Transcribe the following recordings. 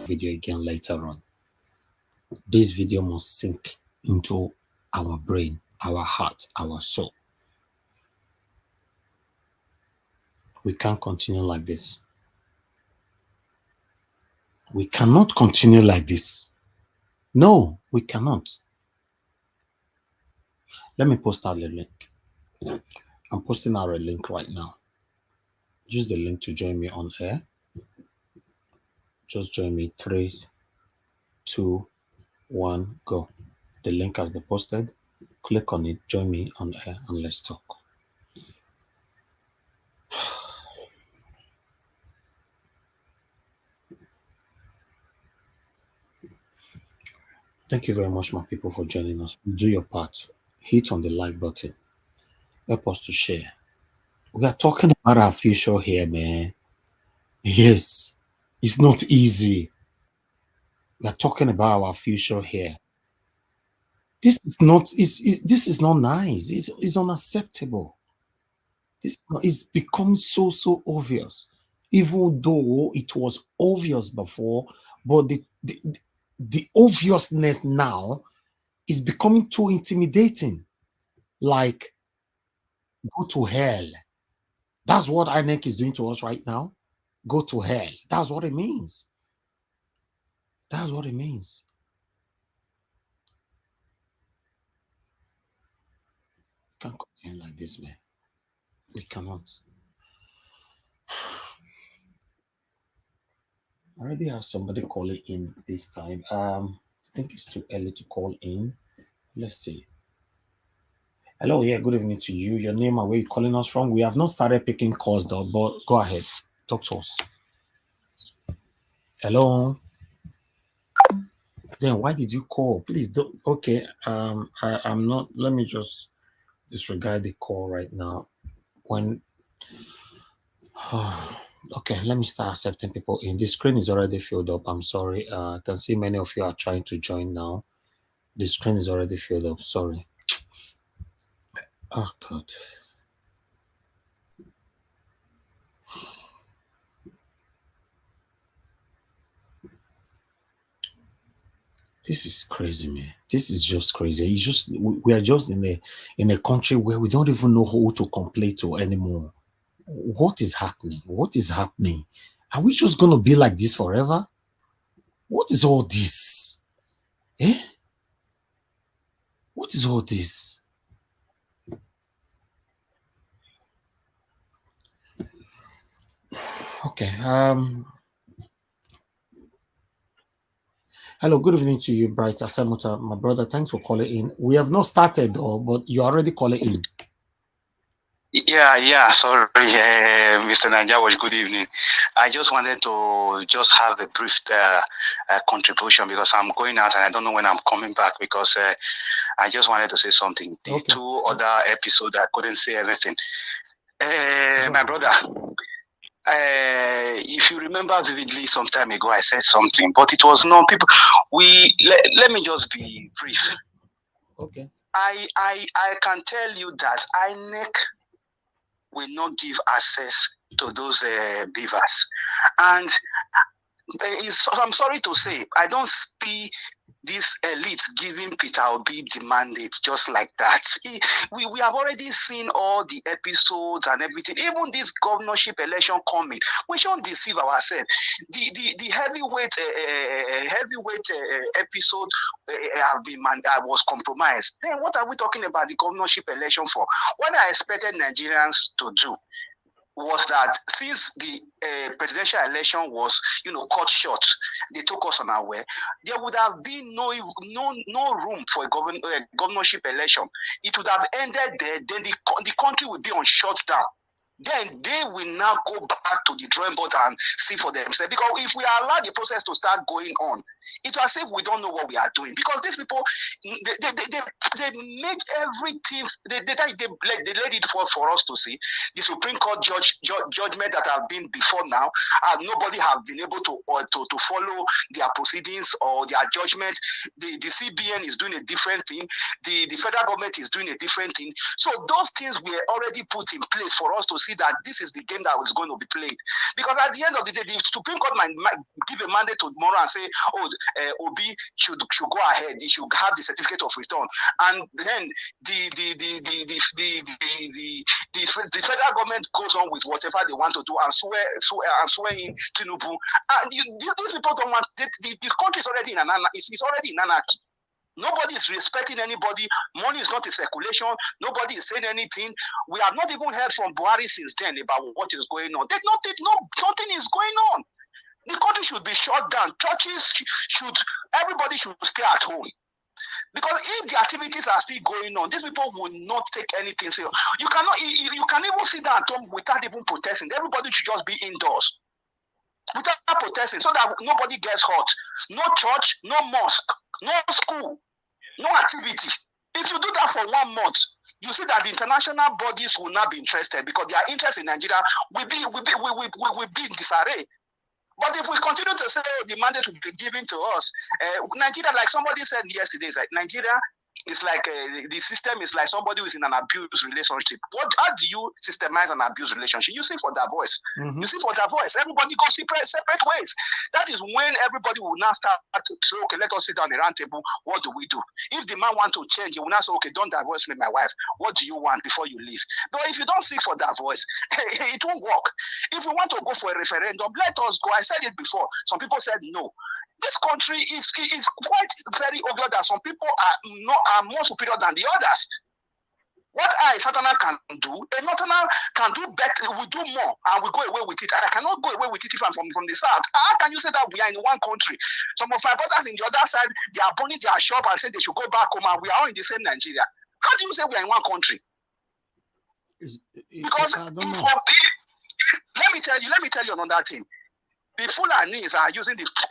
video again later on. This video must sink into our brain, our heart, our soul. We can't continue like this. We cannot continue like this. No, we cannot. Let me post out the link. I'm posting out a link right now. Use the link to join me on air. Just join me. 3, 2, 1, go. The link has been posted. Click on it, join me on air, and let's talk. Thank you very much, my people, for joining us. Do your part. Hit on the like button. Help us to share. We are talking about our future here, man. Yes, it's not easy. We are talking about our future here. This is not. This is not nice. It's unacceptable. This is becoming so obvious, even though it was obvious before. But the obviousness now is becoming too intimidating. Like, go to hell. That's what INEC is doing to us right now. Go to hell. That's what it means. That's what it means. We can't continue like this, man. We cannot. I already have somebody calling in this time. I think it's too early to call in. Let's see. Hello, yeah, good evening to you. Your name and where you're calling us from. We have not started picking calls though, but go ahead. Talk to us. Hello. Then why did you call? Please don't. Okay. I'm not. Let me just disregard the call right now. When. Okay, let me start accepting people in. The screen is already filled up. I'm sorry. I can see many of you are trying to join now. The screen is already filled up. Sorry. Oh, God. This is crazy, man. This is just crazy. It's just we are just in a country where we don't even know who to complain to anymore. What is happening? What is happening? Are we just gonna be like this forever? What is all this? Eh? What is all this? Okay. Hello, good evening to you, Bright Asamuta, my brother. Thanks for calling in. We have not started though, but you're already calling in. Yeah, sorry, Mr. Nanjawa, good evening. I just wanted to just have a brief contribution because I'm going out and I don't know when I'm coming back because I just wanted to say something. The Okay. 2 other episodes, I couldn't say anything. My brother, if you remember vividly some time ago, I said something, but it was not people. Let me just be brief. Okay. I can tell you that INEC will not give access to those BVAS. And I'm sorry to say, I don't see these elites giving Peter Obi the mandate just like that. We have already seen all the episodes and everything. Even this governorship election coming, we shouldn't deceive ourselves. The heavyweight episode was compromised. Then what are we talking about the governorship election for? What I expected Nigerians to do was that since the presidential election was, cut short, they took us unaware. There would have been no room for a governorship election. It would have ended there. Then the country would be on shutdown. Then they will now go back to the drawing board and see for themselves. Because if we allow the process to start going on, it will as if we don't know what we are doing. Because these people, they made everything, they laid it for us to see. The Supreme Court judgment that have been before now, and nobody have been able to follow their proceedings or their judgment. The CBN is doing a different thing. The federal government is doing a different thing. So those things were already put in place for us to see see that this is the game that is going to be played. Because at the end of the day, the Supreme Court might give a mandate tomorrow and say, oh, Obi should go ahead. He should have the certificate of return. And then the federal government goes on with whatever they want to do and swear in Tinubu. And these people don't want. This country is already in anarchy. Nobody is respecting anybody. Money is not in circulation. Nobody is saying anything. We have not even heard from Buhari since then about what is going on. Nothing is going on. The country should be shut down. Churches everybody should stay at home. Because if the activities are still going on, these people will not take anything serious. You can even sit down at home without even protesting. Everybody should just be indoors without protesting so that nobody gets hurt. No church, no mosque, no school, no activity. If you do that for 1 month, you see that the international bodies will not be interested because their interest in Nigeria will be in disarray. But if we continue to say the mandate will be given to us, Nigeria, like somebody said yesterday, is like Nigeria is like the system is like somebody who is in an abuse relationship. How do you systemize an abuse relationship? You see for that voice. You see for that voice. Everybody goes separate ways. That is when everybody will now start to say, okay, let us sit down at the round table. What do we do? If the man wants to change, he will now say, okay, don't divorce me, my wife. What do you want before you leave? But if you don't seek for that voice, it won't work. If we want to go for a referendum, let us go. I said it before. Some people said no. This country is quite very obvious that some people are more superior than the others. What I, Satana, can do, a Northerner can do better. We do more, and we go away with it. I cannot go away with it if I'm from the south. How can you say that we are in one country? Some of my brothers in the other side, they are burning their shop and say they should go back home, and we are all in the same Nigeria. How do you say we are in one country? Because let me tell you another thing. The Fulanis are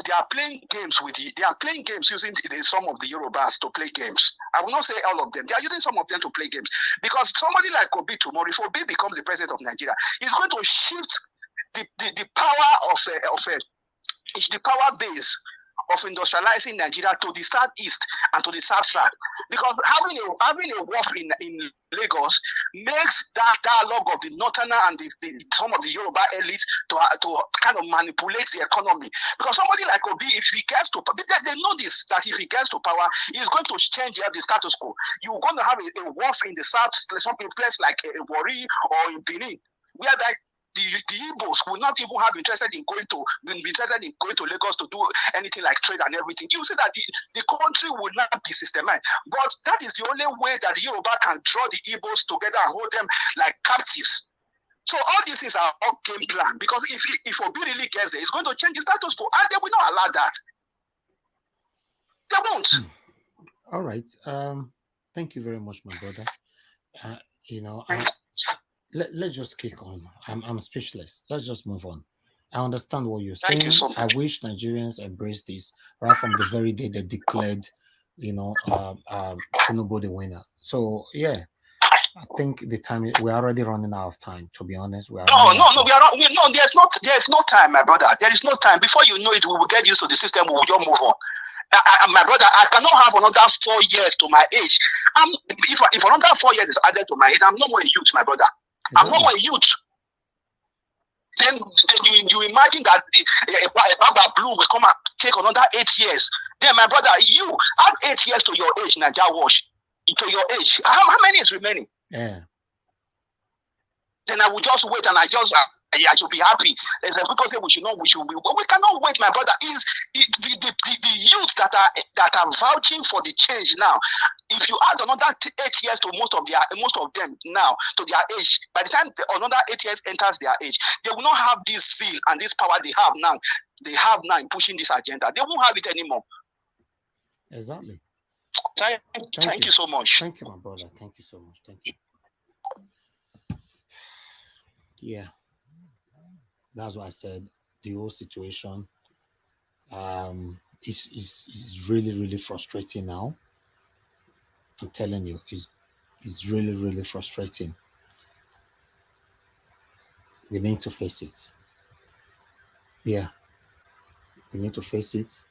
they are playing games using some of the Yorubas to play games. I will not say all of them. They are using some of them to play games. Because somebody like Obi tomorrow, if Obi becomes the president of Nigeria, he's going to shift the power of the power base of industrializing Nigeria to the southeast and to the south. Because having a wharf in Lagos makes that dialogue of the northerner and some of the Yoruba elites to kind of manipulate the economy. Because somebody like Obi, if he gets to they know this, that if he gets to power, he's going to change the status quo. You're going to have a wharf in the south, some place like Warri or in Benin, where the Igbos will not even have interested in going to Lagos to do anything like trade and everything. You see that the country will not be systemized. But that is the only way that the Yoruba can draw the Igbos together and hold them like captives. So all these things are all game plan. Because if Obi really gets there, it's going to change the status quo, and they will not allow that. They won't. All right. Thank you very much, my brother. Let's just kick on. I'm speechless. Let's just move on. I understand what you're saying. You so much. I wish Nigerians embraced this right from the very day they declared, Tinubu the winner. So yeah, I think we're already running out of time. To be honest, we are. No. There's no time, my brother. There is no time. Before you know it, we will get used to the system. We will just move on. My brother, I cannot have another 4 years to my age. If another 4 years is added to my age, I'm no more a youth, my brother. I'm no more a youth. Then you imagine that a Baba Blue will come and take another 8 years. Then, my brother, you add 8 years to your age, Naija Wash, to your age. How many is remaining? Yeah. Then I will just wait and I should be happy. There's a people say we cannot wait, my brother. Is the youth that are vouching for the change now. If you add another 8 years to most of them now to their age, by the time another 8 years enters their age, they will not have this zeal and this power they have now. They have now in pushing this agenda. They won't have it anymore. Exactly. Thank you so much. Thank you, my brother. Thank you so much. Thank you. Yeah. That's why I said the whole situation is really, really frustrating now. I'm telling you, it's really, really frustrating. We need to face it. Yeah. We need to face it.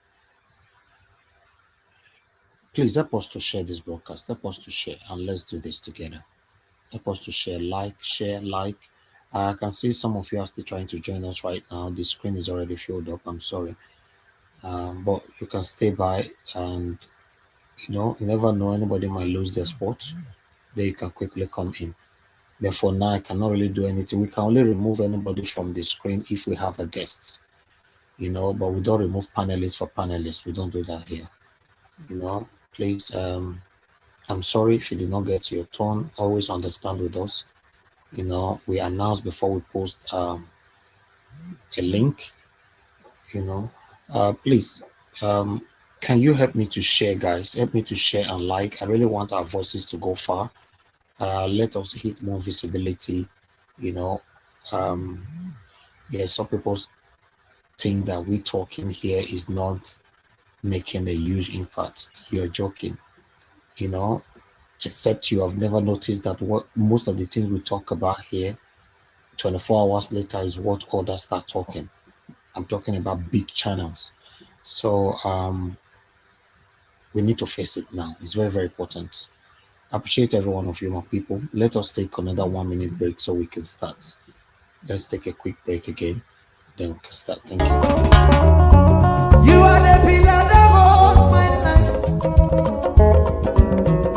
Please help us to share this broadcast. Help us to share, and let's do this together. Help us to share, like, I can see some of you are still trying to join us right now. The screen is already filled up. I'm sorry. But you can stay by, and you never know, anybody might lose their spot. Then you can quickly come in. But for now, I cannot really do anything. We can only remove anybody from the screen if we have a guest, but we don't remove panelists for panelists. We don't do that here. Please, I'm sorry if you did not get your turn. Always understand with us. We announce before we post a link. Please, can you help me to share, guys? Help me to share and like. I really want our voices to go far. Let us hit more visibility. Some people think that we talking here is not making a huge impact. You're joking, except you have never noticed that what most of the things we talk about here 24 hours later is what others start talking. I'm talking about big channels. So we need to face it now. It's very, very important. I appreciate every one of you, my people. Let us take another 1 minute break so we can start. Let's take a quick break again, then we can start. Thank you. You are the pillar that holds my life.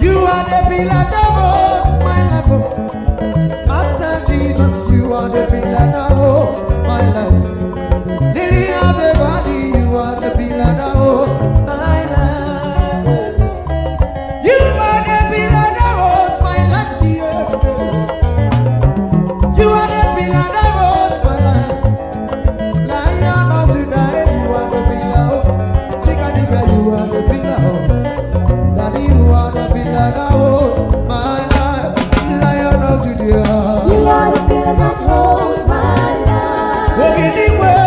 You are the pillar that holds my life. Master Jesus, you are the pillar that holds my life. Lily of the valley, you are the pillar that holds my life. You are the pillar that holds my life. You are the pillar that holds my life. Lion of the night, you are the pillar. Chickadee, you are the pillar. Daddy, you are the pillar that holds my life. Lion of Judah, you are the pillar that holds my life. walking the way.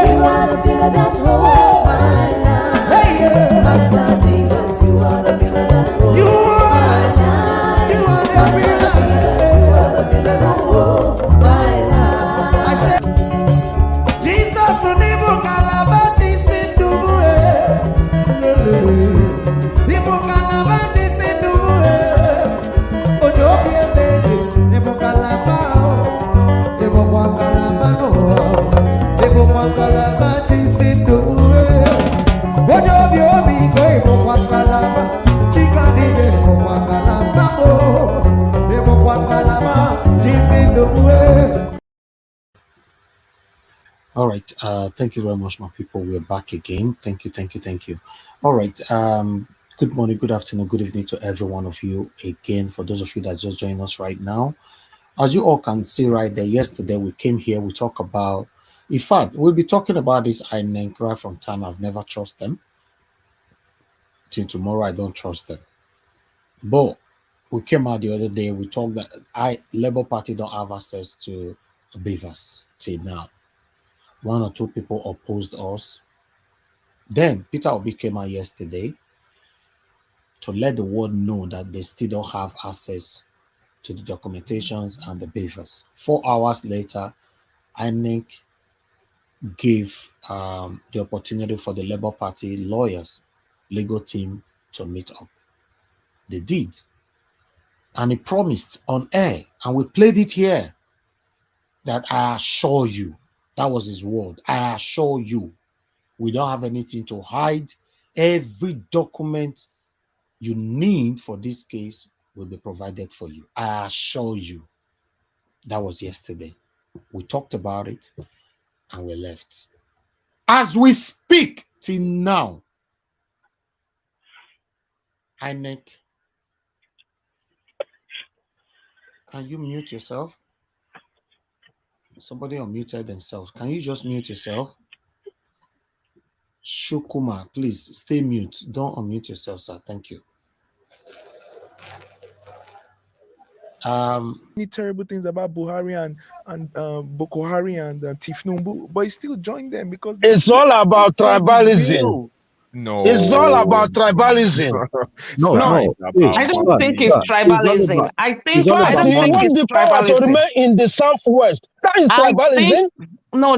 You are the pillar that holds my life. Hey, yeah. Master Jesus, you are the pillar that holds You my are, life. you are the Master pillar. Jesus, you are the pillar that holds my life. I said, Jesus, unibu kalabati sinduwe. Nibu kalabati sinduwe. Ojo biemede, nibu kalabao. Nibu kwa kalabano. Nibu kwa kalabati sinduwe. Ojo biomi ko nibu kwa kalaba. Chikadide nibu kwa kalabao. Nibu kwa kalabati sinduwe. All right. Thank you very much, my people. We're back again. Thank you. All right. Good morning, good afternoon, good evening to every one of you. Again, for those of you that just joined us right now, as you all can see right there, yesterday we came here, we talk about, in fact, we'll be talking about this INEC right from time. I've never trusted them. Till tomorrow, I don't trust them. But we came out the other day, we talked that Labour Party don't have access to BVAS till now. 1 or 2 people opposed us. Then Peter Obi came out yesterday to let the world know that they still don't have access to the documentations and the BVAS. 4 hours later, INEC gave the opportunity for the Labour Party lawyers, legal team to meet up. They did. And he promised on air, and we played it here, that I assure you, that was his word, I assure you, we don't have anything to hide. Every document you need for this case will be provided for you. I assure you. That was yesterday. We talked about it and we left. As we speak till now, INEC, can you mute yourself? Somebody unmuted themselves. Can you just mute yourself? Shukuma, please stay mute. Don't unmute yourself, sir. Thank you. Many terrible things about Buhari and Boko Haram and Tifnumbu, but he still joined them because it's all about tribalism. No, it's all about tribalism. No. I don't think it's tribalism. I think He wants the power to remain in the southwest. That is tribalism. No.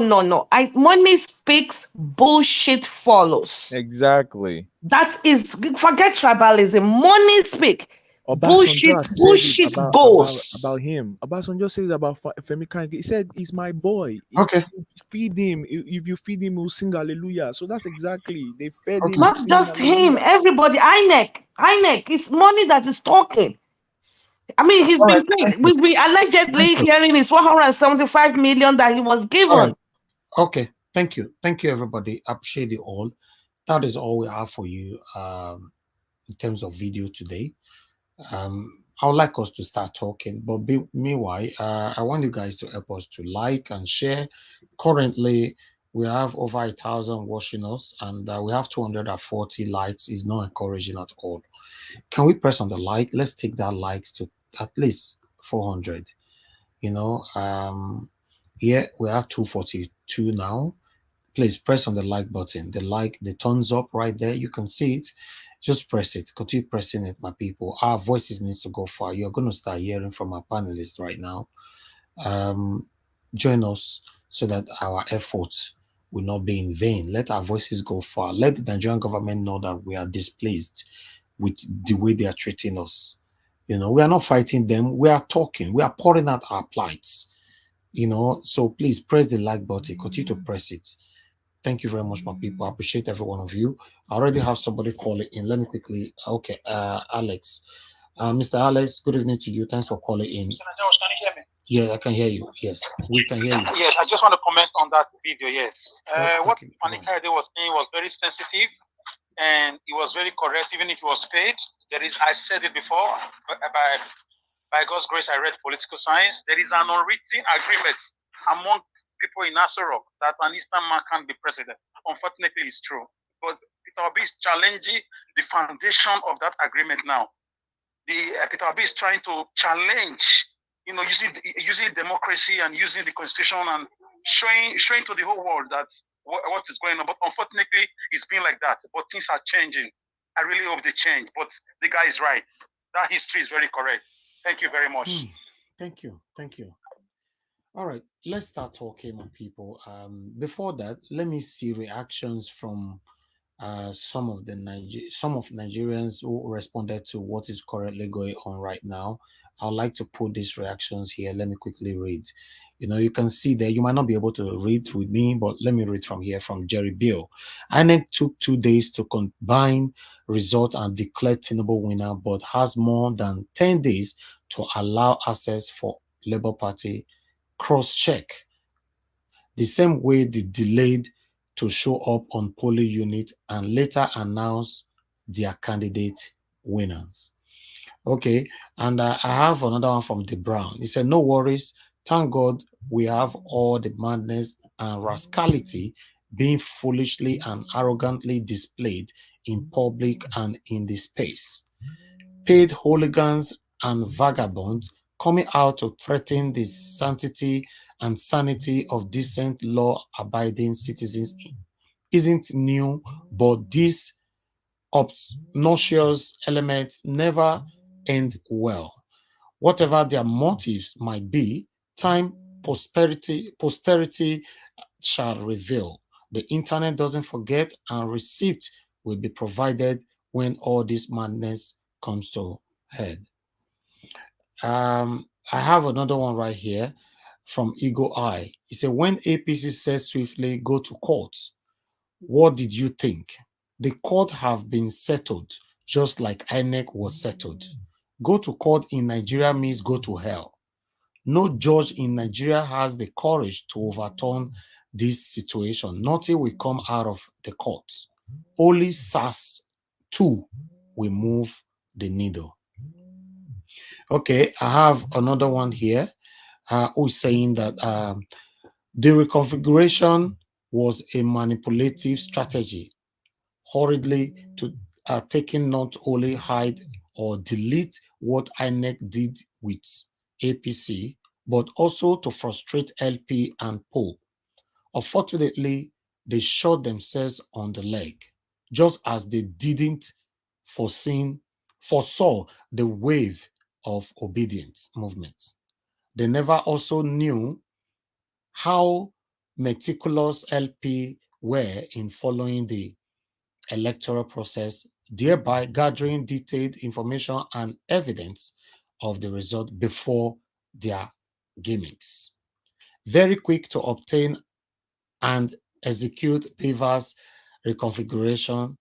Money speaks, bullshit follows. Exactly. That is, forget tribalism. Money speak. Bullshit, said bullshit it goals. about him. Obasanjo said it about Femi Kange. He said, "He's my boy. Okay. If you feed him, if you feed him, he'll sing hallelujah." So that's exactly, they fed him. Not just him, everybody. INEC. It's money that is talking. I mean, he's been paid. We allegedly hearing is 175 million that he was given. Okay. Thank you, everybody. Appreciate it all. That is all we have for you in terms of video today. I would like us to start talking, but meanwhile, I want you guys to help us to like and share. Currently, we have over 1,000 watching us, and we have 240 likes. Is not encouraging at all. Can we press on the like? Let's take that likes to at least 400. Here we have 242 now. Please press on the like button. The thumbs up right there. You can see it. Just press it. Continue pressing it, my people. Our voices needs to go far. You're going to start hearing from our panelists right now. Join us so that our efforts will not be in vain. Let our voices go far. Let the Nigerian government know that we are displeased with the way they are treating us. We are not fighting them. We are talking. We are pouring out our plights. So please press the like button. Continue to press it. Thank you very much, my people. I appreciate every one of you. I already have somebody calling in. Let me quickly. Okay, Alex. Mr. Alex, good evening to you. Thanks for calling in. Mr. Najaos, can you hear me? Yeah, I can hear you. Yes, we can hear you. Yes, I just want to comment on that video. Yes. What Okay, Panikade was saying was very sensitive and it was very correct, even if it was paid. I said it before, by God's grace, I read political science. There is an unwritten agreement among people in Nasarok that an Eastern man can't be president. Unfortunately, it's true. But Peter Obi is challenging the foundation of that agreement now. Peter Obi is trying to challenge, using democracy and using the constitution and showing to the whole world that what is going on. But unfortunately, it's been like that. But things are changing. I really hope they change. But the guy is right. That history is very correct. Thank you very much. Thank you. All right, let's start talking, my people. Before that, let me see reactions from some of Nigerians who responded to what is currently going on right now. I'd like to put these reactions here. Let me quickly read. You can see there. You might not be able to read with me, but let me read from here from Jerry Bill. INEC took 2 days to combine results and declare Tinubu winner, but has more than 10 days to allow access for Labour Party cross-check. The same way they delayed to show up on polling unit and later announce their candidate winners. Okay, and I have another one from De Brown. He said, no worries. Thank God we have all the madness and rascality being foolishly and arrogantly displayed in public and in the space. Paid hooligans and vagabonds coming out to threaten the sanctity and sanity of decent law-abiding citizens isn't new, but these obnoxious elements never end well. Whatever their motives might be, posterity shall reveal. The internet doesn't forget, and receipt will be provided when all this madness comes to head. I have another one right here from Eagle Eye. He said, when APC says swiftly go to court, what did you think? The court have been settled, just like INEC was settled. Go to court in Nigeria means go to hell. No judge in Nigeria has the courage to overturn this situation. Nothing will come out of the courts. Only SAS 2 will move the needle. Okay, I have another one here who is saying that the reconfiguration was a manipulative strategy, hurriedly to taking not only hide or delete what INEC did with APC, but also to frustrate LP and PO. Unfortunately, they shot themselves on the leg, just as they didn't foresaw the wave of obedience movements. They never also knew how meticulous LP were in following the electoral process thereby gathering detailed information and evidence of the result before their gimmicks. Very quick to obtain and execute BVAS reconfiguration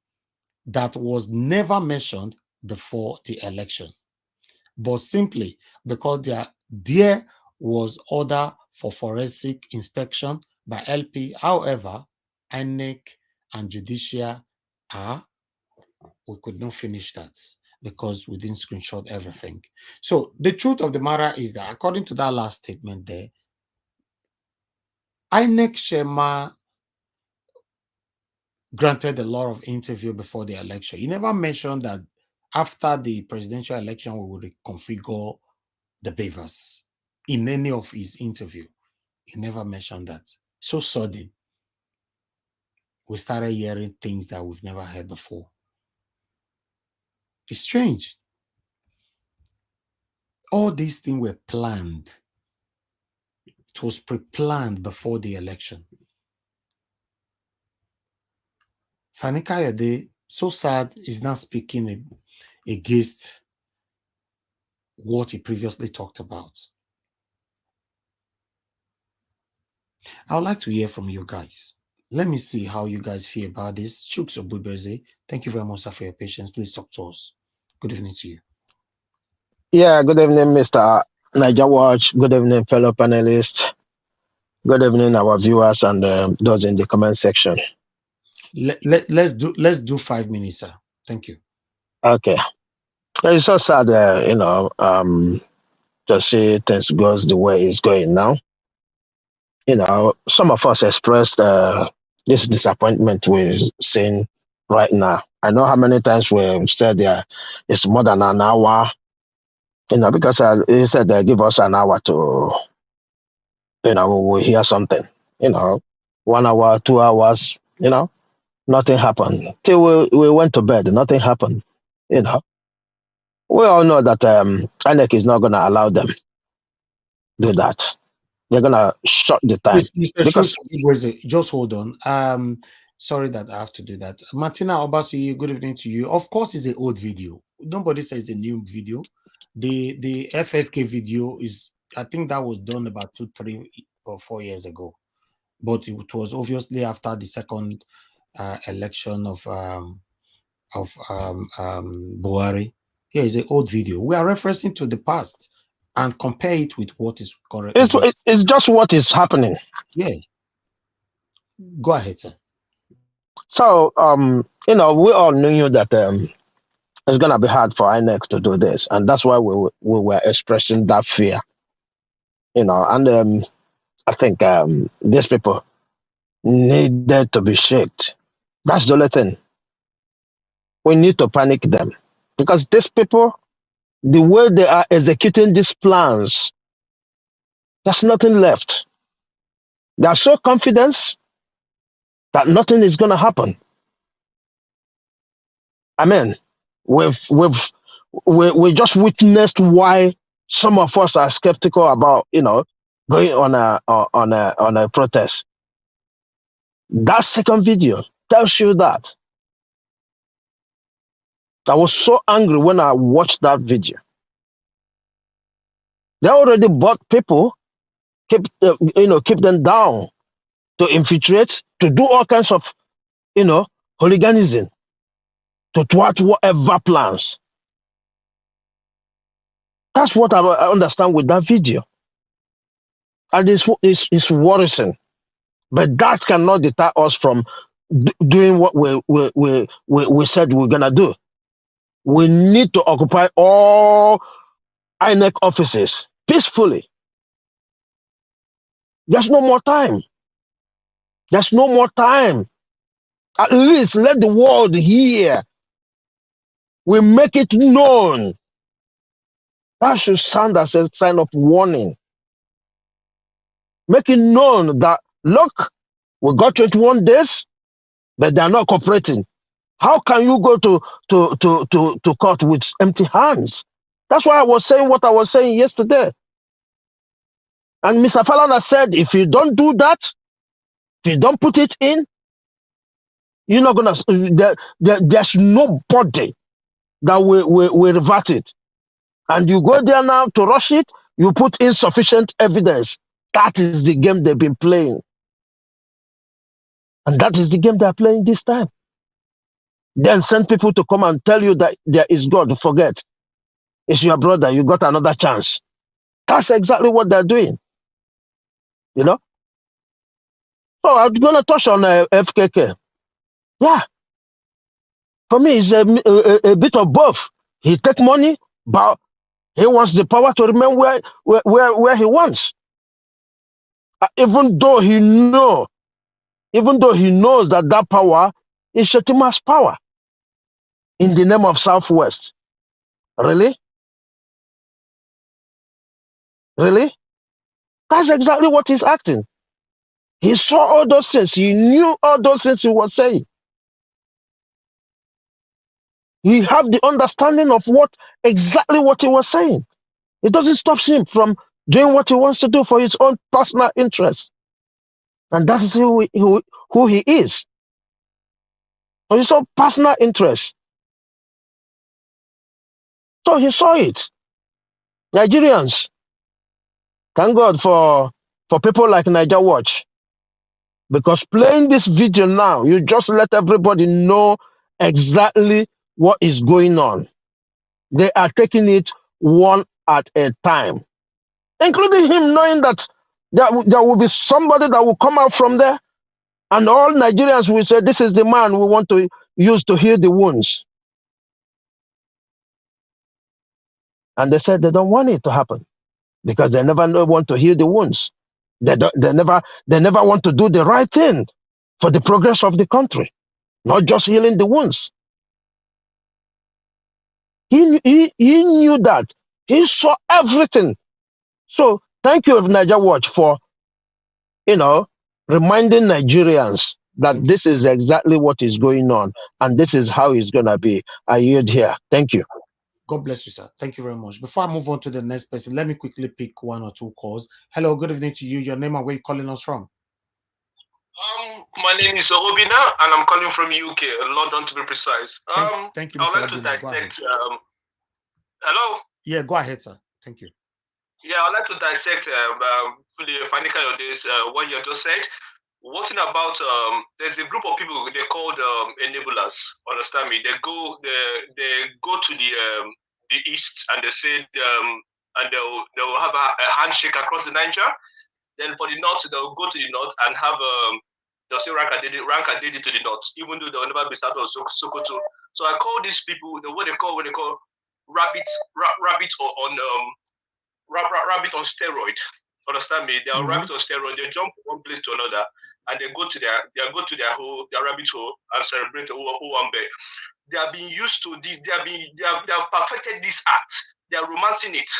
that was never mentioned before the election, but simply because there was order for forensic inspection by LP. However, INEC and Judicial we could not finish that because we didn't screenshot everything. So the truth of the matter is that according to that last statement there, INEC Shema granted a lot of interview before the election. He never mentioned that after the presidential election, we would reconfigure the BVAS in any of his interview. He never mentioned that. So sudden. We started hearing things that we've never heard before. It's strange. All these things were planned. It was pre-planned before the election. Fani Kayode, so sad, is now speaking against what he previously talked about. I would like to hear from you guys. Let me see how you guys feel about this. Chuks Obubeze, thank you very much for your patience. Please talk to us. Good evening to you. Yeah, good evening, Mr. Niger Watch. Good evening, fellow panelists. Good evening, our viewers and those in the comment section. Let's do 5 minutes, sir. Thank you. Okay. It's so sad, to see things goes the way it's going now. Some of us expressed this disappointment we're seeing right now. I know how many times we've said it's more than an hour, because he said they give us an hour to, we'll hear something, 1 hour, 2 hours, nothing happened. Till we went to bed, nothing happened, We all know that INEC is not going to allow them do that. They're going to shut the time. Mr. Because just hold on. Sorry that I have to do that. Martina Obasuyi, good evening to you. Of course, it's an old video. Nobody says a new video. The FFK video is, I think that was done about 2, 3, or 4 years ago. But it was obviously after the second election of Buhari. Yeah, it's an old video. We are referencing to the past and compare it with what is current. It's just what is happening. Yeah. Go ahead, sir. So, we all knew that it's going to be hard for INEC to do this. And that's why we were expressing that fear. And I think these people needed to be shaked. That's the only thing. We need to panic them. Because these people, the way they are executing these plans, there's nothing left. They are so confident that nothing is going to happen. I mean, we just witnessed why some of us are skeptical about, going on a protest. That second video tells you that. I was so angry when I watched that video. They already bought people, keep them down, to infiltrate, to do all kinds of, hooliganism, to thwart whatever plans. That's what I understand with that video. And it's worrisome. But that cannot deter us from doing what we said we're going to do. We need to occupy all INEC offices peacefully. There's no more time. There's no more time. At least let the world hear. We make it known. That should sound as a sign of warning. Make it known that, look, we got 21 days, but they're not cooperating. How can you go to court with empty hands? That's why I was saying what I was saying yesterday. And Mr. Falana said, if you don't do that, if you don't put it in, You're not gonna. There's nobody that will revert it. And you go there now to rush it. You put insufficient evidence. That is the game they've been playing, and that is the game they're playing this time. Then send people to come and tell you that there is God. Forget. It's your brother. You got another chance. That's exactly what they're doing. You know? So I'm going to touch on FKK. Yeah. For me, it's a bit of both. He take money, but he wants the power to remain where he wants. Even though he knows that power is Shetima's power in the name of Southwest. Really? Really? That's exactly what he's acting. He saw all those things. He knew all those things he was saying. He have the understanding of exactly what he was saying. It doesn't stop him from doing what he wants to do for his own personal interest. And that is who he is. For his own personal interest. So he saw it. Nigerians, thank God for people like Niger Watch. Because playing this video now, you just let everybody know exactly what is going on. They are taking it one at a time, including him knowing that there will be somebody that will come out from there, and all Nigerians will say, this is the man we want to use to heal the wounds. And they said they don't want it to happen because they never want to heal the wounds. They never want to do the right thing for the progress of the country, not just healing the wounds. He knew that. He saw everything. So thank you, Niger Watch, for reminding Nigerians that this is exactly what is going on and this is how it's gonna be. I yield here. Thank you. God bless you, sir. Thank you very much. Before I move on to the next person, let me quickly pick one or two calls. Hello, good evening to you. Your name and where you calling us from? My name is Obina, and I'm calling from UK, London to be precise. Thank you, I Mr. would like to Obina. dissect. Hello. Yeah, go ahead, sir. Thank you. Yeah, I'd like to dissect what you just said. What about there's a group of people they're called enablers. Understand me? They go to the east and they say and they'll have a handshake across the Niger. Then for the north, they'll go to the north and have they'll say rank Adedi to the north, even though they'll never be south of Sokoto. So I call these people what they call rabbit on steroid. Understand me? They are rabbit on steroid. They jump from one place to another, and they go to their rabbit hole and celebrate Owambe. They are being used to this. They have perfected this act. They are romancing it.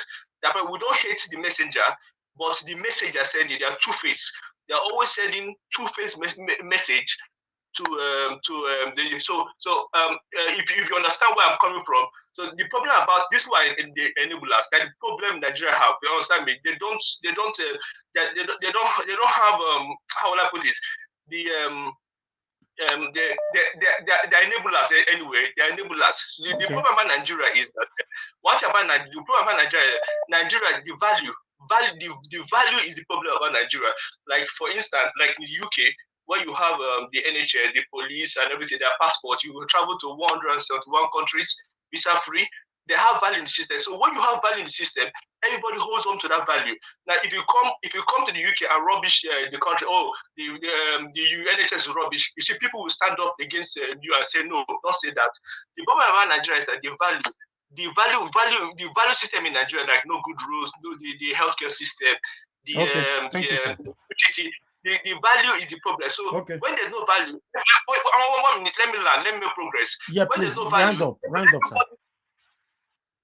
We don't hate the messenger, but the messenger sending they are two-faced. They are always sending two-faced message to if you understand where I'm coming from. So the problem about this one in the enablers, that the problem Nigeria have, you understand me? They don't have how will I put this? The enablers anyway. They're enablers. The problem about Nigeria is that what about Nigeria? The problem about Nigeria, the value is the problem about Nigeria. Like for instance, like in the UK, where you have the NHS, the police, and everything, their passports, you will travel to 171 countries, visa free. They have value in the system. So when you have value in the system, everybody holds on to that value. Now, if you come to the UK and rubbish the country, the NHS is rubbish, you see people will stand up against you and say no, don't say that. The problem about Nigeria is that the value system in Nigeria, like no good rules, the healthcare system, the value is the problem. So when there's no value, 1 minute, let me learn, let me make progress. Yeah, when please, there's no value, round up, sir.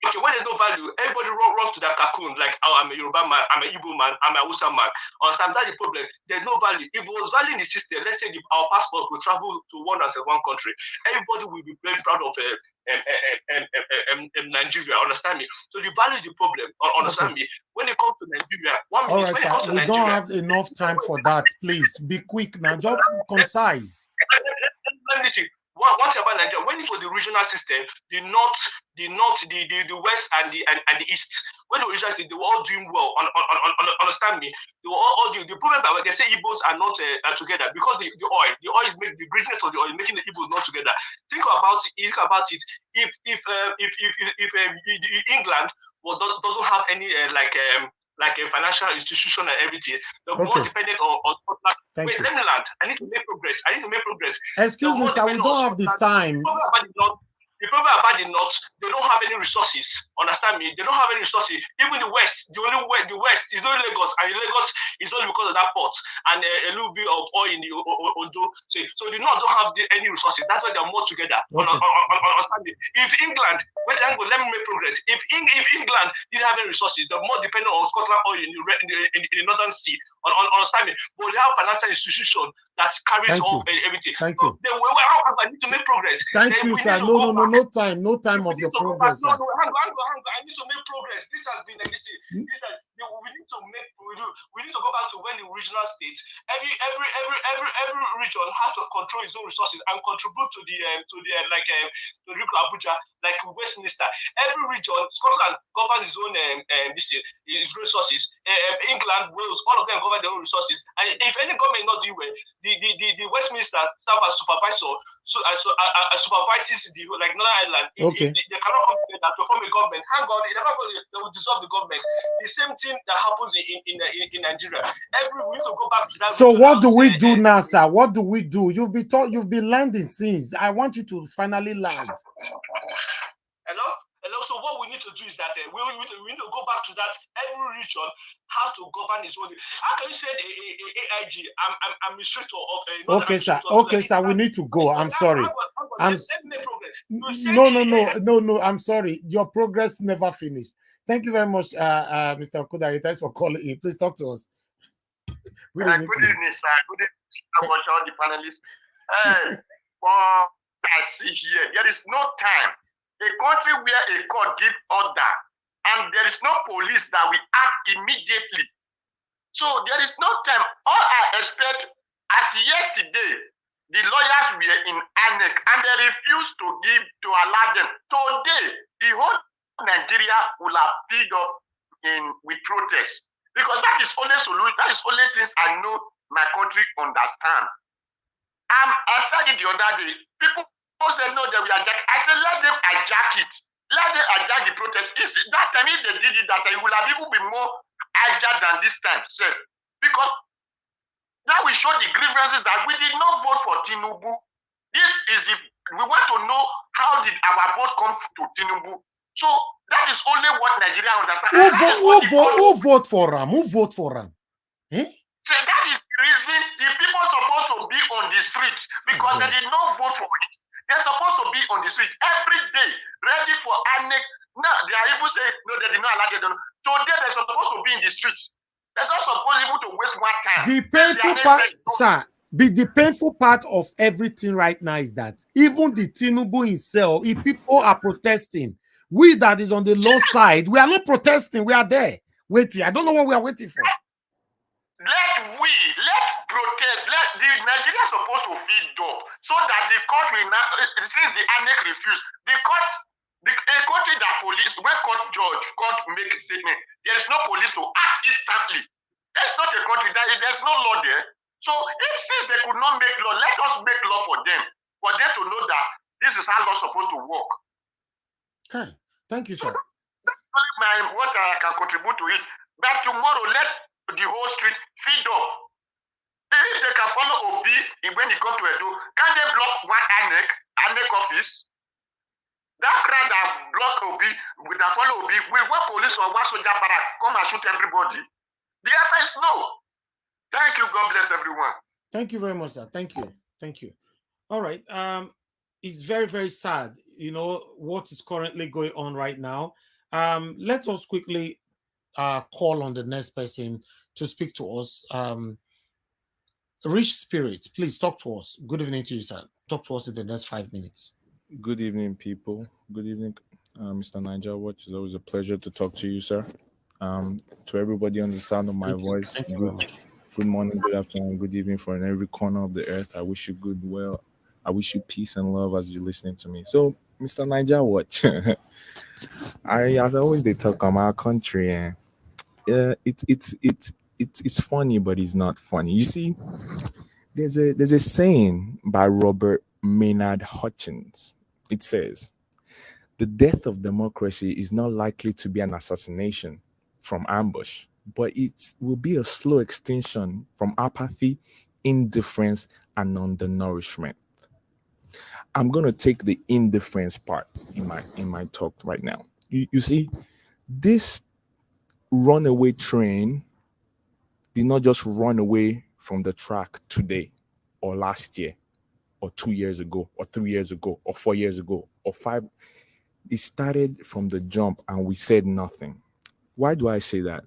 Okay, when there's no value, everybody runs to that cocoon, like, oh, I'm a Yoruba man, I'm an Igbo man, I'm a Hausa man. Understand, that's the problem. There's no value. If it was value in the system, let's say our passport will travel to 171 country, everybody will be very proud of Nigeria, understand me? So the value is the problem, understand me? When it comes to Nigeria, all right, sir, we don't have enough time for that. Please, be quick now, just concise. one thing about Nigeria, when it was the regional system, the north, the west, and the east, when the regional system, they were all doing well. Understand me? They were all doing. The problem that they say Igbos are not together because the oil is making the greatness of the oil making the Igbos not together. Think about it. If England doesn't have any like a financial institution and everything, they're more dependent on Scotland. Wait, let me land. I need to make progress. Excuse me, sir. We don't have the time. The problem about the north, they don't have any resources. Understand me? They don't have any resources. Even the west, the west is only Lagos, and Lagos is only because of that port and a little bit of oil in the Ondo. So the north don't have any resources. That's why they're more together. Understand me? If England, let me make progress. If England didn't have any resources, they're more dependent on Scotland oil in the northern sea. Understand me? But they have financial institution that carries everything. Thank you. I need to make progress. Thank you, sir. No time of your progress. No, hang on. I need to make progress. This has been like this. We need to go back to when the regional states, every region has to control its own resources and contribute to the Abuja, like Westminster. Every region, Scotland governs its own its resources. England, Wales, all of them govern their own resources. And if any government not do well, the Westminster serve as supervisor, supervises the Northern Ireland. They cannot come together to form a government. Hang on, they will dissolve the government. The same thing that happens in Nigeria. We need to go back to that. So what do we do now, sir? What do we do? You've been landing since. I want you to finally land. Hello. So what we need to do is that we need to go back to that. Every region has to govern its own. How can you say AIG? I'm administrator of. Okay, sir. We need to go. I'm sorry. No. I'm sorry. Your progress never finished. Thank you very much, Mr. Okudayo. Thanks for calling in. Please talk to us. Good evening, sir. Good evening, all the panelists. I see here, there is no time. A country where a court gives order and there is no police that will act immediately. So there is no time. All I expect, as yesterday, the lawyers were in INEC and they refused to allow them. Today, the whole Nigeria will have filled up with protests. Because that is only solution, that is only things I know my country understand. I said it the other day, people said no, they will hijack. I said let them hijack it. Let them hijack the protest. That time if they did it, that time, it will have even been more hijacked than this time. So, because now we show the grievances that we did not vote for Tinubu. We want to know how did our vote come to Tinubu. So that is only what Nigeria understands. Who vote for him? Who vote for him? So that is the reason the people are supposed to be on the street because they did not vote for it. They're supposed to be on the street every day, ready for INEC. Now they are even saying no, they did not allow them. Today they're supposed to be in the streets. They're not supposed even to waste one time. The painful part, sir. The painful part of everything right now is that even the Tinubu himself, if people are protesting, we that is on the low side, we are not protesting. We are there waiting. I don't know what we are waiting for. Let protest. The Nigeria is supposed to feed up so that the court will not, since the INEC refused, a country that police, when court make a statement, there is no police to act instantly. That's not a country, there's no law there. So since they could not make law, let us make law for them to know that this is how law is supposed to work. Okay, thank you, sir. That's only what I can contribute to it. But tomorrow, let the whole street feed up. If they can follow Obi when he come to Edo, can they block one INEC office? That crowd that block Obi, that follow Obi, will one police or one soldier barrack come and shoot everybody? The answer is no. Thank you. God bless everyone. Thank you very much, sir. Thank you. All right. It's very, very sad, what is currently going on right now. Let us quickly call on the next person to speak to us. Rich Spirit, please talk to us. Good evening to you, sir. Talk to us in the next 5 minutes. Good evening, people. Good evening, Mr. Niger Watch. It's always a pleasure to talk to you, sir. To everybody on the sound of my voice, good morning, good afternoon, good evening from every corner of the earth. I wish you good I wish you peace and love as you're listening to me. So, Mr. Niger Watch, as always they talk on our country, and it's funny, but it's not funny. You see, there's a saying by Robert Maynard Hutchins. It says, "The death of democracy is not likely to be an assassination from ambush, but it will be a slow extinction from apathy, indifference, and undernourishment." I'm gonna take the indifference part in my talk right now. You see, this runaway train did not just run away from the track today or last year or 2 years ago or 3 years ago or 4 years ago or 5. It started from the jump and we said nothing. Why do I say that?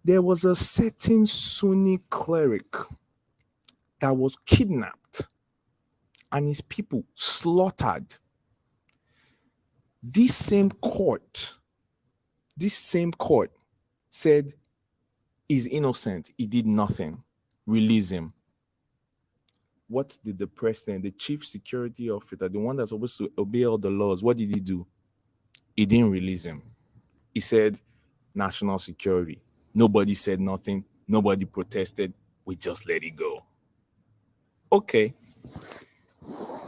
There was a certain Sunni cleric that was kidnapped and his people slaughtered. This same court said he's innocent, he did nothing, release him. What did the president, the chief security officer, the one that's supposed to obey all the laws, what did he do? He didn't release him. He said national security. Nobody said nothing, nobody protested, we just let it go. Okay.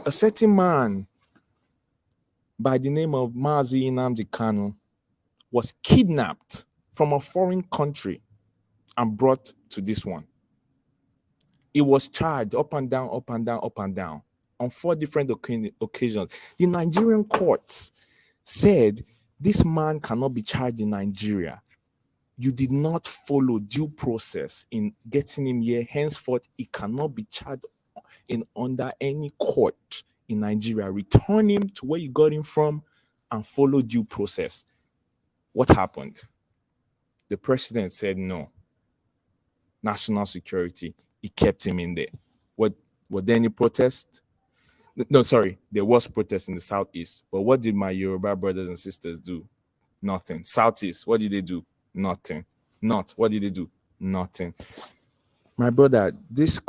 A certain man by the name of Mazi Nnamdi Kanu was kidnapped from a foreign country and brought to this one. He was charged up and down on 4 different occasions. The Nigerian courts said this man cannot be charged in Nigeria. You did not follow due process in getting him here. Henceforth, he cannot be charged under any court in Nigeria. Return him to where you got him from and follow due process. What happened? The president said no. National security. He kept him in there. Were there any protest? No, sorry. There was protest in the southeast. But what did my Yoruba brothers and sisters do? Nothing. Southeast, what did they do? Nothing. North, what did they do? Nothing. My brother, this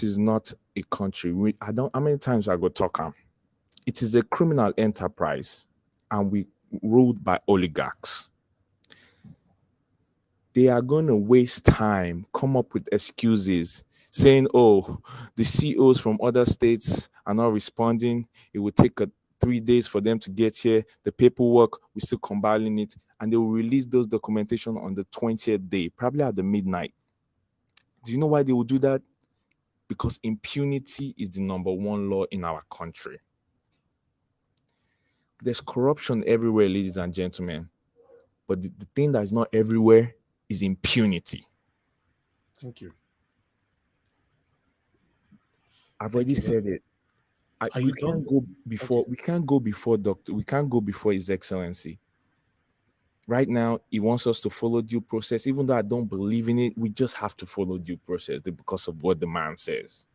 is not a country. How many times I go talk am? It is a criminal enterprise, and we ruled by oligarchs. They are going to waste time, come up with excuses, saying, oh, the CEOs from other states are not responding. It will take 3 days for them to get here. The paperwork, we're still compiling it, and they will release those documentation on the 20th day, probably at the midnight. Do you know why they will do that? Because impunity is the #1 law in our country. There's corruption everywhere, ladies and gentlemen. But the thing that is not everywhere is impunity. Thank you. I've already said it. We can't go before His Excellency. Right now, he wants us to follow due process. Even though I don't believe in it, we just have to follow due process because of what the man says.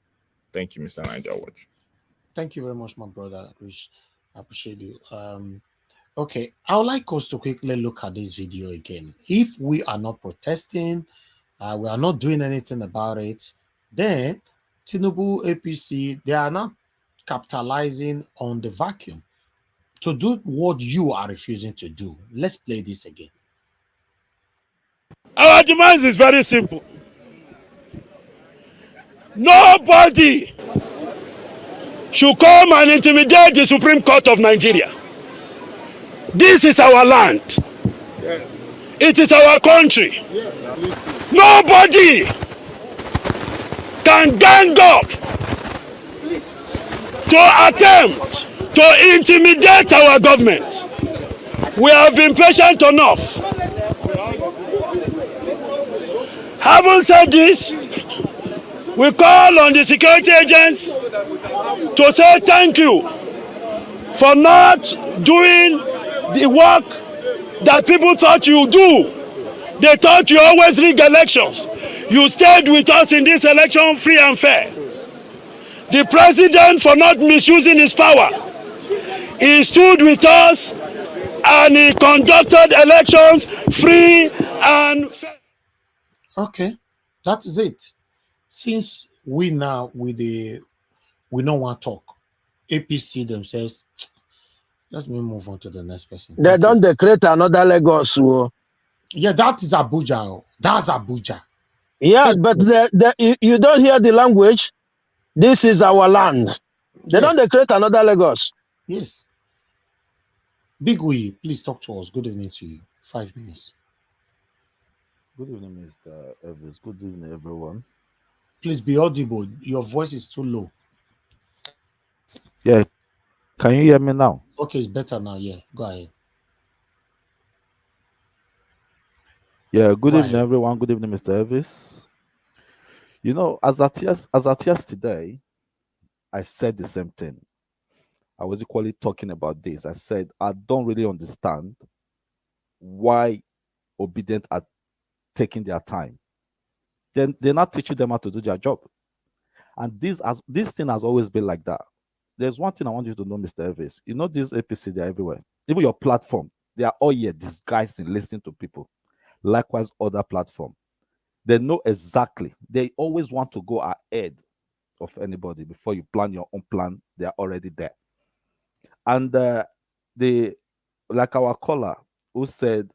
Thank you, Mr. Niger Watch. Thank you very much, my brother. I appreciate you. Okay, I would like us to quickly look at this video again. If we are not protesting, we are not doing anything about it, then Tinubu, APC, they are not capitalizing on the vacuum to do what you are refusing to do. Let's play this again. Our demands is very simple. Nobody should come and intimidate the Supreme Court of Nigeria. This is our land. Yes. It is our country. Yes. Nobody can gang up to attempt to intimidate our government. We have been patient enough. Having said this, we call on the security agents to say thank you for not doing the work that people thought you do. They thought you always rig elections. You stayed with us in this election free and fair. The president, for not misusing his power, he stood with us and he conducted elections free and fair. Okay, that is it. Since we now with the We don't want to talk. APC themselves. Let me move on to the next person. They don't create another Lagos. Yeah, that is Abuja. That's Abuja. Yeah, but you don't hear the language. This is our land. They don't create another Lagos. Yes. Big Wee, please talk to us. Good evening to you. 5 minutes. Good evening, Mr. Elvis. Good evening, everyone. Please be audible. Your voice is too low. Yeah. Can you hear me now? Okay, it's better now. Yeah, go ahead. Yeah, good evening, everyone. Good evening, Mr. Elvis. You know, as at yesterday, I said the same thing. I was equally talking about this. I said, I don't really understand why Obedient are taking their time. Then they're not teaching them how to do their job. And this thing has always been like that. There's one thing I want you to know, Mr. Elvis. You know, this APC, they're everywhere. Even your platform, they are all here disguised in listening to people. Likewise, other platform. They know exactly. They always want to go ahead of anybody before you plan your own plan. They are already there. And like our caller who said,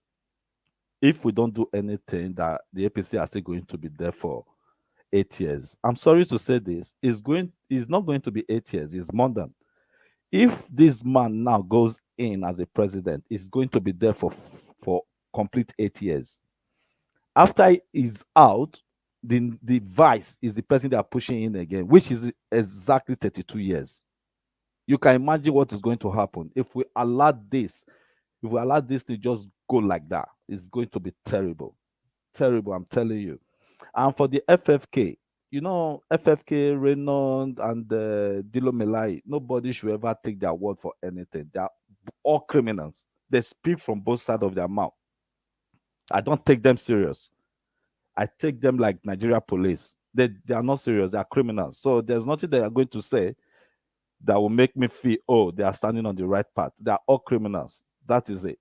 if we don't do anything, that the APC are still going to be there for 8 years. I'm sorry to say this. It's not going to be 8 years. It's more than. If this man now goes in as a president, he's going to be there for complete 8 years. After he's out, the vice is the person they are pushing in again, which is exactly 32 years. You can imagine what is going to happen if we allow this to just go like that. It's going to be terrible. Terrible, I'm telling you. And for the FFK, you know, FFK, Reynolds, and Dilo Melai, nobody should ever take their word for anything. They are all criminals. They speak from both sides of their mouth. I don't take them serious. I take them like Nigeria police. They are not serious. They are criminals. So there's nothing they are going to say that will make me feel, oh, they are standing on the right path. They are all criminals. That is it.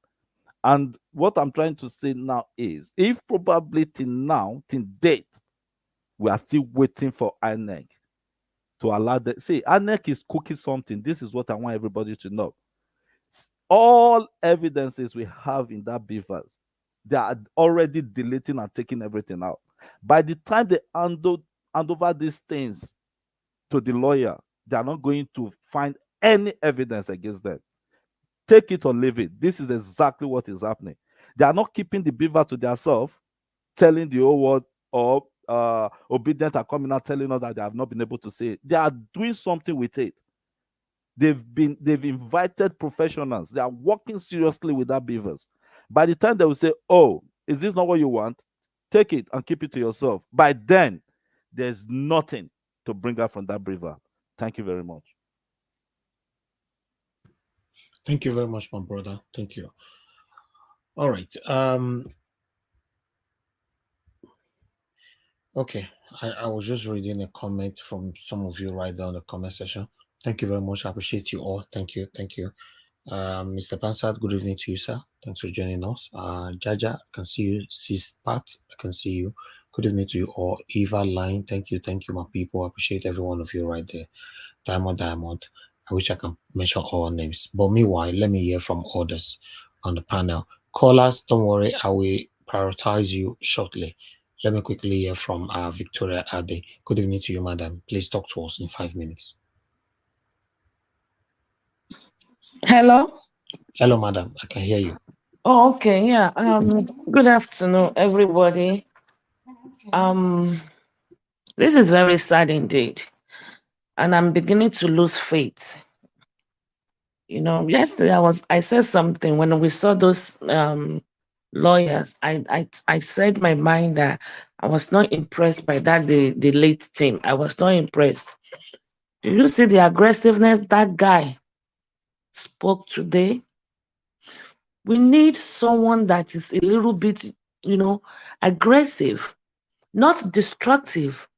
And what I'm trying to say now is, if probably till date, we are still waiting for INEC to allow the see, INEC is cooking something. This is what I want everybody to know. All evidences we have in that BVAS, they are already deleting and taking everything out. By the time they hand over these things to the lawyer, they are not going to find any evidence against them. Take it or leave it. This is exactly what is happening. They are not keeping the BVAS to themselves, telling the whole world, or Obedient are coming out telling us that they have not been able to say it. They are doing something with it. They've invited professionals. They are working seriously with that BVAS. By the time they will say, oh, is this not what you want? Take it and keep it to yourself. By then, there's nothing to bring out from that BVAS. Thank you very much. Thank you very much, my brother. Thank you. All right. Okay. I was just reading a comment from some of you right there in the comment section. Thank you very much. I appreciate you all. Thank you. Thank you. Mr. Pansat, good evening to you, sir. Thanks for joining us. Jaja, I can see you. Sis Pat, I can see you. Good evening to you all. Eva Line, thank you, my people. I appreciate every one of you right there. Diamond. I wish I can mention all names. But meanwhile, let me hear from others on the panel. Callers, don't worry, I will prioritize you shortly. Let me quickly hear from Victoria Ade. Good evening to you, madam. Please talk to us in 5 minutes. Hello? Hello, madam. I can hear you. Oh, okay. Yeah. Good afternoon, everybody. This is very sad indeed. And I'm beginning to lose faith. You know, yesterday I said something when we saw those lawyers. I said my mind that I was not impressed by that the late team. I was not impressed. Do you see the aggressiveness that guy spoke today? We need someone that is a little bit, you know, aggressive, not destructive,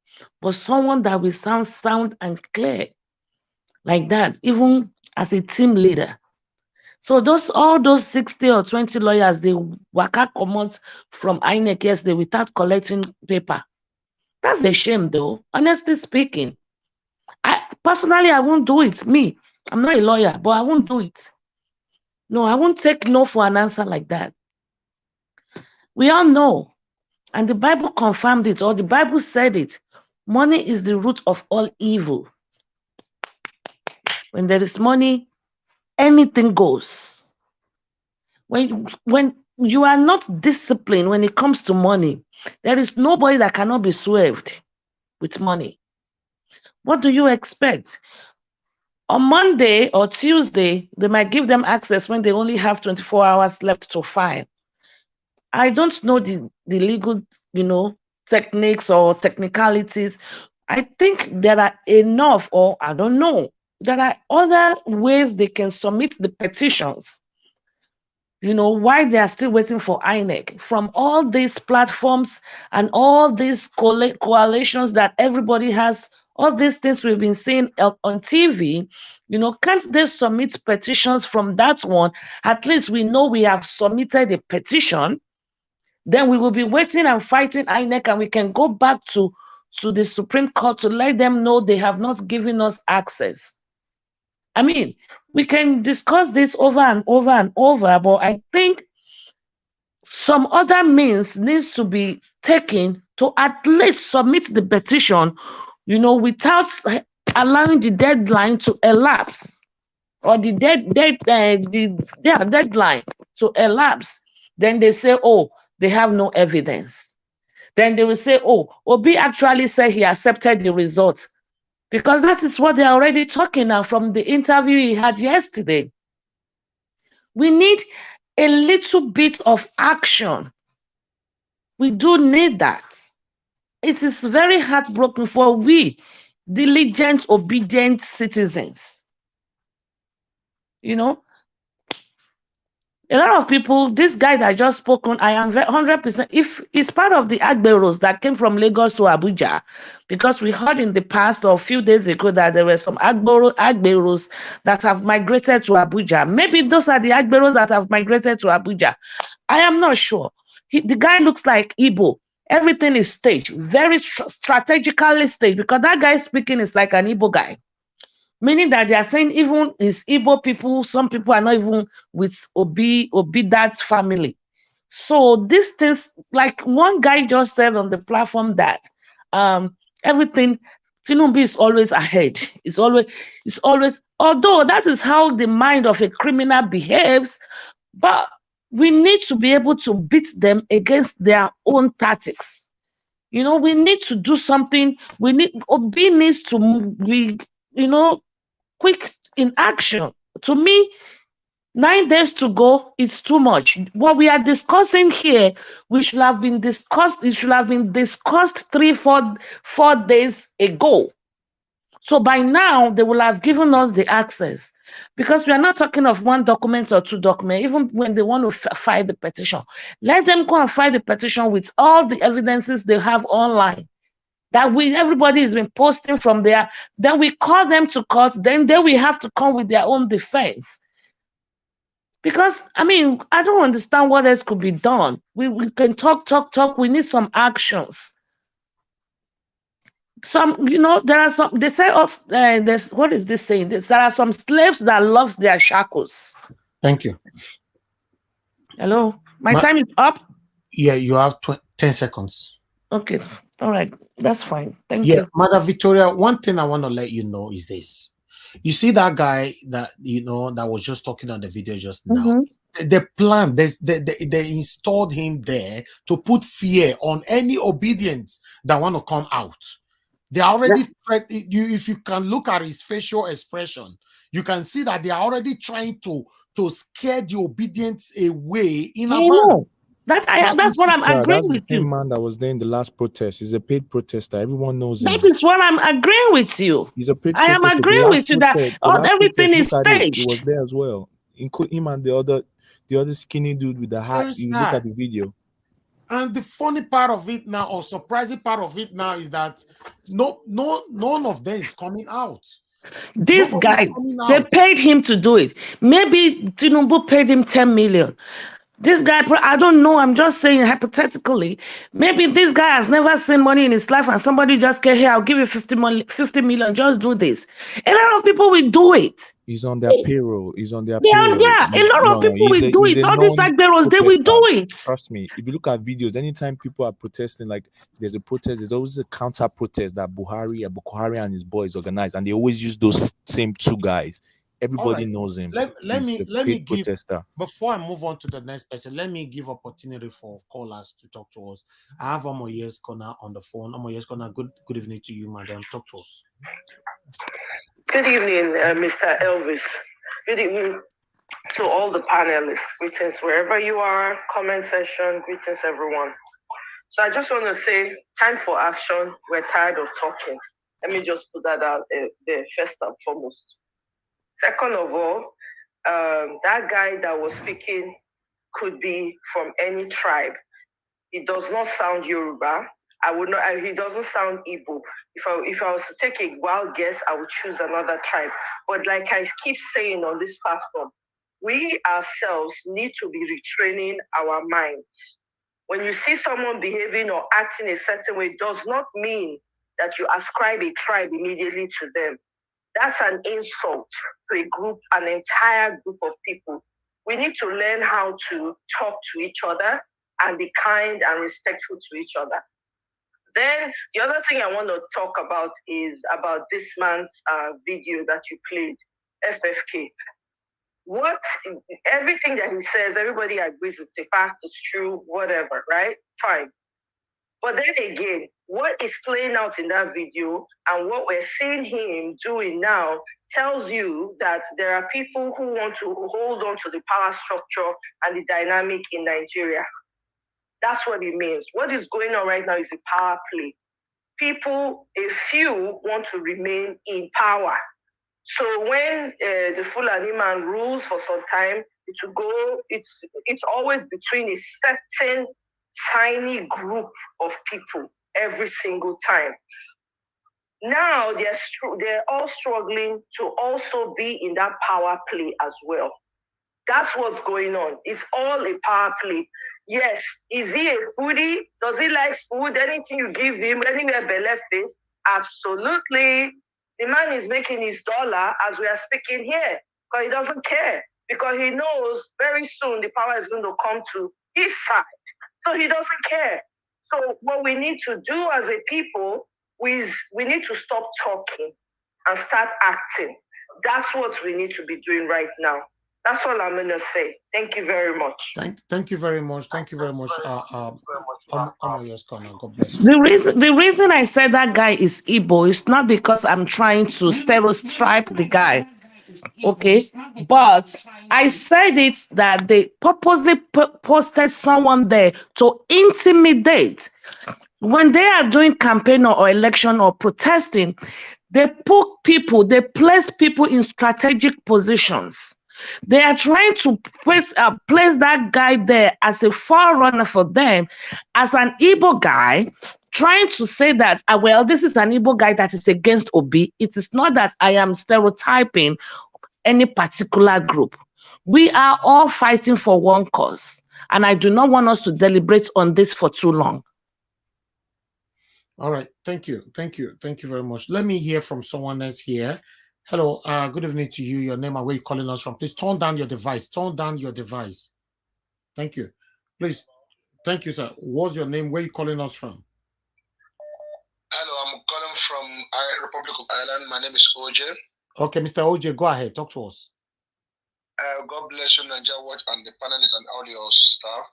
but someone that will sound and clear like that, even as a team leader. So all those 60 or 20 lawyers, they waka comot from INEC yesterday without collecting paper. That's a shame, though. Honestly speaking, Personally, I won't do it. Me, I'm not a lawyer, but I won't do it. No, I won't take no for an answer like that. We all know, and the Bible confirmed it, or the Bible said it. Money is the root of all evil. When there is money, anything goes. When you are not disciplined when it comes to money, there is nobody that cannot be swerved with money. What do you expect? On Monday or Tuesday, they might give them access when they only have 24 hours left to file. I don't know the legal, techniques or technicalities. I think there are enough, or I don't know. There are other ways they can submit the petitions. Why they are still waiting for INEC. From all these platforms and all these coalitions that everybody has, all these things we've been seeing on TV, can't they submit petitions from that one? At least we know we have submitted a petition. Then we will be waiting and fighting INEC, and we can go back to the Supreme Court to let them know they have not given us access. I mean, we can discuss this over and over and over, but I think some other means needs to be taken to at least submit the petition, without allowing the deadline to elapse, or the deadline to elapse. Then they say, oh, they have no evidence. Then they will say, oh, Obi actually said he accepted the results. Because that is what they're already talking now from the interview he had yesterday. We need a little bit of action. We do need that. It is very heartbroken for we, diligent, obedient citizens. A lot of people, this guy that I just spoken, I am 100%, if it's part of the Agberos that came from Lagos to Abuja, because we heard in the past or a few days ago that there were some Agberos that have migrated to Abuja. Maybe those are the Agberos that have migrated to Abuja. I am not sure. The guy looks like Igbo. Everything is staged, very strategically staged, because that guy speaking is like an Igbo guy. Meaning that they are saying even is Igbo people, some people are not even with Obi that family. So these things, like one guy just said on the platform that everything, Tinubu is always ahead. It's always, although that is how the mind of a criminal behaves, but we need to be able to beat them against their own tactics. We need to do something. Obi needs to be, quick in action. To me, 9 days to go is too much. What we are discussing here, we should have been discussed. It should have been discussed 3-4 days ago. So by now, they will have given us the access, because we are not talking of 1 document or 2 documents. Even when they want to file the petition, let them go and file the petition with all the evidences they have online. That everybody has been posting from there. Then we call them to court. Then they will have to come with their own defense. Because, I mean, I don't understand what else could be done. We can talk. We need some actions. There are some, they say, what is this saying? There are some slaves that love their shackles. Thank you. Hello? My time is up? Yeah, you have 10 seconds. Okay. All right. That's fine. Thank you. you. Mother Victoria, one thing I want to let you know is this. You see that guy that, that was just talking on the video just now. The plan, they installed him there to put fear on any obedience that want to come out. They already, if you can look at his facial expression, you can see that they are already trying to scare the obedience away in advance. That's what I'm agreeing with you. That's the same man that was there in the last protest. He's a paid protester. Everyone knows him. That is what I'm agreeing with you. He's a paid I am agreeing with you that everything is staged. He was there as well. Include him and the other skinny dude with the hat. You look at the video. And the funny part of it now, or surprising part of it now, is that none of them is coming out. This guy, they paid him to do it. Maybe Tinubu paid him 10 million. This guy, I don't know. I'm just saying hypothetically. Maybe this guy has never seen money in his life, and somebody just came here. I'll give you 50 million. Just do this. A lot of people will do it. He's on their payroll. He's on their Yeah, payroll. a lot of people will do He's it. a All these like barrels, they will do it. Trust me. If you look at videos, anytime people are protesting, like there's a protest, there's always a counter protest that Boko Haram and his boys organize, and they always use those same two guys. Everybody knows him. Let me give, protester. before I move on to the next person, let me give opportunity for callers to talk to us. I have Omoye's Corner on the phone. Omoye's Corner, good evening to you, madam. Talk to us. Good evening, Mr. Elvis. Good evening to all the panelists. Greetings wherever you are, comment section, greetings everyone. So I just want to say, time for action. We're tired of talking. Let me just put that out there first and foremost. Second of all, that guy that was speaking could be from any tribe. It does not sound Yoruba. He doesn't sound Igbo. If I was to take a wild guess, I would choose another tribe. But like I keep saying on this platform, we ourselves need to be retraining our minds. When you see someone behaving or acting a certain way, it does not mean that you ascribe a tribe immediately to them. That's an insult to a group, an entire group of people. We need to learn how to talk to each other and be kind and respectful to each other. Then the other thing I want to talk about is about this man's video that you played, FFK. Everything that he says, everybody agrees with the fact, it's true, whatever, right? Fine. But then again, what is playing out in that video and what we're seeing him doing now tells you that there are people who want to hold on to the power structure and the dynamic in Nigeria. That's what it means. What is going on right now is a power play. A few want to remain in power. So when the Fulani man rules for some time, it's always between a certain tiny group of people every single time. Now they're all struggling to also be in that power play as well. That's what's going on. It's all a power play. Yes, is he a foodie? Does he like food? Anything you give him, anywhere beleft is? Absolutely. The man is making his dollar as we are speaking here, because he doesn't care, because he knows very soon the power is going to come to his side. So he doesn't care. So what we need to do as a people is we need to stop talking and start acting. That's what we need to be doing right now. That's all I'm going to say. Thank you very much. Thank you very much. Thank you very much. God bless you. The reason I said that guy is Igbo is not because I'm trying to stereotype the guy. Okay, but I said it that they purposely posted someone there to intimidate. When they are doing campaign or election or protesting, they place people in strategic positions. They are trying to place that guy there as a forerunner for them, as an Igbo guy, trying to say that, well, this is an Igbo guy that is against Obi. It is not that I am stereotyping any particular group. We are all fighting for one cause, and I do not want us to deliberate on this for too long. All right, thank you very much. Let me hear from someone else here. Hello, good evening to you. Your name and where you're calling us from. Please turn down your device. Thank you. Please. Thank you, sir. What's your name? Where are you calling us from? Hello, I'm calling from Republic of Ireland. My name is OJ. Okay, Mr. OJ, go ahead. Talk to us. God bless you, Nigeria Watch, and the panelists and all your staff.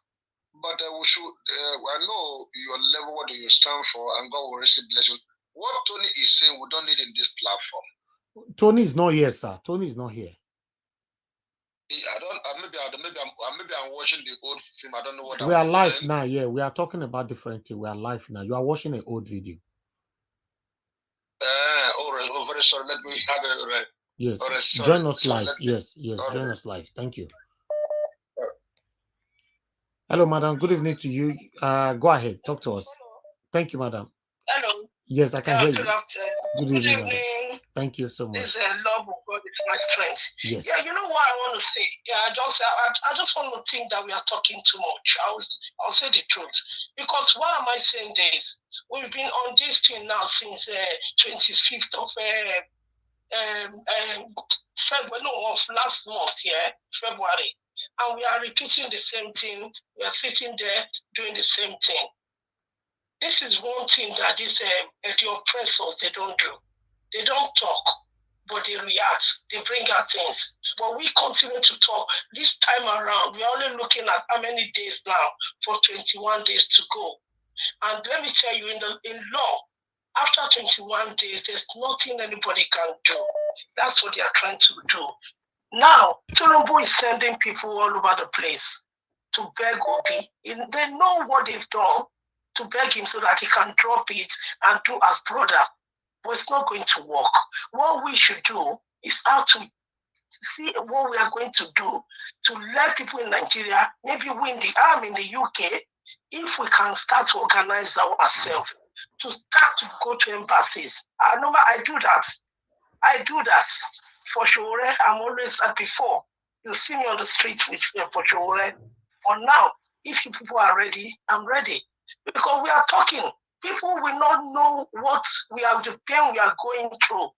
But we should, I know your level, what do you stand for, and God will receive bless you. What Tony is saying, we don't need in this platform. Tony is not here, sir. Tony is not here. I don't. Maybe I'm watching the old film. I don't know what. We are live now. Yeah, we are talking about different things. We are live now. You are watching an old video. Oh, very sorry. Let me have it right. Yes. Right, join us live. Yes. Join us live. Thank you. Hello, madam. Good evening to you. Go ahead. Talk to us. Thank you, madam. Hello. Yes, I can hear you. Good afternoon. Good evening, madam. Thank you so much. This is love of God is my strength. Yes. Yeah, you know what I want to say? Yeah, I just want to think that we are talking too much. I'll say the truth. Because why am I saying this? We've been on this thing now since 25th of February, no, of last month, yeah, February. And we are repeating the same thing. We are sitting there doing the same thing. This is one thing that the oppressors, they don't do. They don't talk, but they react. They bring out things. But we continue to talk. This time around, we're only looking at how many days now for 21 days to go. And let me tell you, in law, after 21 days, there's nothing anybody can do. That's what they are trying to do. Now, Tinubu is sending people all over the place to beg Obi. They know what they've done to beg him so that he can drop it and do as brother. But it's not going to work. What we should do is how to see what we are going to do to let people in Nigeria, maybe we in the UK, if we can start to organize ourselves, to start to go to embassies. I do that. For sure, I'm always like before. You see me on the street with for sure. But now, if you people are ready, I'm ready. Because we are talking. People will not know what the pain we are going through.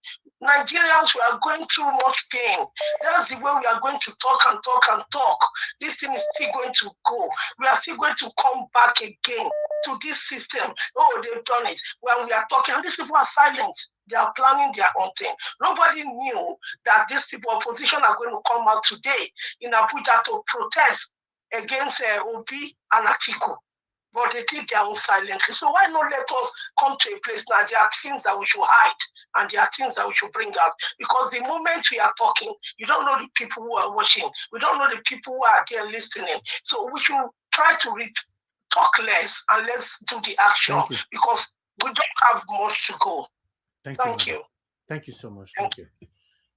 Nigerians, we are going through much pain. That's the way we are going to talk and talk and talk. This thing is still going to go. We are still going to come back again to this system. Oh, they've done it. When we are talking, and these people are silent. They are planning their own thing. Nobody knew that these people, opposition, are going to come out today in Abuja to protest against Obi and Atiku. But they did their own silently. So why not let us come to a place now? There are things that we should hide and there are things that we should bring out. Because the moment we are talking, you don't know the people who are watching. We don't know the people who are there listening. So we should try to talk less and let's do the action. Because we don't have much to go. Thank you. Thank you so much. Thank you.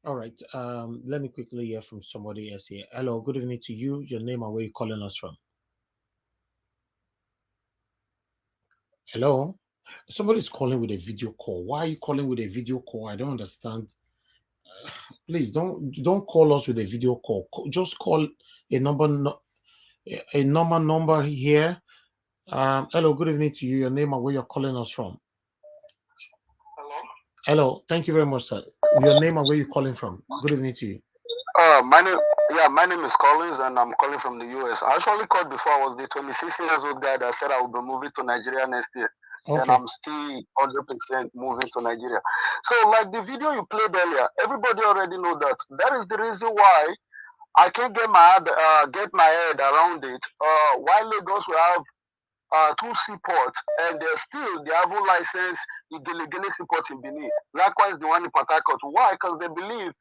All right. Let me quickly hear from somebody else here. Hello, good evening to you. Your name and where you're calling us from. Hello? Somebody's calling with a video call. Why are you calling with a video call? I don't understand. Please don't call us with a video call. Just call a normal number here. Hello, good evening to you. Your name and where you're calling us from. Hello. Thank you very much, sir. Your name and where you're calling from. Good evening to you. My name is Collins, and I'm calling from the US. I actually called before. I was the 26-year-old guy that said I would be moving to Nigeria next year. Okay. And I'm still 100% moving to Nigeria. So, like the video you played earlier, everybody already know that. That is the reason why I can't get my head around it. Why Lagos will have 2 seaports, and they haven't licensed the seaport in Benin. Likewise, the one in Port Harcourt. Why? Because they believe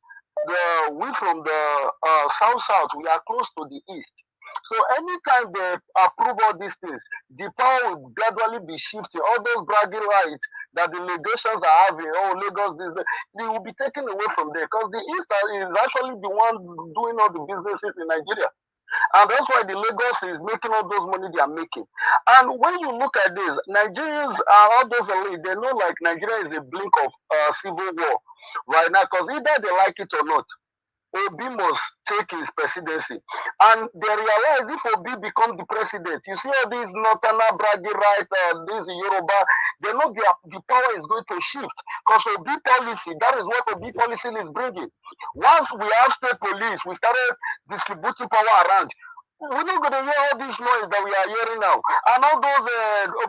we from the south, we are close to the east. So anytime they approve all these things, the power will gradually be shifting. All those bragging rights that the legations are having, Lagos, they will be taken away from there, because the east is actually the one doing all the businesses in Nigeria. And that's why the Lagos is making all those money they are making. And when you look at this, Nigerians are all those elite. They know like Nigeria is a blink of civil war right now, because either they like it or not, Obi must take his presidency. And they realize if Obi becomes the president, you see all these Northerner bragging right, this Yoruba, they know the power is going to shift. Because Obi policy, that is what Obi policy is bringing. Once we have state police, we started distributing power around. We're not going to hear all this noise that we are hearing now. And all those,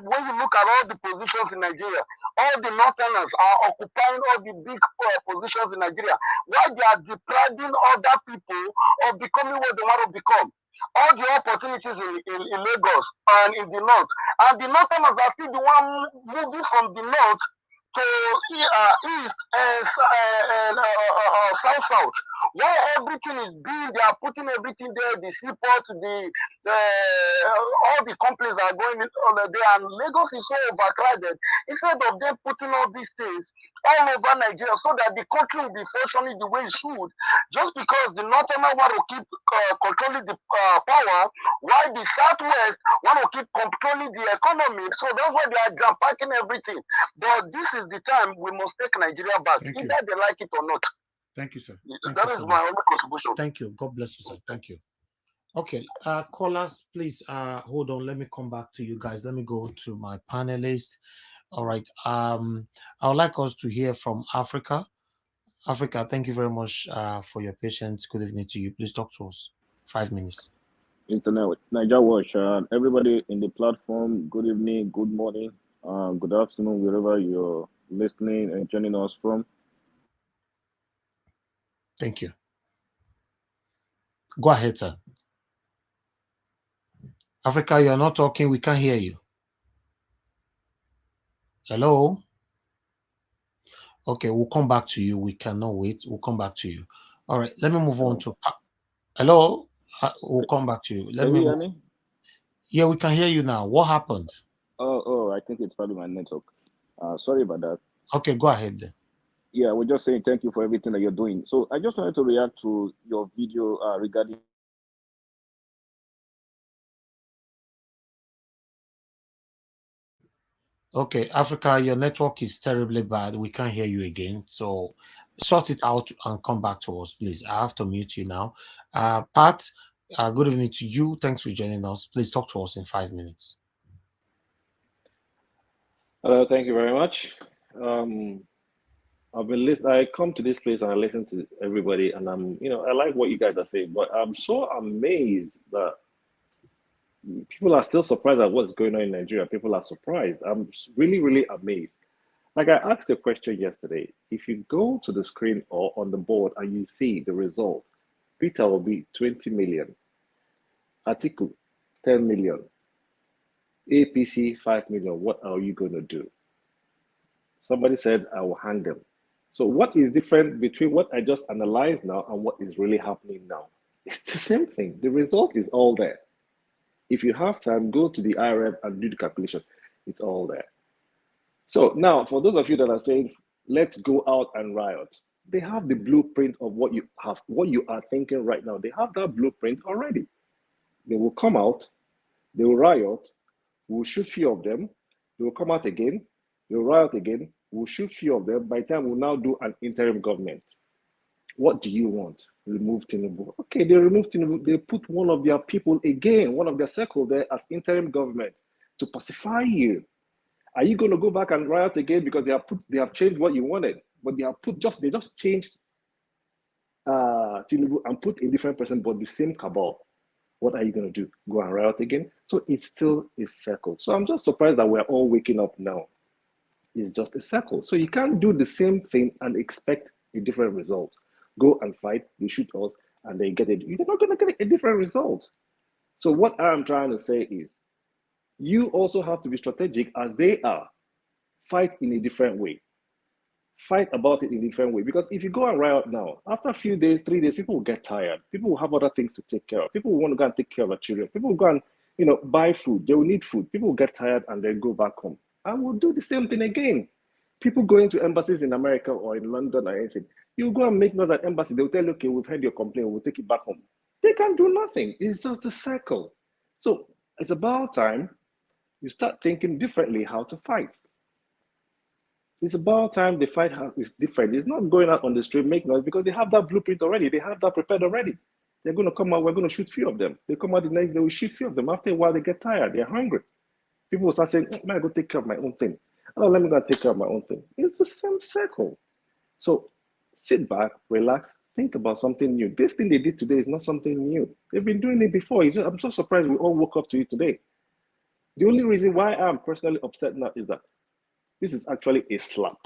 when you look at all the positions in Nigeria, all the Northerners are occupying all the big positions in Nigeria. Why they are depriving other people of becoming what they want to become. All the opportunities in Lagos and in the north. And the Northerners are still the one moving from the north to east and south. Where everything is being, they are putting everything there, the seaport, all the companies are going on there, and Lagos is so overcrowded. Instead of them putting all these things all over Nigeria so that the country will be functioning the way it should, just because the Northerners want to keep controlling the power, while the Southwest want to keep controlling the economy. So that's why they are jam-packing everything. But this is the time we must take Nigeria back, either they like it or not. Thank you, sir. Thank That you is so my much. only contribution. Thank you. God bless you, sir. Thank you. Okay, callers, please hold on. Let me come back to you guys. Let me go to my panelist. All right. I would like us to hear from Africa. Africa, thank you very much for your patience. Good evening to you. Please talk to us. 5 minutes. Internet, Niger Watch, everybody in the platform, good evening, good morning, good afternoon, wherever you're listening and joining us from. Thank you. Go ahead, sir. Africa, you're not talking. We can't hear you. Hello? Okay, we'll come back to you. We cannot wait. We'll come back to you. All right, let me move on to... Hello? We'll come back to you. Can you hear me? Yeah, we can hear you now. What happened? Oh, I think it's probably my network. Sorry about that. Okay, go ahead then. Yeah, we're just saying thank you for everything that you're doing. So I just wanted to react to your video regarding... Okay, Africa, your network is terribly bad. We can't hear you again. So sort it out and come back to us, please. I have to mute you now. Pat, good evening to you. Thanks for joining us. Please talk to us in 5 minutes. Hello, thank you very much. I've been listening. I come to this place and I listen to everybody, and I like what you guys are saying, but I'm so amazed that people are still surprised at what's going on in Nigeria. People are surprised. I'm really, really amazed. Like I asked a question yesterday. If you go to the screen or on the board and you see the result, Peter will be 20 million, Atiku 10 million, APC 5 million. What are you going to do? Somebody said, I will hang them. So what is different between what I just analyzed now and what is really happening now? It's the same thing. The result is all there. If you have time, go to the IRM and do the calculation. It's all there. So now, for those of you that are saying, let's go out and riot, they have the blueprint of what you have, what you are thinking right now. They have that blueprint already. They will come out, they will riot, we'll shoot few of them, they will come out again, they will riot again, we'll shoot few of them. By the time we'll now do an interim government. What do you want? Remove Tinubu. Okay, they remove Tinubu. They put one of their people again, one of their circle there as interim government to pacify you. Are you going to go back and riot again because they have changed what you wanted, but they just changed Tinubu and put a different person, but the same cabal. What are you going to do? Go and riot again? So it's still a circle. So I'm just surprised that we're all waking up now. It's just a circle. So you can't do the same thing and expect a different result. Go and fight, they shoot us, and they get it. You're not going to get a different result. So what I'm trying to say is, you also have to be strategic as they are. Fight in a different way. Fight about it in a different way. Because if you go and riot now, after a few days, 3 days, people will get tired. People will have other things to take care of. People will want to go and take care of their children. People will go and buy food. They will need food. People will get tired and then go back home. And we'll do the same thing again. People going to embassies in America or in London or anything, you go and make noise at embassy, they'll tell you, okay, we've heard your complaint, we'll take it back home. They can't do nothing. It's just a cycle. So it's about time you start thinking differently how to fight. It's about time the fight is different. It's not going out on the street, make noise, because they have that blueprint already. They have that prepared already. They're going to come out, we're going to shoot few of them. They come out the next day, we shoot few of them. After a while, they get tired, they're hungry. People will start saying, oh, man, I go take care of my own thing. Oh, let me go take care of my own thing. It's the same circle. So sit back, relax, think about something new. This thing they did today is not something new. They've been doing it before. I'm so surprised we all woke up to it today. The only reason why I'm personally upset now is that this is actually a slap.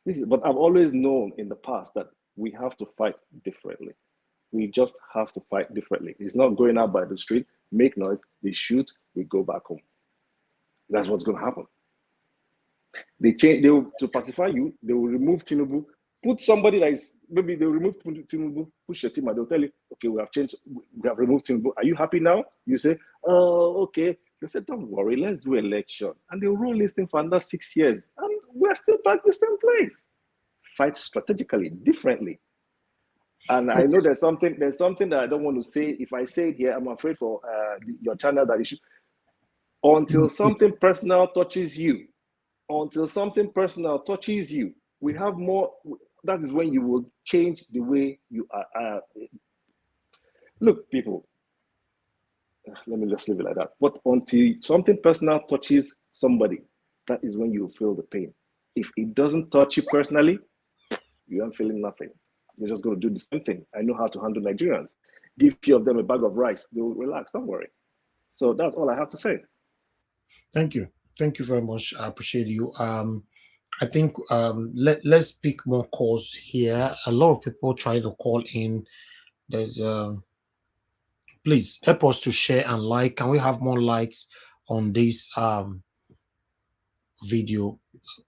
But I've always known in the past that we have to fight differently. We just have to fight differently. It's not going out by the street, make noise, they shoot, we go back home. That's what's going to happen. To pacify you, they will remove Tinubu, put somebody that is, maybe they'll remove Tinubu, push your team, and they'll tell you, okay, we have removed Tinubu. Are you happy now? You say, oh, okay. They say, don't worry, let's do election. And they'll roll this thing for another 6 years. And we're still back the same place. Fight strategically, differently. And I know there's something that I don't want to say. If I say it here, I'm afraid for your channel that it should. Until something personal touches you, we have more. That is when you will change the way you are. Look, people, let me just leave it like that. But until something personal touches somebody, that is when you feel the pain. If it doesn't touch you personally, you aren't feeling nothing. You're just going to do the same thing. I know how to handle Nigerians. Give few of them a bag of rice, they'll relax, don't worry. So that's all I have to say. Thank you. Thank you very much. I appreciate you. I think let's pick more calls here. A lot of people try to call in. There's please help us to share and like. Can we have more likes on this video?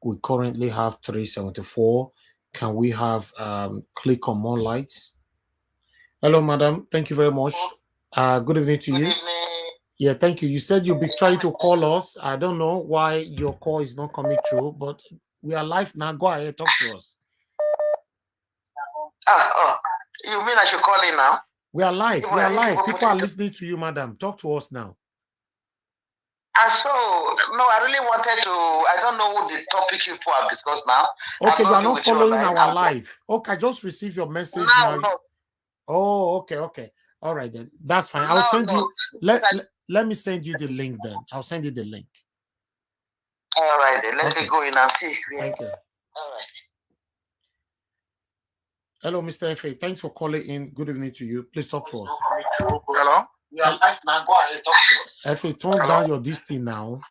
We currently have 374. Can we have click on more likes? Hello, madam. Thank you very much. Good evening to you. Good evening. Yeah, thank you. You said you'll be trying to call us. I don't know why your call is not coming through, but we are live now. Go ahead, talk to us. You mean I should call in now? We are live. We are live. People are listening to you, madam. Talk to us now. So, no, I really wanted to, I don't know the topic you have discussed now. Okay, you are not following our live. Okay, I just received your message now. No. Oh, okay. All right, then. That's fine. I'll send you. Let me send you the link then. I'll send you the link. All right, then. Let me go in and see. Thank you. All right. Hello, Mr. F.A. Thanks for calling in. Good evening to you. Please talk to us. Hello? We are live now. Go ahead, talk to us. F.A., turn down your this thing now.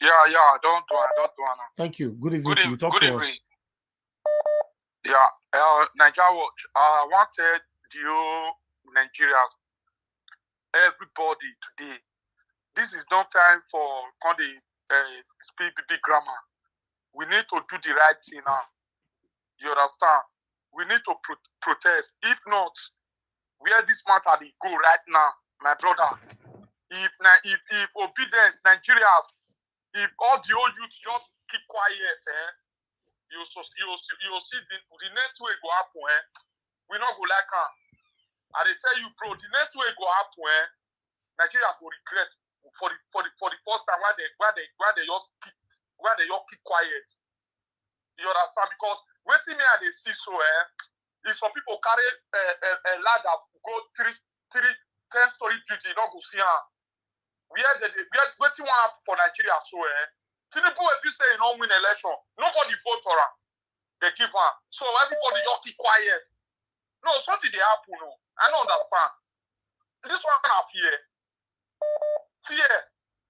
Yeah, don't do it now. Thank you. Good evening to you. Talk to us. Yeah, Nigeria Watch. I wanted you Nigerians, everybody today. This is not time for speak big grammar. We need to do the right thing now. You understand? We need to protest. If not, where this matter they go right now, my brother. If obedience, Nigerians, if all the old youth just keep quiet, you'll see the next way go happen. We not go like and they tell you, bro, the next way go happen. Nigeria will regret for the first time why they just keep quiet. You understand? Because waiting me and they see so if some people carry a ladder go 10-story building, you don't go see her. Waiting one happen for Nigeria so Tinubu will be saying don't win election. Nobody vote for her. They give her. So everybody just keep quiet. No, something they happen. No, I don't understand. This one I fear.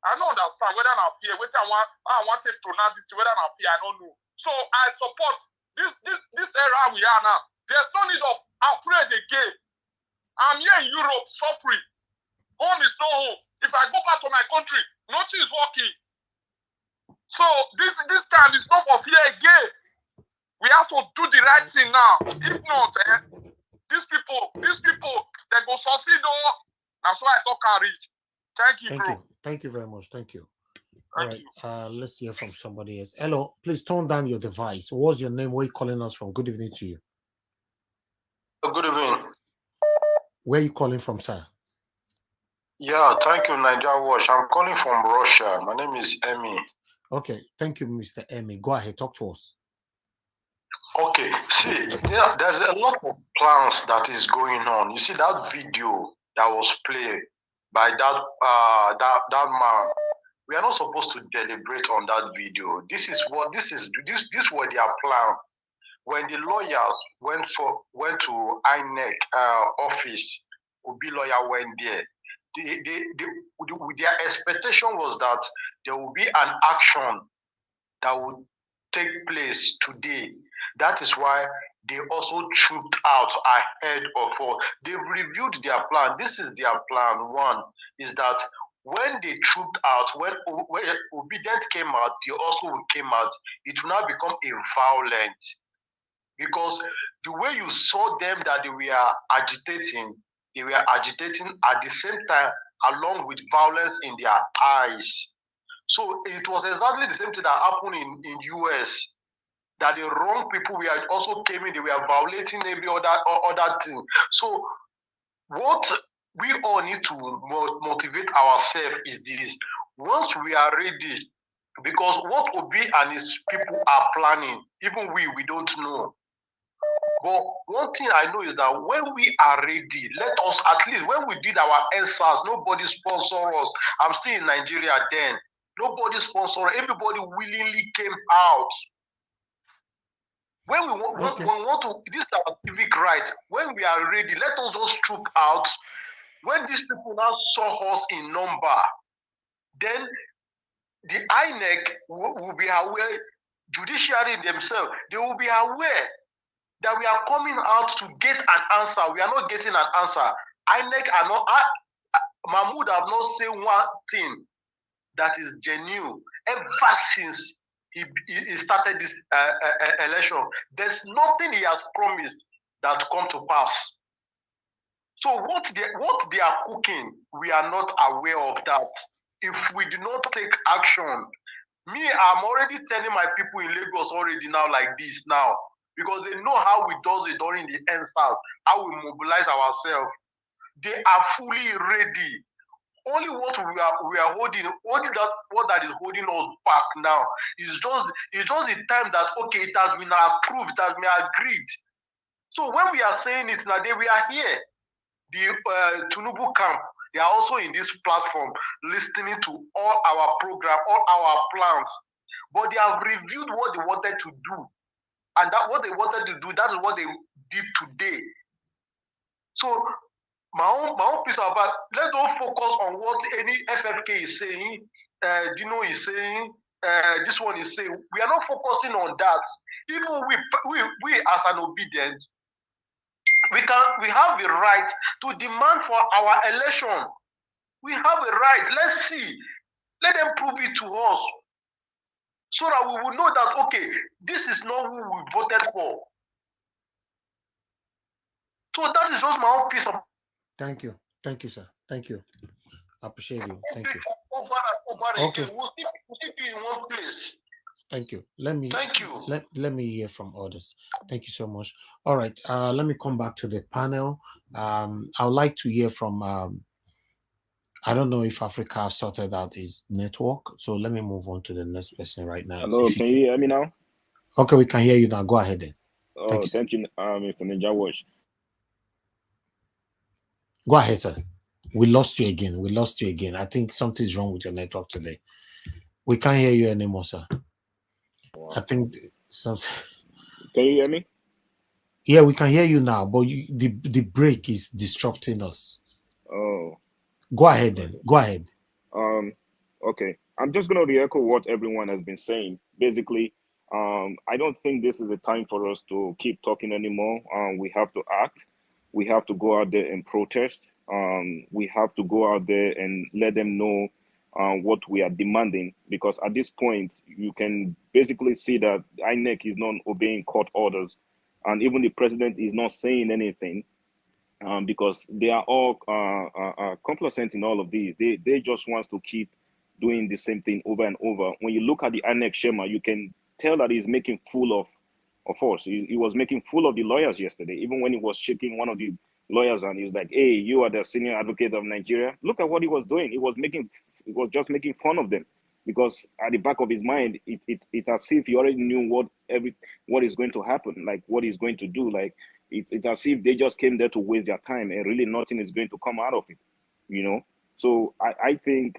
I don't understand whether I fear. Whether I want to pronounce this. Whether I fear, I don't know. So I support this era we are now. There's no need of upgrade again. I'm here in Europe suffering. Home is no home. If I go back to my country, nothing is working. So this time is not for fear again. We have to do the right thing now. If not, these people, they go succeed. That's why I talk and reach. Thank you, bro. Thank you very much. Thank you. All right. Let's hear from somebody else. Hello, please turn down your device. What's your name? Where are you calling us from? Good evening to you. Good evening. Where are you calling from, sir? Yeah, thank you, Nigeria Watch. I'm calling from Russia. My name is Emmy. Okay, thank you, Mr. Emmy. Go ahead, talk to us. Okay, see, there's a lot of plans that is going on. You see that video that was played by that man. We are not supposed to deliberate on that video. This were their plan. When the lawyers went to INEC office, Obi lawyer went there. Their expectation was that there will be an action that would take place today. That is why they also trooped out ahead of all. They've reviewed their plan. This is their plan. One is that when they trooped out, when obedient came out, they also came out. It will now become a violent. Because the way you saw them that they were agitating at the same time along with violence in their eyes. So it was exactly the same thing that happened in US, that the wrong people were also came in, they were violating every other thing. So what we all need to motivate ourselves is this. Once we are ready, because what Obi and his people are planning, even we don't know. But one thing I know is that when we are ready, let us at least, when we did our answers, nobody sponsor us. I'm still in Nigeria then. Nobody sponsor, everybody willingly came out. When we want, when we want to, this is our civic right. When we are ready, let us just troop out. When these people now saw us in number, then the INEC will be aware, judiciary themselves, they will be aware that we are coming out to get an answer. We are not getting an answer. INEC are not, Mahmoud have not said one thing that is genuine ever since he started this election. There's nothing he has promised that come to pass. So what they are cooking, we are not aware of that. If we do not take action, I'm already telling my people in Lagos already now like this now, because they know how we do it during the NSAS, how we mobilize ourselves. They are fully ready. Only what we are holding, only that what that is holding us back now is just the time that okay, it has been approved, it has been agreed. So when we are saying it now, we are here. The Tinubu camp, they are also in this platform listening to all our program, all our plans, but they have reviewed what they wanted to do, and that what they wanted to do, that is what they did today. So my own piece of advice, let's not focus on what any FFK is saying, Dino is saying, this one is saying. We are not focusing on that. Even we as an obedient, we have the right to demand for our election. We have a right. Let's see. Let them prove it to us, so that we will know that okay, this is not who we voted for. So that is just my own piece of. Thank you, sir. Thank you. I appreciate you. Thank you. Okay. We'll see you in one place. Thank you. Let me hear from others. Thank you so much. All right. Let me come back to the panel. I would like to hear from. I don't know if Africa has sorted out his network, so let me move on to the next person right now. Hello, can you hear me now? Okay, we can hear you now. Go ahead then. Oh, thank you, Mr. Ninja Watch. Go ahead, sir. We lost you again. I think something's wrong with your network today. We can't hear you anymore, sir. Wow. I think something. Can you hear me? Yeah, we can hear you now, but the break is disrupting us. Oh. Go ahead then. Go ahead. Okay. I'm just going to re-echo what everyone has been saying. Basically, I don't think this is the time for us to keep talking anymore. We have to act. We have to go out there and protest. We have to go out there and let them know what we are demanding, because at this point, you can basically see that INEC is not obeying court orders, and even the president is not saying anything, because they are all complacent in all of these. They just want to keep doing the same thing over and over. When you look at the INEC schema, you can tell that he's making fool of us. He was making fool of the lawyers yesterday, even when he was shaking one of the lawyers and he was like, hey, you are the senior advocate of Nigeria. Look at what he was doing. He was just making fun of them, because at the back of his mind, it's as if he already knew what is going to happen, like what he's going to do. Like it's as if they just came there to waste their time and really nothing is going to come out of it, you know? So I think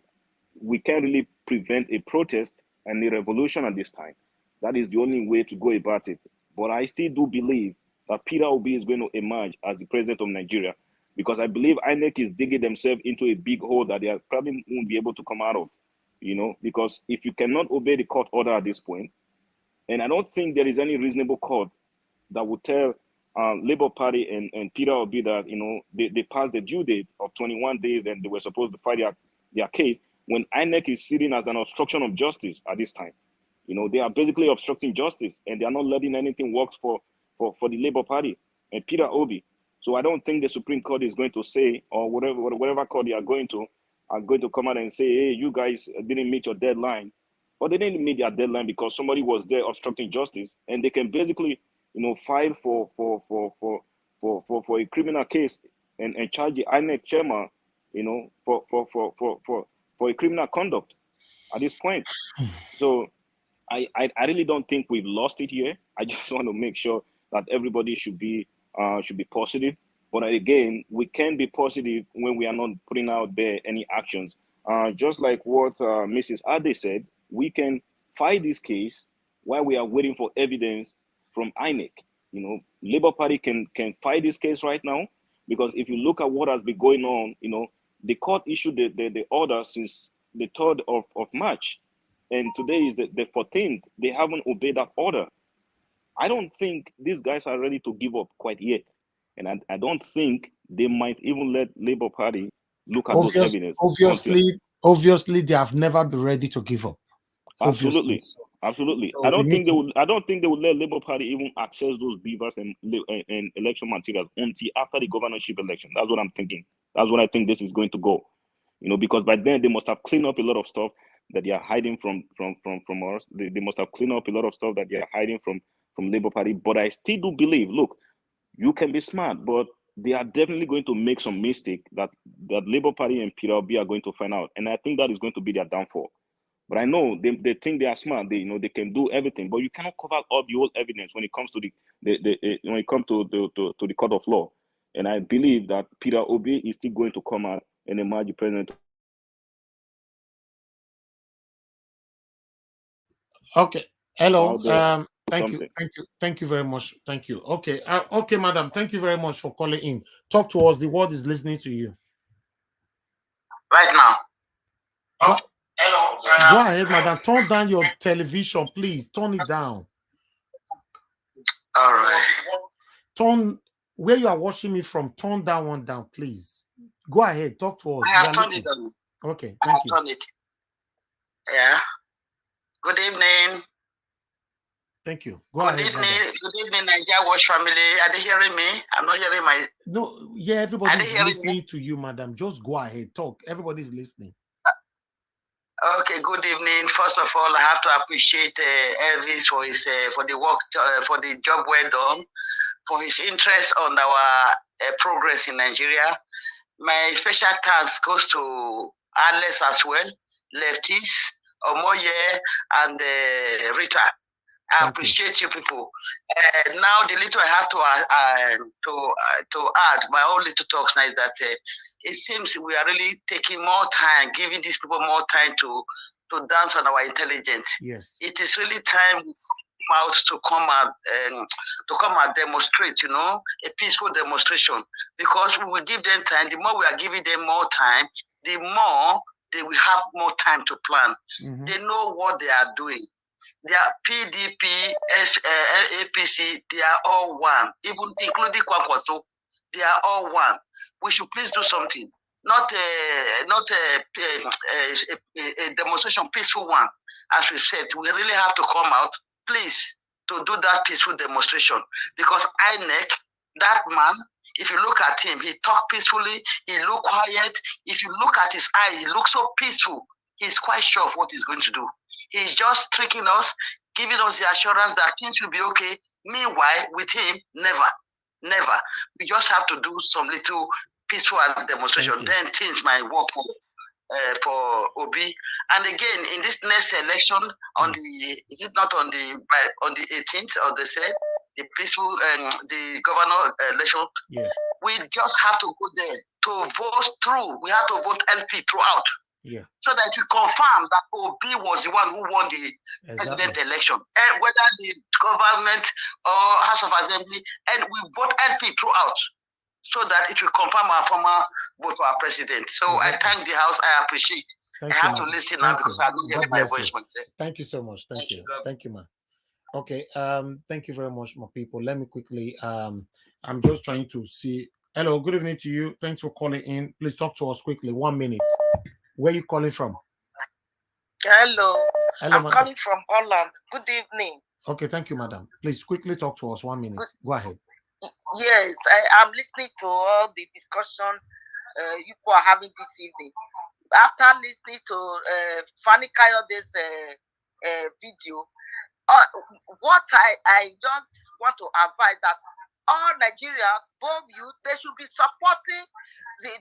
we can't really prevent a protest and a revolution at this time. That is the only way to go about it. But I still do believe that Peter Obi is going to emerge as the president of Nigeria, because I believe INEC is digging themselves into a big hole that they probably won't be able to come out of, you know, because if you cannot obey the court order at this point, and I don't think there is any reasonable court that would tell Labour Party and Peter Obi that, you know, they passed the due date of 21 days and they were supposed to fight their case, when INEC is sitting as an obstruction of justice at this time. You know, they are basically obstructing justice and they are not letting anything work for the Labour Party and Peter Obi. So I don't think the Supreme Court is going to say, or whatever court they are going to come out and say, hey, you guys didn't meet your deadline. But they didn't meet their deadline because somebody was there obstructing justice, and they can basically, you know, file for a criminal case and charge the INEC chairman, you know, for a criminal conduct at this point. So I really don't think we've lost it here. I just want to make sure that everybody should be positive. But again, we can be positive when we are not putting out there any actions. Just like what Mrs. Ade said, we can fight this case while we are waiting for evidence from INEC. You know, Labour Party can fight this case right now, because if you look at what has been going on, you know, the court issued the order since the 3rd of March, and today is the 14th. They haven't obeyed that order. I don't think these guys are ready to give up quite yet. And I don't think they might even let Labour Party look at those evidence. Obviously, they have never been ready to give up. Absolutely. Absolutely. So I don't think they would let Labour Party even access those BVAS and election materials until after the governorship election. That's what I'm thinking. That's what I think this is going to go. You know, because by then they must have cleaned up a lot of stuff that they are hiding from us. They must have cleaned up a lot of stuff that they are hiding from Labour Party. But I still do believe, look, you can be smart, but they are definitely going to make some mistake that Labour Party and Peter Obi are going to find out. And I think that is going to be their downfall. But I know they think they are smart. They they can do everything, but you cannot cover up the whole evidence when it comes to the court of law. And I believe that Peter Obi is still going to come out and emerge the president. Okay. Hello. Thank you very much. Thank you. Okay. Okay, madam. Thank you very much for calling in. Talk to us. The world is listening to you right now. Hello. Go ahead, madam. Turn down your television, please. Turn it down. All right. Turn where you are watching me from. Turn that one down, please. Go ahead. Talk to us. I have turned it down. Okay. I have turned it. Yeah. Good evening. Thank you. Go ahead. Good evening, Nigeria Watch family. Are they hearing me? I'm not hearing my. No, yeah, everybody's listening to you, madam. Just go ahead. Talk. Everybody's listening. Okay, good evening. First of all, I have to appreciate Elvis for his for the work for the job well done, for his interest on our progress in Nigeria. My special thanks goes to Alex as well, Lefties, Omoye, and Rita. I appreciate you people. Now the little I have to add, my own little talks now is that it seems we are really taking more time, giving these people more time to dance on our intelligence. Yes, it is really time out to come and demonstrate. You know, a peaceful demonstration, because we will give them time. The more we are giving them more time, the more they will have more time to plan. Mm-hmm. They know what they are doing. They are PDP, APC, they are all one, even including Kwakwato, they are all one. We should please do something, not a demonstration, peaceful one. As we said, we really have to come out, please, to do that peaceful demonstration. Because INEC, that man, if you look at him, he talked peacefully, he looked quiet. If you look at his eye, he looks so peaceful. He's quite sure of what he's going to do. He's just tricking us, giving us the assurance that things will be okay. Meanwhile, with him, never. We just have to do some little peaceful demonstration. Then things might work for Obi. And again, in this next election, is it not on the 18th or the said the peaceful the governor election? Yeah. We just have to go there to vote through. We have to vote LP throughout. Yeah. So that we confirm that Obi was the one who won the president election, and whether the government or House of Assembly, and we vote LP throughout, so that it will confirm our former vote for our president. So I thank the House. I appreciate. I have to listen now because I don't hear my voice myself. Thank you so much. Thank you. Thank you, man. Okay. Thank you very much, my people. Let me quickly. I'm just trying to see. Hello. Good evening to you. Thanks for calling in. Please talk to us quickly. 1 minute. Where are you calling from? Hello. Hello, I'm madam. calling from Holland. Good evening. Okay, thank you, madam. Please quickly talk to us. 1 minute. Go ahead. Yes, I am listening to all the discussion you are having this evening. After listening to Fanny Kayode's video, what I just want to advise that all Nigerians, both youth, they should be supporting the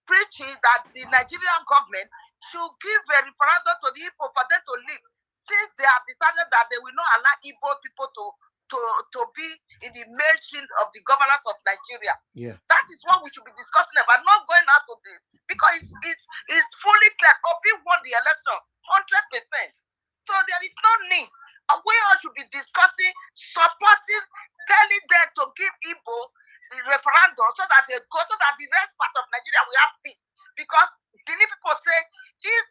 preaching that the Nigerian government should give a referendum to the Igbo for them to live, since they have decided that they will not allow Igbo people to to be in the mainstream of the governance of Nigeria. Yeah. That is what we should be discussing about, not going out of this, because it's fully clear. Obi won the election 100%. So there is no need. We all should be discussing, supporting, telling them to give Igbo the referendum so that they go, so that the rest part of Nigeria will have peace. Because Guinea people say, if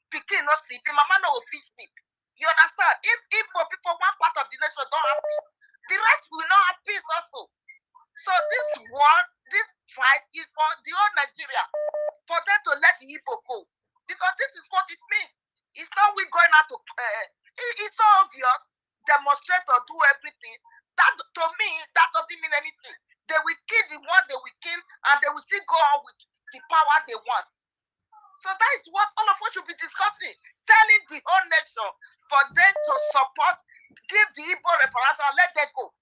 Peking no sleep, Mama no will sleep. You understand? If Igbo people, one part of the nation don't have peace, the rest will not have peace also. So this war, this fight is for the whole Nigeria, for them to let the Igbo go. Because this is what it means. It's not we going out to, it's so obvious, demonstrate or do everything. That, to me, that doesn't mean anything. They will kill the one they will kill, and they will still go on with the power they want. So that is what all of us should be discussing, telling the whole nation for them to support, give the Igbo referendum, let them go.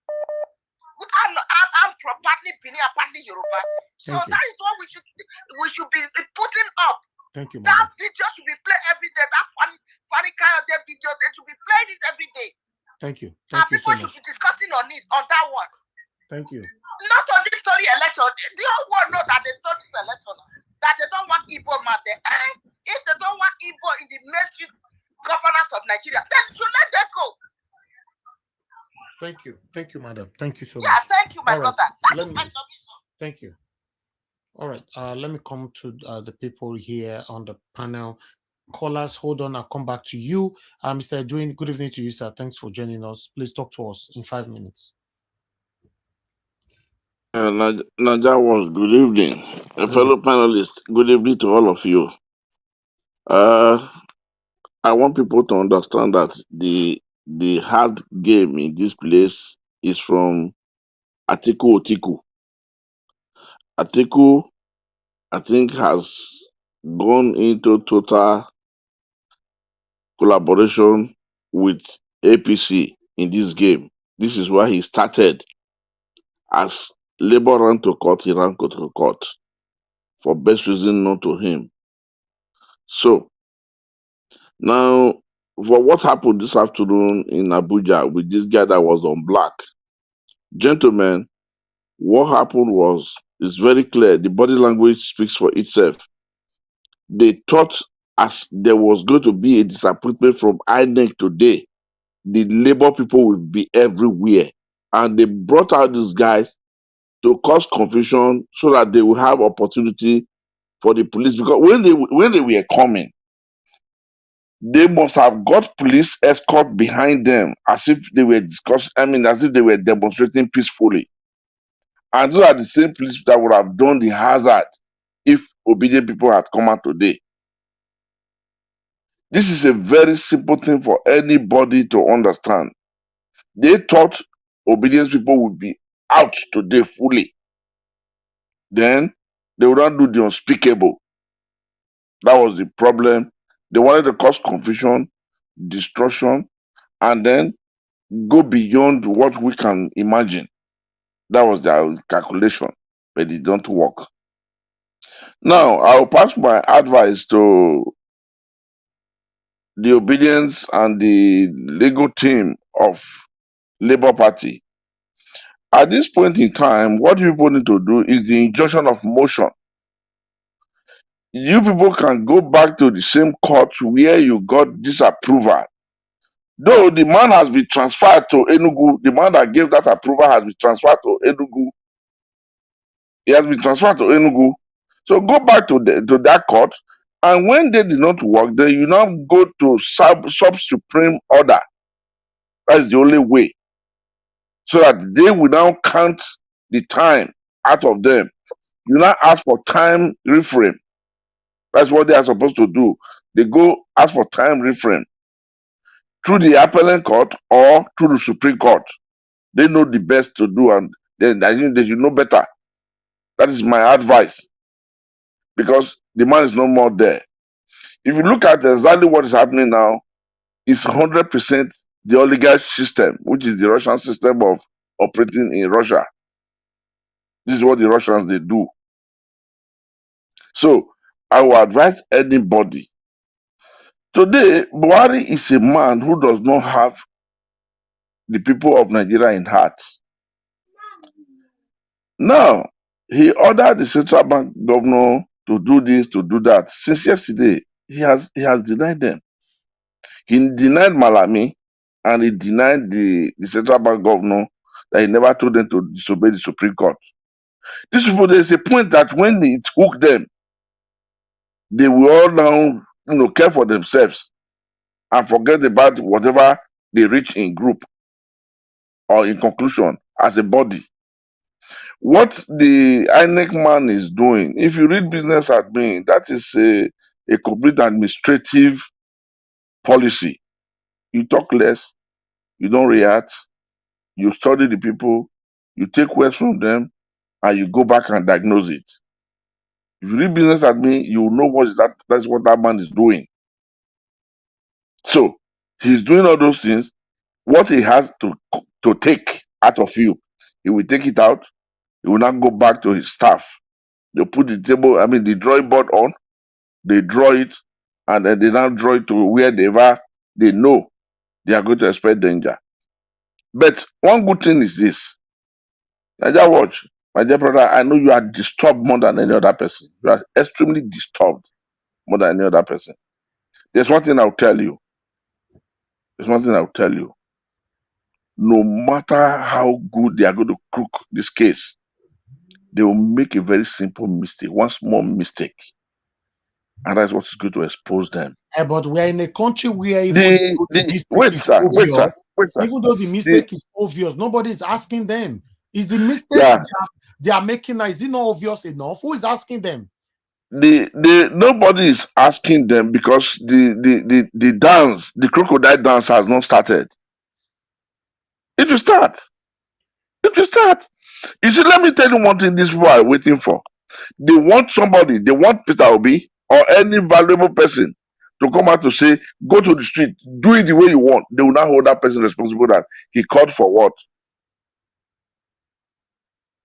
I'm from partly Benin and partly Yoruba. So that is what we should be putting up. Thank you, That video should be played every day. That funny kind of video, they should be playing it every day. Thank you. And Thank you so people much. should be discussing on it, on that one. Thank you. Not on this story election. The whole world know that they stole this election. That they don't want Igbo man there. If they don't want Igbo in the mainstream governance of Nigeria, then should let them go. Thank you. Thank you, madam. Thank you so Yeah, much. thank you, my All right. brother. That Let is me, my submission. thank you. All right. Let me come to the people here on the panel. Callers, hold on. I'll come back to you. Mr. Edwin, good evening to you, sir. Thanks for joining us. Please talk to us in 5 minutes. Naja was good evening. Fellow panelists, good evening to all of you. I want people to understand that the hard game in this place is from Atiku Otiku. Atiku, I think, has gone into total collaboration with APC in this game. This is why he started. As Labour ran to court, he ran to court for best reason known to him. So, now, for what happened this afternoon in Abuja with this guy that was on black, gentlemen, what happened was, it's very clear. The body language speaks for itself. They thought as there was going to be a disappointment from INEC today, the Labour people will be everywhere. And they brought out these guys to cause confusion so that they will have opportunity for the police. Because when they were coming, they must have got police escort behind them as if they were as if they were demonstrating peacefully. And those are the same police that would have done the hazard if obedient people had come out today. This is a very simple thing for anybody to understand. They thought obedience people would be out today fully. Then they would not do the unspeakable. That was the problem. They wanted to cause confusion, destruction, and then go beyond what we can imagine. That was their calculation, but it don't work. Now, I'll pass my advice to the obedience and the legal team of Labour Party. At this point in time, what you people need to do is the injunction of motion. You people can go back to the same court where you got disapproval. Though the man has been transferred to Enugu, the man that gave that approval has been transferred to Enugu. He has been transferred to Enugu. So go back to that court, and when they did not work, then you now go to sub supreme order. That's the only way. So that they will now count the time out of them. You now ask for time reframe. That's what they are supposed to do. They go ask for time reframe through the appellate court or through the Supreme Court. They know the best to do, and then I think they should know better. That is my advice. Because the man is no more there. If you look at exactly what is happening now, it's 100% the oligarch system, which is the Russian system of operating in Russia. This is what the Russians they do. So I will advise anybody. Today, Buhari is a man who does not have the people of Nigeria in heart. Now, he ordered the central bank governor to do this, to do that. Since yesterday, he has denied them. He denied Malami, and he denied the central bank governor that he never told them to disobey the Supreme Court. These people, there's a point that when it hooked them, they will all now, care for themselves and forget about whatever they reach in group or in conclusion as a body. What the INEC man is doing, if you read business admin, that is a complete administrative policy. You talk less, you don't react, you study the people, you take words from them, and you go back and diagnose it. If you read business admin, you will know that's what that man is doing. So he's doing all those things. What he has to take out of you, he will take it out. He will not go back to his staff. They put the drawing board on, they draw it, and then they now draw it to wherever they know they are going to expect danger. But one good thing is this. Naija Watch, my dear brother, I know you are disturbed more than any other person. You are extremely disturbed more than any other person. There's one thing I'll tell you. No matter how good they are going to crook this case, they will make a very simple mistake, one small mistake. And that's what is going to expose them. But we are in a country where even though the mistake is obvious, nobody is asking them. Is the mistake they are making now, is it not obvious enough? Who is asking them? Nobody is asking them because the dance, the crocodile dance has not started. It will start. You see, let me tell you one thing these people are waiting for. They want Peter Obi or any valuable person to come out to say, go to the street, do it the way you want. They will not hold that person responsible that he called for what?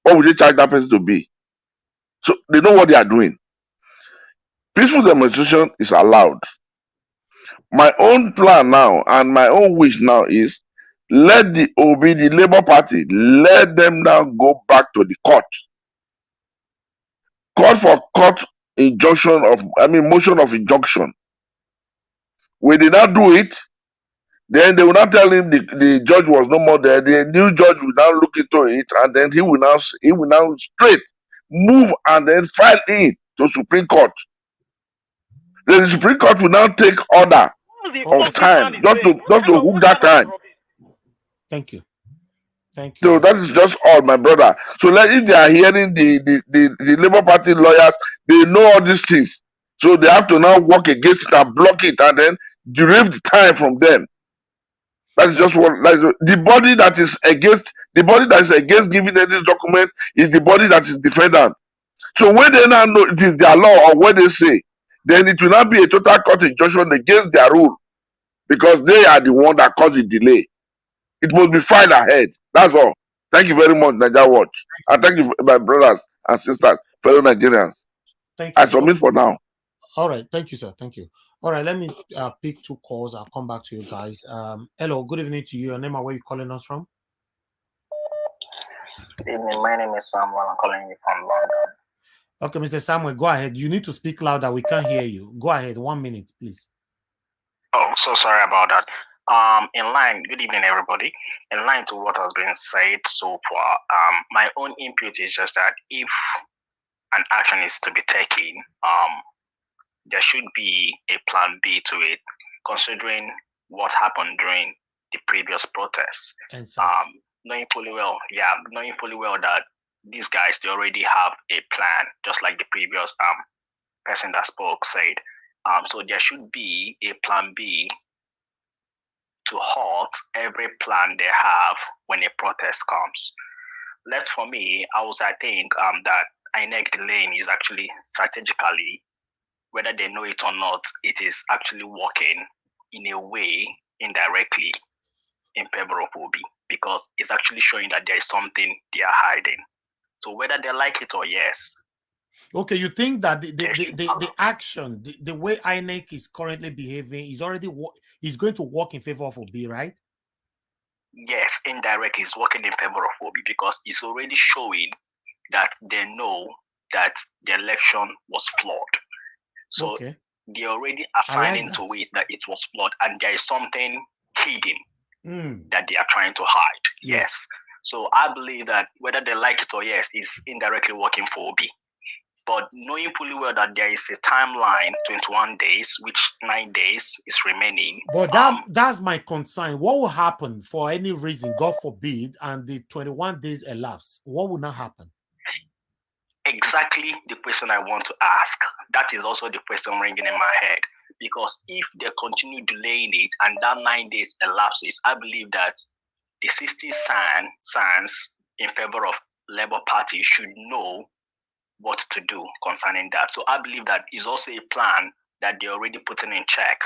What would they charge that person to be? So they know what they are doing. Peaceful demonstration is allowed. My own plan now and my own wish now is let the Labour Party, let them now go back to the court. Call for court motion of injunction. When they not do it, then they will not tell him the judge was no more there. The new judge will now look into it, and then he will now straight move and then file in to Supreme Court. Then the Supreme Court will now take order of time just to hook that time. Thank you. So that is just all, my brother. So if they are hearing the Labour Party lawyers, they know all these things. So they have to now work against it and block it and then derive the time from them. That's just the body that is against giving them this document is the body that is defendant. So when they now know it is their law or what they say, then it will not be a total court injunction against their rule because they are the one that caused the delay. It must be filed ahead. That's all. Thank you very much, Naija Watch. And thank you, my brothers and sisters, fellow Nigerians. Thank you. I submit for now. All right. Thank you, sir. Thank you. All right. Let me pick two calls. I'll come back to you guys. Hello. Good evening to you. Your name and where you calling us from? Good evening. My name is Samuel. I'm calling you from London. Okay, Mr. Samuel, go ahead. You need to speak louder. We can't hear you. Go ahead. 1 minute, please. Oh, so sorry about that. Good evening, everybody. In line to what has been said so far, my own input is just that if an action is to be taken, there should be a plan B to it, considering what happened during the previous protests. Knowing fully well that these guys, they already have a plan, just like the previous person that spoke said. So there should be a plan B to halt every plan they have when a protest comes. For me, I think that INEC delaying is actually strategically, whether they know it or not, it is actually working in a way indirectly in favor of Obi, because it's actually showing that there is something they are hiding. So whether they like it or yes. Okay, you think that the action, the way INEC is currently behaving is going to work in favor of Obi, right? yes, indirectly it's working in favor of Obi because it's already showing that they know that the election was flawed. So Okay. they're already I like assigning to it that it was flawed and there is something hidden that they are trying to hide. Yes. So I believe that whether they like it or yes, it's indirectly working for Obi. But knowing fully well that there is a timeline, 21 days, which 9 days is remaining. But that's my concern. What will happen for any reason, God forbid, and the 21 days elapse? What will not happen? Exactly the question I want to ask. That is also the question ringing in my head. Because if they continue delaying it and that 9 days elapses, I believe that the 60 signs in favor of Labour Party should know what to do concerning that. So I believe that is also a plan that they're already putting in check.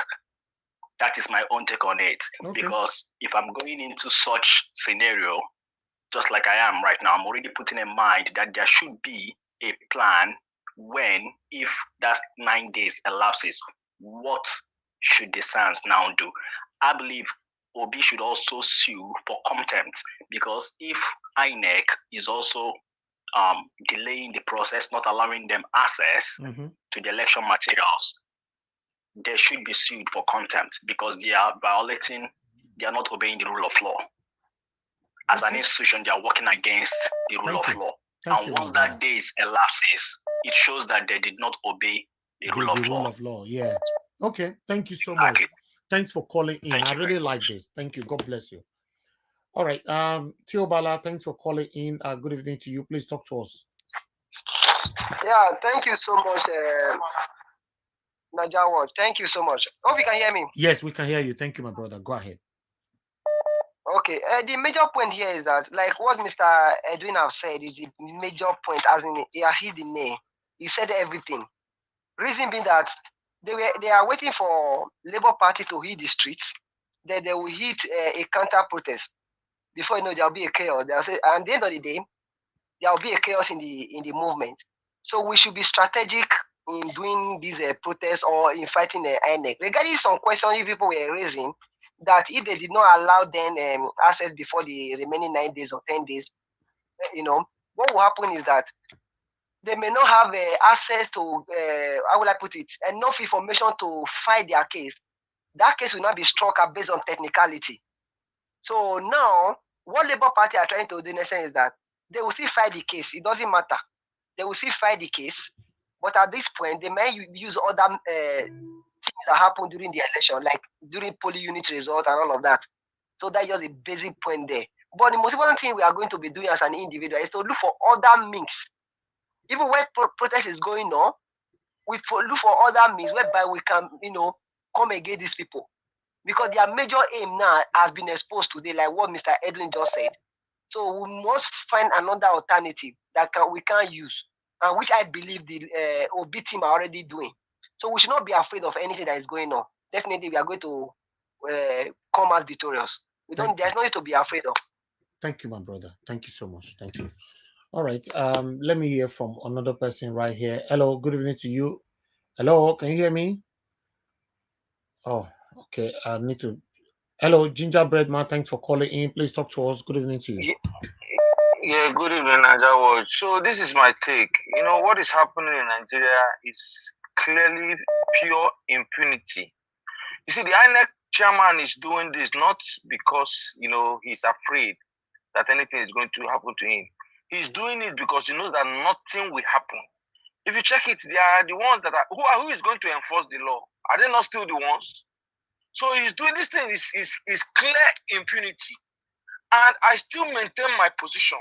That is my own take on it. Okay. Because if I'm going into such scenario, just like I am right now, I'm already putting in mind that there should be a plan when, if that 9 days elapses, what should the Sans now do? I believe Obi should also sue for contempt because if INEC is also delaying the process, not allowing them access to the election materials, they should be sued for contempt because they are not obeying the rule of law. As an institution, they are working against the rule of law. And once that days elapses, it shows that they did not obey the rule of law. Yeah. Okay. Thank you so much. Thanks for calling in. I really like this. Thank you. God bless you. All right. Teobala, thanks for calling in. Good evening to you. Please talk to us. Yeah, thank you so much, Najawa. Thank you so much. Hope you can hear me. Yes, we can hear you. Thank you, my brother. Go ahead. Okay. The major point here is that, like what Mr. Edwin have said, is the major point. As in, he has hit the nail. He said everything. Reason being that they are waiting for Labour Party to hit the streets. Then they will hit a counter protest. Before you know, there will be a chaos. They'll say, and at the end of the day, there will be a chaos in the movement. So we should be strategic in doing these protests or in fighting the INEC. Regarding some questions people were raising, that if they did not allow them access before the remaining 9 days or 10 days, what will happen is that they may not have access to, how will I put it, enough information to fight their case. That case will not be struck based on technicality. So now, what Labour Party are trying to do in essence is that they will still fight the case. It doesn't matter. They will still fight the case. But at this point, they may use other things that happen during the election, like during polling unit result and all of that. So that's just the basic point there. But the most important thing we are going to be doing as an individual is to look for other means. Even when protest is going on, we look for other means whereby we can, come against these people. Because their major aim now has been exposed today, like what Mr. Edwin just said. So we must find another alternative that we can use, and which I believe the OB team are already doing. So we should not be afraid of anything that is going on. Definitely, we are going to come out victorious. There's nothing to be afraid of. Thank you, my brother. Thank you so much. Thank you. All right. Let me hear from another person right here. Hello. Good evening to you. Hello. Can you hear me? Oh, okay. I need to. Hello, Gingerbread Man. Thanks for calling in. Please talk to us. Good evening to you. Yeah, good evening, Najawa. So this is my take. What is happening in Nigeria is clearly pure impunity. You see, the INEC chairman is doing this not because, he's afraid that anything is going to happen to him. He's doing it because he knows that nothing will happen. If you check it, they are the ones that who is going to enforce the law? Are they not still the ones? So he's doing this thing is clear impunity. And I still maintain my position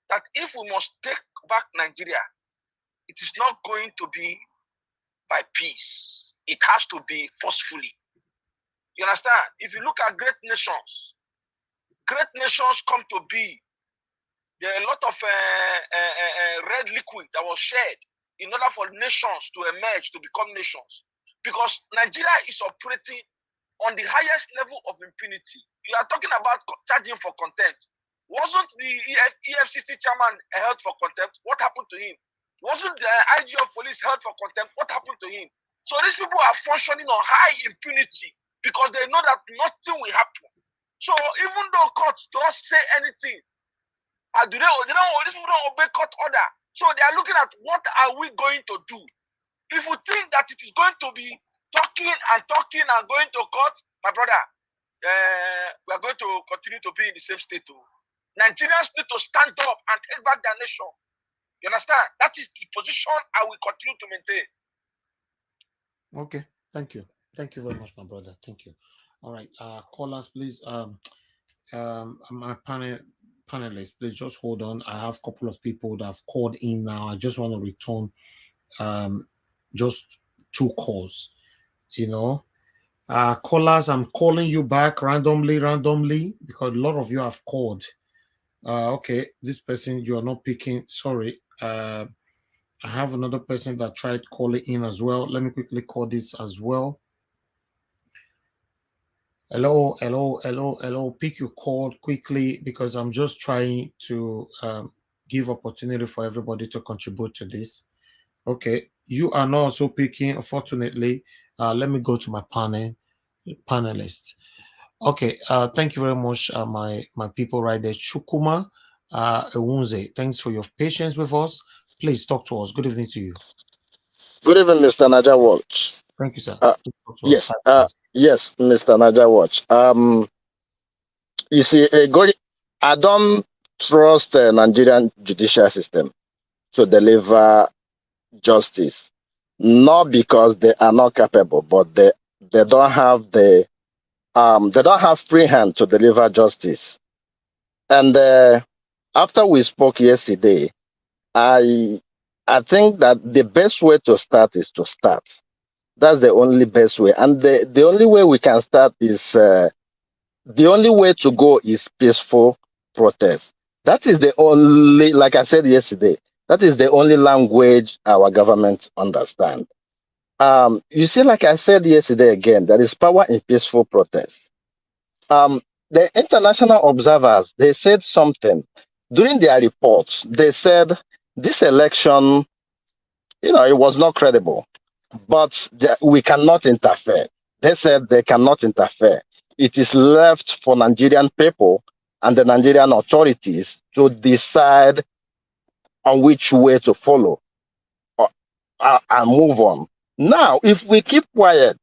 that if we must take back Nigeria, it is not going to be by peace. It has to be forcefully. You understand? If you look at great nations come to be. There are a lot of red liquid that was shed in order for nations to emerge, to become nations. Because Nigeria is operating on the highest level of impunity. You are talking about charging for contempt. Wasn't the EFCC chairman held for contempt? What happened to him? Wasn't the IG of police held for contempt? What happened to him? So these people are functioning on high impunity because they know that nothing will happen. So even though courts don't say anything, these people don't obey court order. So they are looking at what are we going to do. If we think that it is going to be talking and going to court, my brother, we are going to continue to be in the same state too. Nigerians need to stand up and take back their nation. You understand? That is the position I will continue to maintain. Okay, thank you. Thank you very much, my brother. Thank you. All right, callers, please. My panelists, please just hold on. I have a couple of people that have called in now. I just want to return just 2 calls. You know, callers, I'm calling you back randomly because a lot of you have called. Okay, this person you are not picking. Sorry. I have another person that tried calling in as well. Let me quickly call this as well. Hello. Pick your call quickly because I'm just trying to give opportunity for everybody to contribute to this. Okay, you are not also picking, unfortunately. Let me go to my panelist. Okay, thank you very much, my people right there. Chukuma Ewunze, thanks for your patience with us. Please talk to us. Good evening to you. Good evening, Mr. Naja Watch. Thank you, sir. Yes, yes, Mr. Naja Watch. You see, I don't trust the Nigerian judicial system to deliver justice, not because they are not capable, but they don't have they don't have free hand to deliver justice. And after we spoke yesterday, I think that the best way to start is to start. That's the only best way. And the only way we can start is, the only way to go is peaceful protest. That is the only, like I said yesterday, that is the only language our government understands. You see, like I said yesterday again, there is power in peaceful protest. The international observers, they said something. During their reports, they said this election, it was not credible, but we cannot interfere. They said they cannot interfere. It is left for Nigerian people and the Nigerian authorities to decide on which way to follow and move on. Now, if we keep quiet,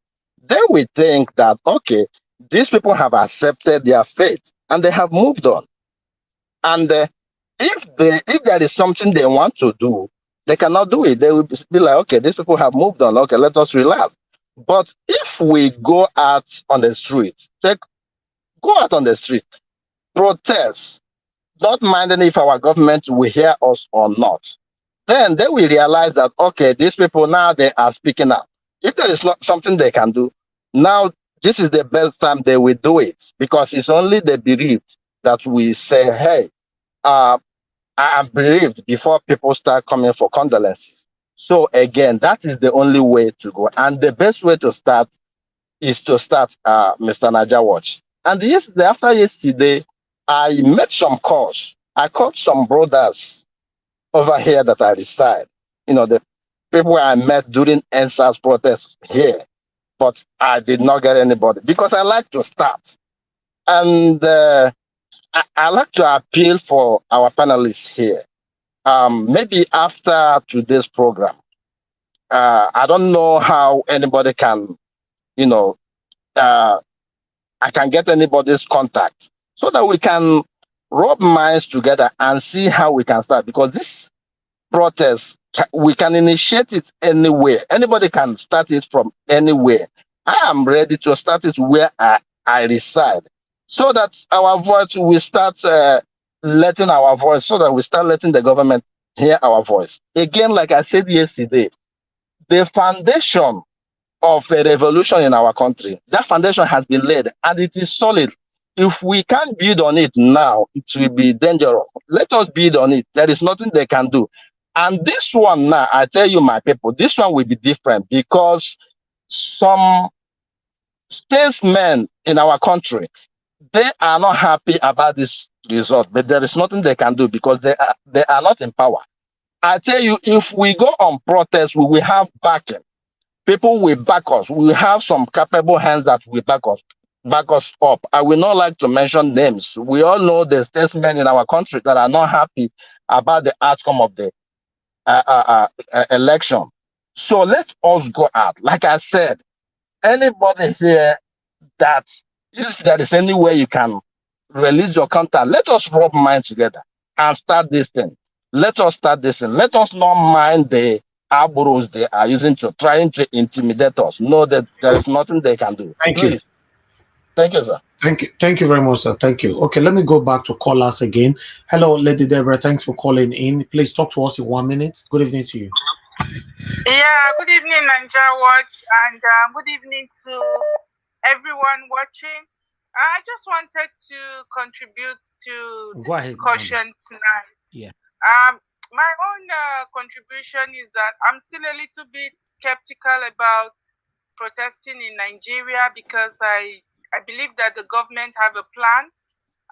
then we think that, okay, these people have accepted their fate and they have moved on. And if there is something they want to do, they cannot do it. They will be like, okay, these people have moved on. Okay, let us relax. But if we go out on the street, protest, not minding if our government will hear us or not, then they will realize that, okay, these people now, they are speaking up. If there is not something they can do, now this is the best time they will do it, because it's only the bereaved that we say, hey, I am bereaved, before people start coming for condolences. So again, that is the only way to go. And the best way to start is to start, Mr. Naja Watch. And yesterday, after yesterday, I made some calls. I called some brothers over here that I reside. The people I met during NSAS protests here, but I did not get anybody because I like to start. And I like to appeal for our panelists here. Maybe after today's program, I don't know how anybody can, I can get anybody's contact so that we can rub minds together and see how we can start. Because this protest, we can initiate it anywhere. Anybody can start it from anywhere. I am ready to start it where I reside, so that our voice will start letting our voice, so that we start letting the government hear our voice. Again, like I said yesterday, the foundation of a revolution in our country, that foundation has been laid and it is solid. If we can't build on it now, it will be dangerous. Let us build on it. There is nothing they can do. And this one now, I tell you, my people, this one will be different, because some statesmen in our country, they are not happy about this result, but there is nothing they can do because they are not in power. I tell you, if we go on protest, we will have backing. People will back us. We will have some capable hands that will back us. back us up. I will not like to mention names. We all know the statesmen in our country that are not happy about the outcome of the election. So let us go out. Like I said, anybody here that if there is any way you can release your contact, let us rub minds together and start this thing. Let us start this thing. Let us not mind the arrows they are using to trying to intimidate us. Know that there is nothing they can do. Thank Please. you. Thank you, sir. Thank you very much, sir. Thank you. Okay, let me go back to callers again. Hello, Lady Deborah. Thanks for calling in. Please talk to us in 1 minute. Good evening to you. Yeah, good evening, Nigeria Watch, and good evening to everyone watching. I just wanted to contribute to the discussion tonight. Yeah. My own contribution is that I'm still a little bit skeptical about protesting in Nigeria because I believe that the government have a plan,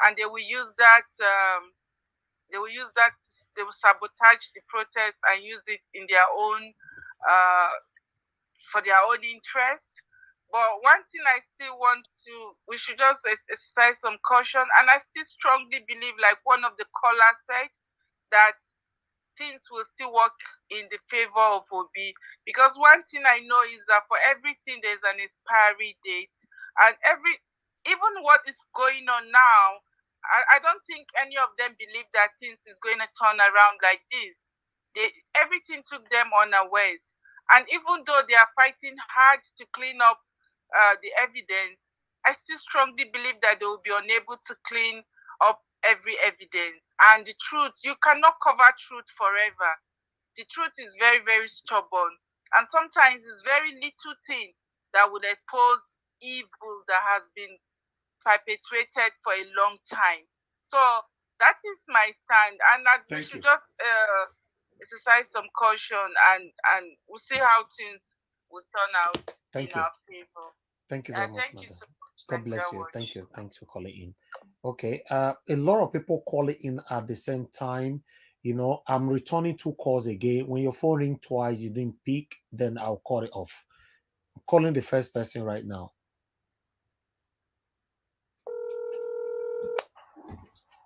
and they will use that. They will sabotage the protest and use it in their own for their own interest. But one thing I still we should just exercise some caution, and I still strongly believe, like one of the callers said, that things will still work in the favor of Obi. Because one thing I know is that for everything there's an expiry date, and even what is going on now, I don't think any of them believe that things is going to turn around like this. Everything took them unawares. And even though they are fighting hard to clean up the evidence, I still strongly believe that they will be unable to clean up every evidence. And the truth, you cannot cover truth forever. The truth is very, very stubborn. And sometimes it's very little thing that would expose evil that has been perpetrated for a long time. So that is my stand. And we should just exercise some caution, and we'll see how things will turn out in our favor. Thank you very much, madam. So much. God bless you. Thank you. Thanks for calling in. Okay. A lot of people calling in at the same time. You know, I'm returning 2 calls again. When your phone rings twice, you didn't pick, then I'll call it off. I'm calling the first person right now.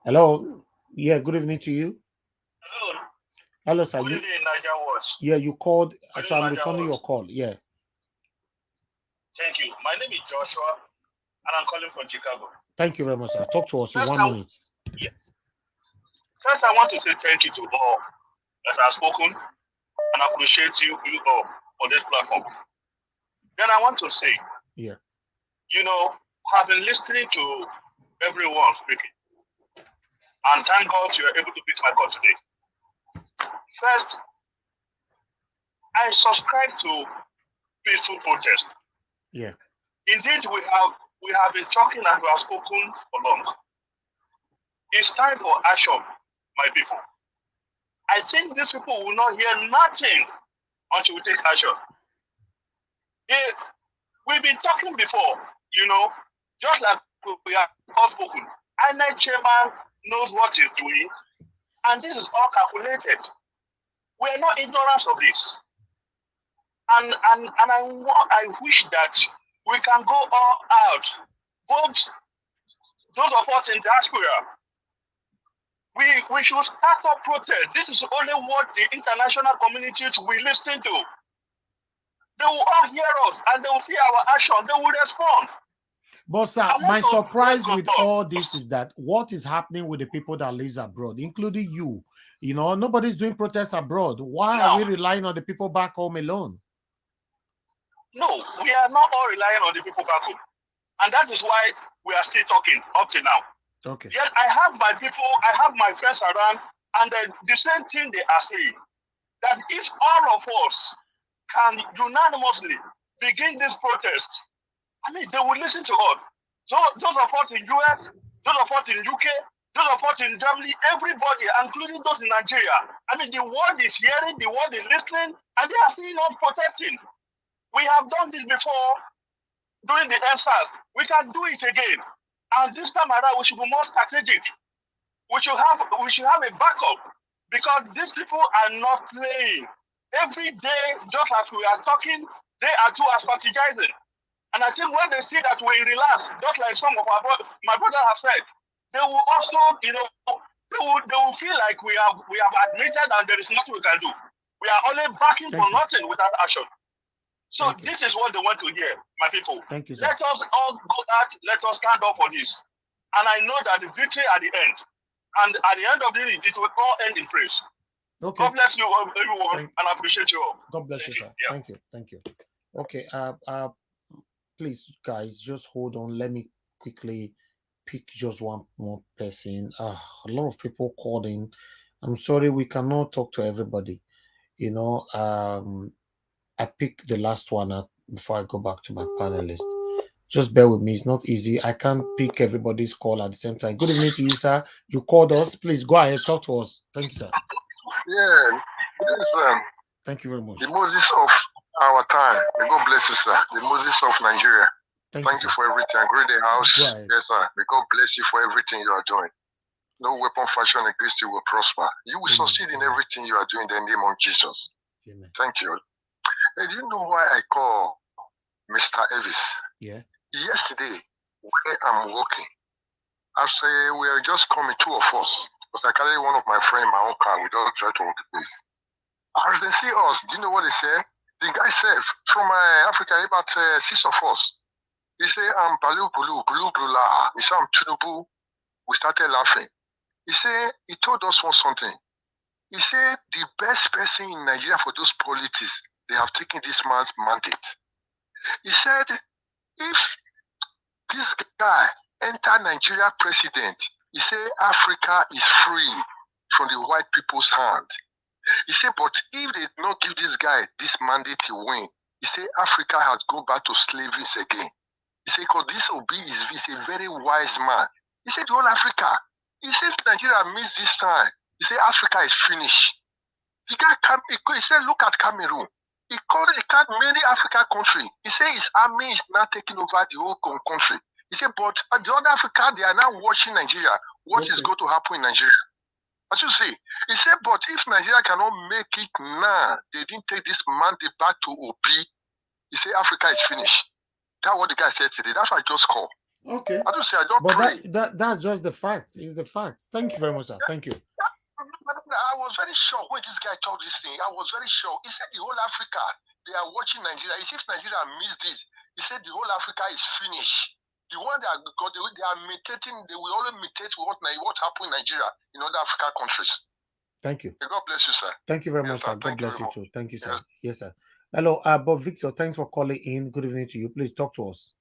Hello. Yeah, good evening to you. Hello, sir. Good evening, Niger Watch. Yeah, you called, so I'm returning your call. Yeah. Thank you. My name is Joshua, and I'm calling from Chicago. Thank you very much, sir. Talk to us in 1 minute. Yes. First, I want to say thank you to all that have spoken, and I appreciate you all for this platform. Then I want to say, yeah, you know, I've been listening to everyone speaking, and thank God you are able to pick my call today. First, I subscribe to peaceful protest. Yeah. Indeed, we have been talking and we have spoken for long. It's time for action, my people. I think these people will not hear nothing until we take action. We've been talking before, you know, just like we have all spoken. INEC chairman knows what he's doing, and this is all calculated. We are not ignorant of this. And I wish that we can go all out, both those of us in diaspora. We should start up protest. This is only what the international communities will listen to. They will all hear us and they will see our action. They will respond. But sir, my surprise with all this is that what is happening with the people that live abroad, including you, you know, nobody's doing protests abroad. Why are we relying on the people back home alone? No, we are not all relying on the people back home. And that is why we are still talking up to now. Okay. Yet I have my people, I have my friends around, and the same thing they are saying, that if all of us can unanimously begin this protest, I mean, they will listen to us. Those of us in US, those of us in UK, those of us in Germany, everybody, including those in Nigeria. I mean, the world is hearing, the world is listening, and they are seeing us protesting. We have done this before during the ENSAS. We can do it again. And this time around, we should be more strategic. We should have a backup, because these people are not playing. Every day, just as we are talking, they are too strategizing. And I think when they see that we relax, just like some of my brother have said, they will also, they will feel like we have admitted that there is nothing we can do. We are only backing for nothing without action. So this is what they want to hear, my people. Thank you, sir. Let us all go out, let us stand up for this. And I know that the victory at the end, and at the end of the day, it will all end in praise. Okay. God bless you, everyone, and I appreciate you all. God bless you, sir. Yeah. Thank you. Thank you. Okay. Please, guys, just hold on. Let me quickly pick just one more person. A lot of people called in. I'm sorry, we cannot talk to everybody. I picked the last one up before I go back to my panelist. Just bear with me. It's not easy. I can't pick everybody's call at the same time. Good evening to you, sir. You called us. Please go ahead. Talk to us. Thank you, sir. Yeah, yes, thank you very much. The Moses of our time. May God bless you, sir. The Moses of Nigeria. Thank you for everything. Greet the house. Right. Yes, sir. May God bless you for everything you are doing. No weapon fashioned against you will prosper. You will succeed in everything you are doing in the name of Jesus. Amen. Thank you. Hey, do you know why I call Mr. Elvis? Yeah. Yesterday, when I'm walking, I say we are just coming, two of us, because I carry one of my friends in my own car. We don't try to walk the place. As they see us, do you know what they say? The guy said, from Africa, about 6 of us. He said, I'm Balu Bulu, Bulu Bula. He said, I'm Tinubu. We started laughing. He said, he told us something. He said, the best person in Nigeria for those politics, they have taken this man's mandate. He said, if this guy enter Nigeria president, he said, Africa is free from the white people's hand. He said, but if they not give this guy this mandate to win, he said, Africa has gone back to slavery again. He said, because this Obi is a very wise man. He said, the whole Africa. He said, Nigeria missed this time. He said, Africa is finished. The guy he said, look at Cameroon. He called many African countries. He said his army is now taking over the whole country. He said, but the other Africa, they are now watching Nigeria. What is going to happen in Nigeria? As you see, he said, but if Nigeria cannot make it now, they didn't take this mandate back to OP. He said, Africa is finished. That's what the guy said today. That's why I just called. Okay. I just say, I don't but pray. that's just the fact. It's the fact. Thank you very much, sir. Thank you. I was very shocked when this guy told this thing. I was very shocked. He said the whole Africa, they are watching Nigeria. He said if Nigeria missed this, he said the whole Africa is finished. The one that because they are imitating, they will only imitate what happened in Nigeria in other African countries. Thank you. May God bless you, sir. Thank you very much, sir. God bless you too. Thank you, sir. Yes, sir. Hello, Bob Victor. Thanks for calling in. Good evening to you. Please talk to us.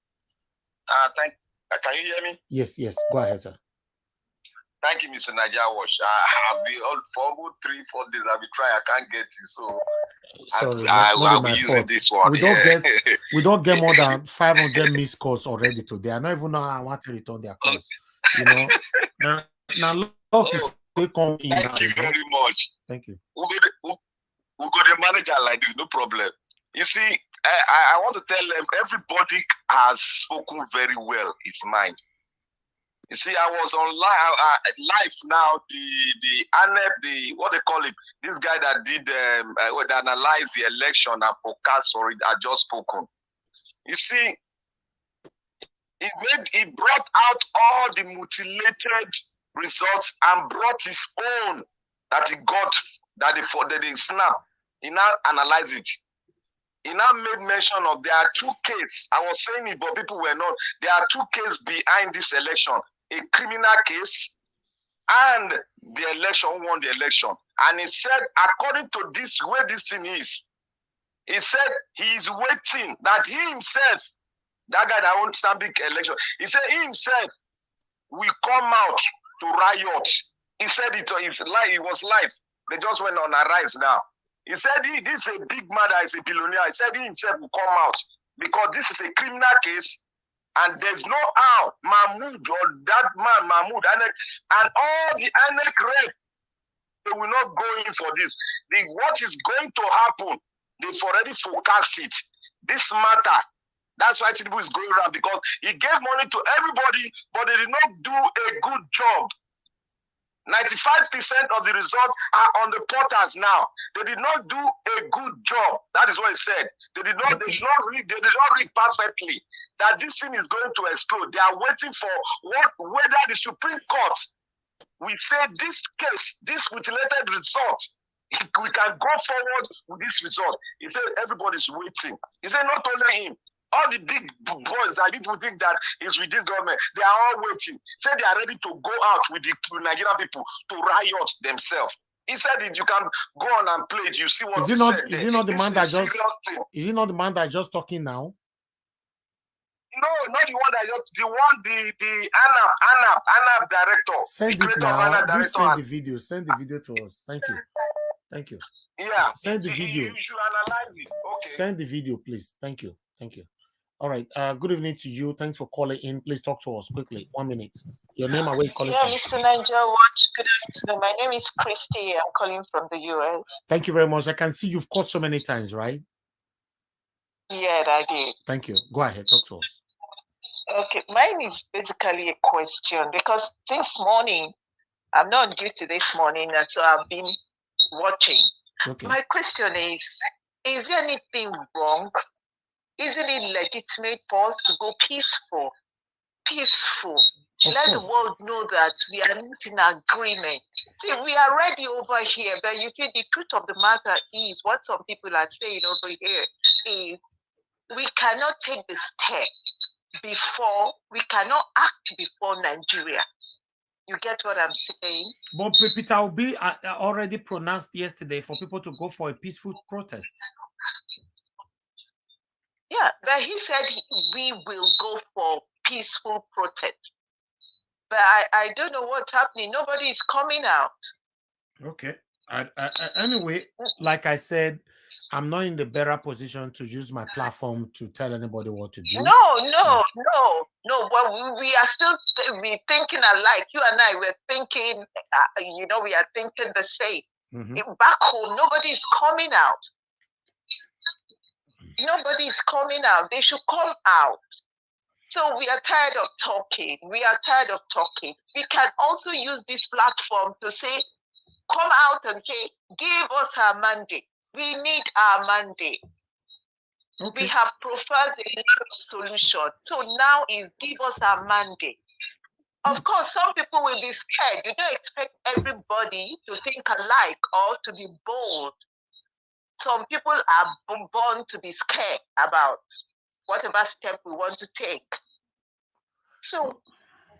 Can you hear me? Yes. Go ahead, sir. Thank you, Mr. Niger Wash. I have been for about 3-4 days. I've been trying. I can't get it. So sorry, I'll be using this one. We don't get more than 500 missed calls already today. I don't even know how I want to return their calls. You know, now look, they come in. Thank you very much. Thank you. We'll go the manager like this, no problem. You see, I want to tell them everybody has spoken very well his mind. You see, I was online live now. The INEC, what they call it, this guy that did that analyze the election and forecast for it, had just spoken. You see, he brought out all the mutilated results and brought his own that he got that they snap. He now analyzed it. He now made mention of there are 2 cases. I was saying it, but people were not. There are 2 cases behind this election. A criminal case and the election won the election. And he said, according to this, where this thing is, he said he is waiting that he himself, that guy that won Stanbic election, he said he himself will come out to riot. He said it was live. They just went on a rise now. He said this is a big man that is a billionaire. He said he himself will come out because this is a criminal case. And there's no how Mahmoud or that man, Mahmoud, and all the INEC rep, they will not go in for this. What is going to happen, they've already forecast it. This matter, that's why Tinubu is going around, because he gave money to everybody, but they did not do a good job. 95% of the results are on the portals now. They did not do a good job. That is what he said. They did not. They did not read. They did not read perfectly that this thing is going to explode. They are waiting for whether the Supreme Court will say this case, this mutilated result, we can go forward with this result. He said everybody's waiting. He said not only him. All the big boys that people think that is with this government, they are all waiting. Say they are ready to go out with the Nigerian people to riot themselves. He said that you can go on and play it. You see what he said. Is he not the man that just? Is he not the man that just talking now? No, not the one that just the ANAP director. Send it now. Just send the video. Send the video to us. Thank you. Thank you. Yeah. Send the video. You should analyze it. Okay. Send the video, please. Thank you. Thank you. All right. Good evening to you. Thanks for calling in. Please talk to us quickly. 1 minute. Your name and where you calling from? Mr. Niger Watch. Good afternoon. My name is Christy. I'm calling from the US. Thank you very much. I can see you've called so many times, right? Yeah, I did. Thank you. Go ahead. Talk to us. Okay. Mine is basically a question because since morning, I'm not due to this morning, and so I've been watching. Okay. My question is there anything wrong? Isn't it legitimate for us to go peaceful? Let the world know that we are not in agreement. See, we are ready over here, but you see, the truth of the matter is, what some people are saying over here is, we cannot take the step before, we cannot act before Nigeria. You get what I'm saying? But Peter Obi already pronounced yesterday for people to go for a peaceful protest. Yeah, but he said we will go for peaceful protest. But I don't know what's happening. Nobody is coming out. Okay. Anyway, like I said, I'm not in the better position to use my platform to tell anybody what to do. No. But we are still thinking alike. You and I, we're thinking, we are thinking the same. Back home, nobody is coming out. Nobody is coming out. They should come out. So we are tired of talking. We can also use this platform to say, come out and say, give us our mandate. We need our mandate. Okay. We have proposed a solution. So now is give us our mandate. Of course, some people will be scared. You don't expect everybody to think alike or to be bold. Some people are born to be scared about whatever step we want to take. So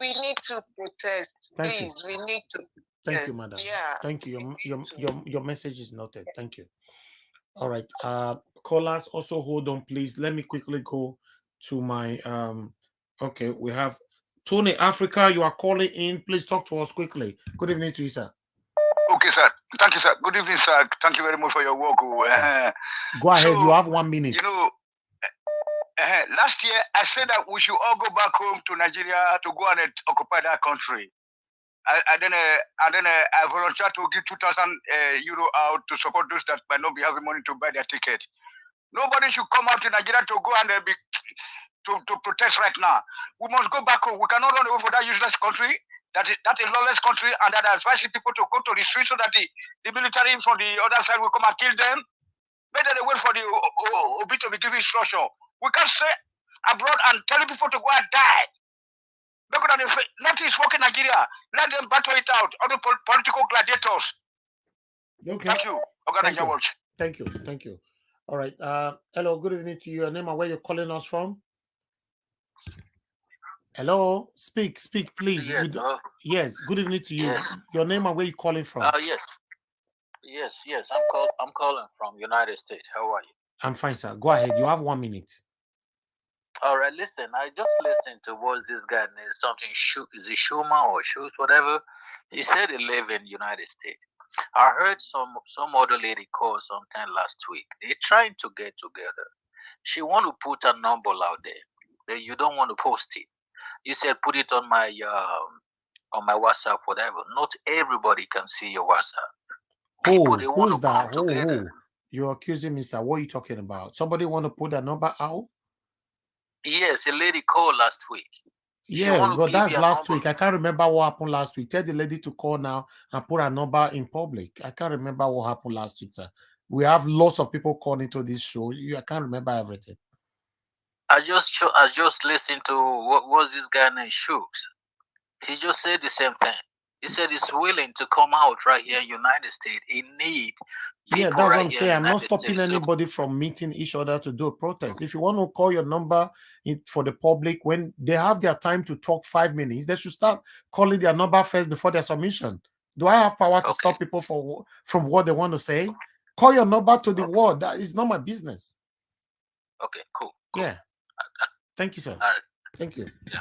we need to protest. Please, we need to protest. Thank you, madam. Yeah. Thank you. Your message is noted. Thank you. All right. Callers, also hold on, please. Let me quickly go to my okay, we have Tony Africa. You are calling in. Please talk to us quickly. Good evening to you, sir. Okay, sir. Thank you, sir. Good evening, sir. Thank you very much for your work. Go ahead. So, you have 1 minute. Last year I said that we should all go back home to Nigeria to go and occupy that country. And then I volunteered to give 2,000 euro out to support those that might not be having money to buy their ticket. Nobody should come out to Nigeria to go and to protest right now. We must go back home. We cannot run away for that useless country. That's a lawless country, and that advises people to go to the streets so that the military from the other side will come and kill them. Better they wait for the Obi to be giving instruction. We can't stay abroad and telling people to go and die. Because nothing is working in Nigeria. Let them battle it out. Other political gladiators. Okay. Thank you. Thank you. Thank you. All right. Hello. Good evening to you. Your name and where you're calling us from? Hello. Speak, please. Yes. Good evening to you. Yes. Your name and where you calling from? Yes. I'm calling from United States. How are you? I'm fine, sir. Go ahead. You have 1 minute. All right, listen, I just listened to what this guy named something, is it Schumer or Schultz, whatever. He said he live in United States. I heard some other lady call sometime last week. They're trying to get together. She want to put a number out there, but you don't want to post it. You said put it on my WhatsApp, whatever. Not everybody can see your WhatsApp. Who's that? Who? You're accusing me, sir. What are you talking about? Somebody want to put a number out? Yes, a lady called last week. Yeah, but that's last week. I can't remember what happened last week. Tell the lady to call now and put her number in public. I can't remember what happened last week, sir. We have lots of people calling to this show. I can't remember everything. I just listened to what was this guy named Shooks. He just said the same thing. He said he's willing to come out right here in United States. He need yeah, that's what I'm saying. I'm not stopping anybody from meeting each other to do a protest. If you want to call your number for the public when they have their time to talk 5 minutes, they should start calling their number first before their submission. Do I have power to stop people from what they want to say? Call your number to the world. That is not my business. Okay, cool. Yeah. Thank you, sir. All right. Thank you. Yeah.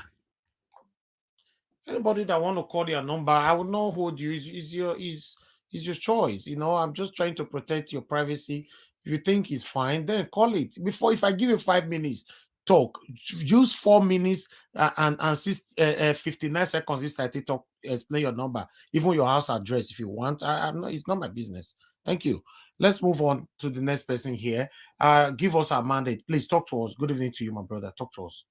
Anybody that want to call their number, I will not hold you. Is your choice. You know, I'm just trying to protect your privacy. If you think it's fine, then call it. If I give you 5 minutes, talk. Use 4 minutes and 59 seconds this time to talk. Explain your number, even your house address if you want. I'm not. It's not my business. Thank you. Let's move on to the next person here. Give us our mandate, please. Talk to us. Good evening to you, my brother. Talk to us.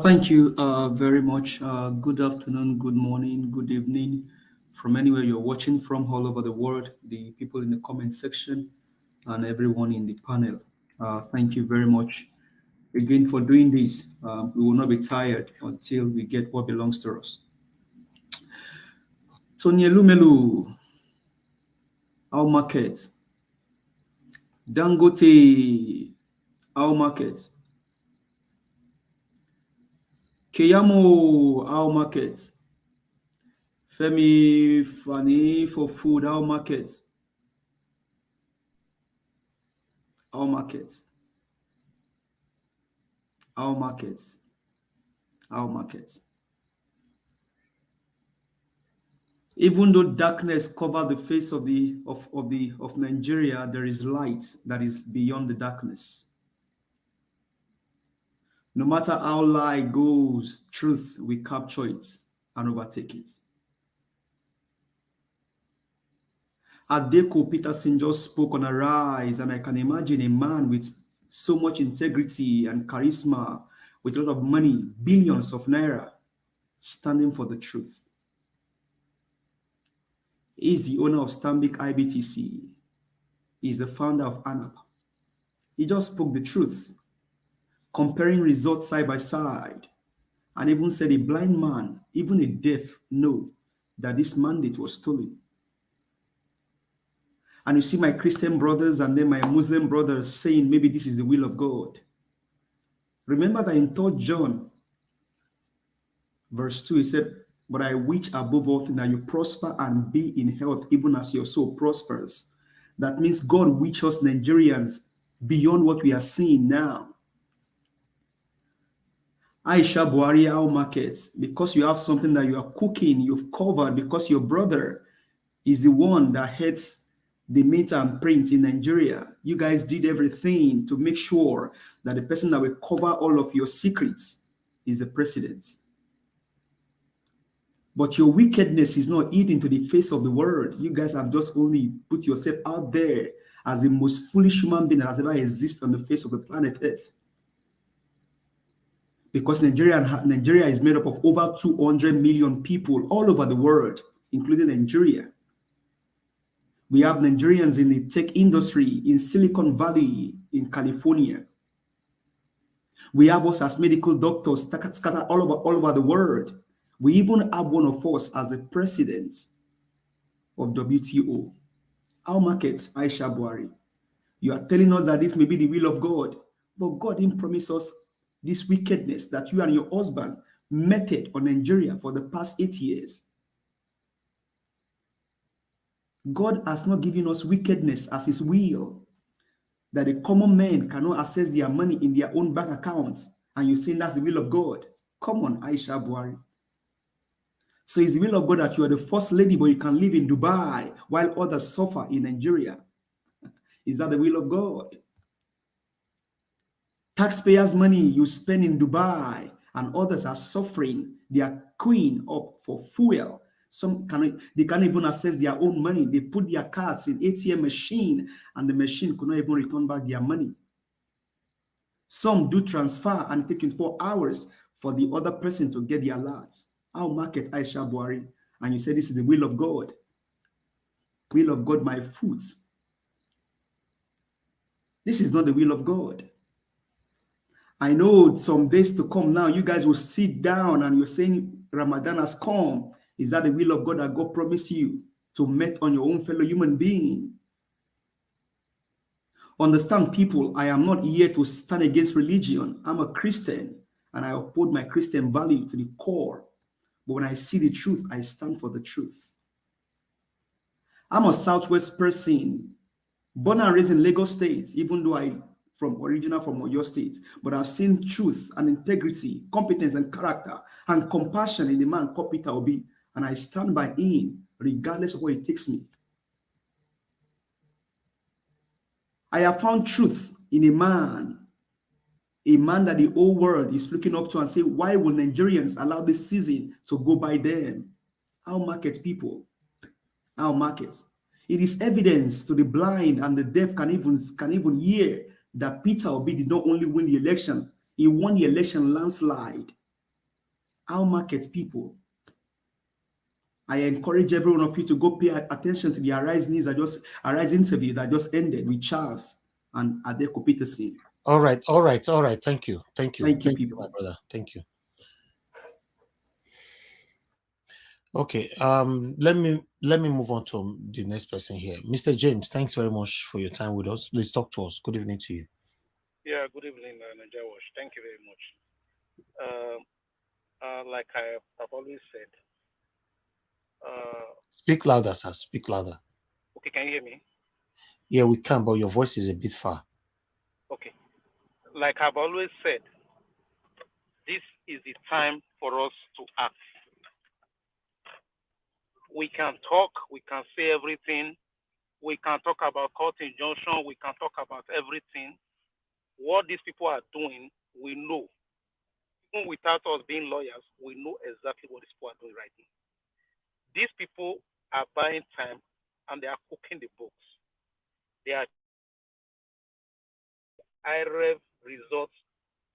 Thank you very much. Good afternoon, good morning, good evening, from anywhere you're watching from all over the world, the people in the comment section, and everyone in the panel. Thank you very much again for doing this. We will not be tired until we get what belongs to us. Tony Lumelu, our market. Dangote, our market. Keyamo, our market. Femi Fani for food, our market. Our market. Our market. Our market. Even though darkness covers the face of Nigeria, there is light that is beyond the darkness. No matter how lie goes, truth will capture it and overtake it. Adeko Peterson just spoke on Arise, and I can imagine a man with so much integrity and charisma, with a lot of money, billions of naira, standing for the truth. He is the owner of Stanbic IBTC. He is the founder of ANAP. He just spoke the truth, comparing results side by side, and even said a blind man, even a deaf, know that this mandate was stolen. And you see my Christian brothers and then my Muslim brothers saying maybe this is the will of God. Remember that in 3 John, verse 2, he said, "But I wish above all things that you prosper and be in health, even as your soul prospers." That means God wishes us Nigerians beyond what we are seeing now. Aisha Buhari, our markets, because you have something that you are cooking, you've covered, because your brother is the one that heads the meter and print in Nigeria. You guys did everything to make sure that the person that will cover all of your secrets is the president. But your wickedness is not hidden to the face of the world. You guys have just only put yourself out there as the most foolish human being that has ever existed on the face of the planet Earth. Because Nigeria is made up of over 200 million people all over the world, including Nigeria. We have Nigerians in the tech industry, in Silicon Valley, in California. We have us as medical doctors scattered all over the world. We even have one of us as the president of WTO. Our market, Aisha Buhari. You are telling us that this may be the will of God, but God didn't promise us this wickedness that you and your husband meted on Nigeria for the past 8 years. God has not given us wickedness as his will, that the common man cannot access their money in their own bank accounts, and you're saying that's the will of God. Come on, Aisha Buhari. So it's the will of God that you are the first lady, but you can live in Dubai while others suffer in Nigeria. Is that the will of God? Taxpayers' money you spend in Dubai, and others are suffering. They are queuing up for fuel. They can't even access their own money. They put their cards in ATM machine, and the machine could not even return back their money. Some do transfer and take 24 hours for the other person to get the alerts. I'll market Aisha Buhari. And you say this is the will of God. Will of God, my foot. This is not the will of God. I know some days to come now, you guys will sit down and you're saying Ramadan has come. Is that the will of God that God promised you to meet on your own fellow human being? Understand, people, I am not here to stand against religion. I'm a Christian and I uphold my Christian value to the core. But when I see the truth, I stand for the truth. I'm a Southwest person, born and raised in Lagos State, even though I'm original from Oyo State. But I've seen truth and integrity, competence and character and compassion in the man called Peter Obi. And I stand by him regardless of where it takes me. I have found truth in a man that the whole world is looking up to and say, why will Nigerians allow this season to go by them? Our market, people, our markets. It is evidence to the blind and the deaf can even hear that Peter Obi did not only win the election, he won the election landslide. Our market, people. I encourage every one of you to go pay attention to the Arise News Arise interview that just ended with Charles and Adeko Peterson. All right. Thank you, people. my brother. Thank you. Okay. Let me move on to the next person here, Mr. James. Thanks very much for your time with us. Please talk to us. Good evening to you. Yeah. Good evening, Nigeria Watch. Thank you very much. Like I have always said. Speak louder, sir. Speak louder. Okay, can you hear me? Yeah, we can, but your voice is a bit far. Okay. Like I've always said, this is the time for us to act. We can talk, we can say everything, we can talk about court injunction, we can talk about everything. What these people are doing, we know. Even without us being lawyers, we know exactly what these people are doing right now. These people are buying time and they are cooking the books. They are IREV results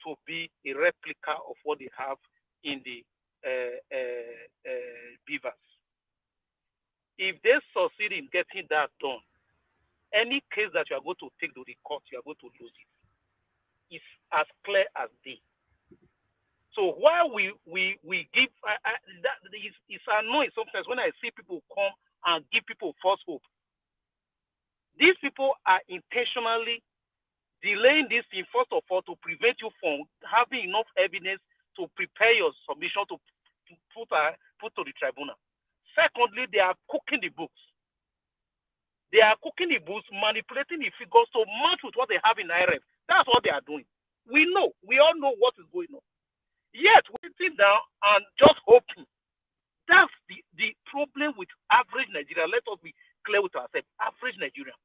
to be a replica of what they have in the BVAS. If they succeed in getting that done, any case that you are going to take to the court, you are going to lose it. It's as clear as day. So while we give, it's annoying sometimes when I see people come and give people false hope. These people are intentionally delaying this thing, first of all, to prevent you from having enough evidence to prepare your submission to put to the tribunal. Secondly, they are cooking the books. They are cooking the books, manipulating the figures to match with what they have in IRF. That's what they are doing. We know. We all know what is going on. Yet, we sit down and just hoping. That's the problem with average Nigeria. Let us be clear with ourselves. Average Nigeria.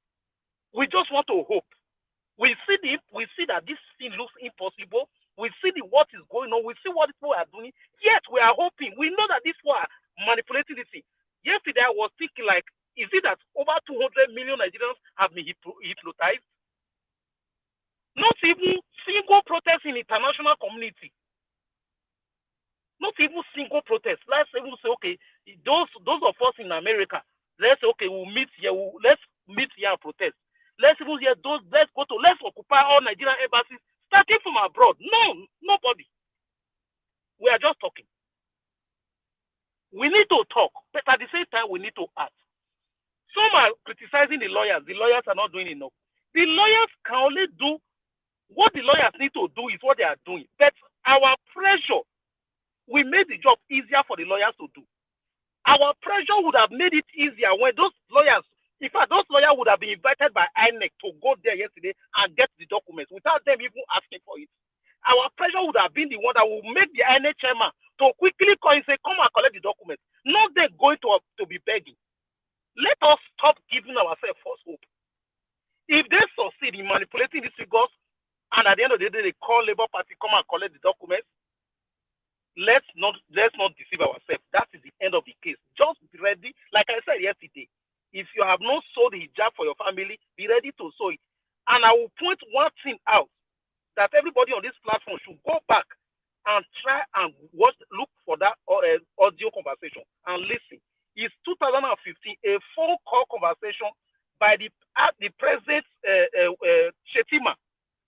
We just want to hope. We see that this thing looks impossible. We see what is going on. We see what people are doing. Yet we are hoping. We know that these people are manipulating this thing. Yesterday I was thinking, like, is it that over 200 million Nigerians have been hypnotized? Not even single protest in international community. Not even single protest. Let's even say, okay, those of us in America, let's say, okay, we'll meet here. Let's meet here and protest. Let's even hear those. Let's occupy all Nigerian embassies, starting from abroad. No, nobody. We are just talking. We need to talk, but at the same time, we need to act. Some are criticizing the lawyers. The lawyers are not doing enough. The lawyers can only do what the lawyers need to do is what they are doing. But our pressure, we made the job easier for the lawyers to do. Our pressure would have made it easier when those lawyers, in fact, those lawyers would have been invited by INEC to go there yesterday and get the documents without them even asking for it. Our pressure would have been the one that will make the INEC chairman to quickly call and say, come and collect the documents. Not them going to be begging. Let us stop giving ourselves false hope. If they succeed in manipulating these figures, and at the end of the day, they call Labour Party, come and collect the documents, let's not deceive ourselves. That is the end of the case. Just be ready. Like I said yesterday, if you have not sold the hijab for your family, be ready to sew it. And I will point one thing out that everybody on this platform should go back and try and look for that audio conversation and listen. It's 2015, a phone call conversation by the President Shetima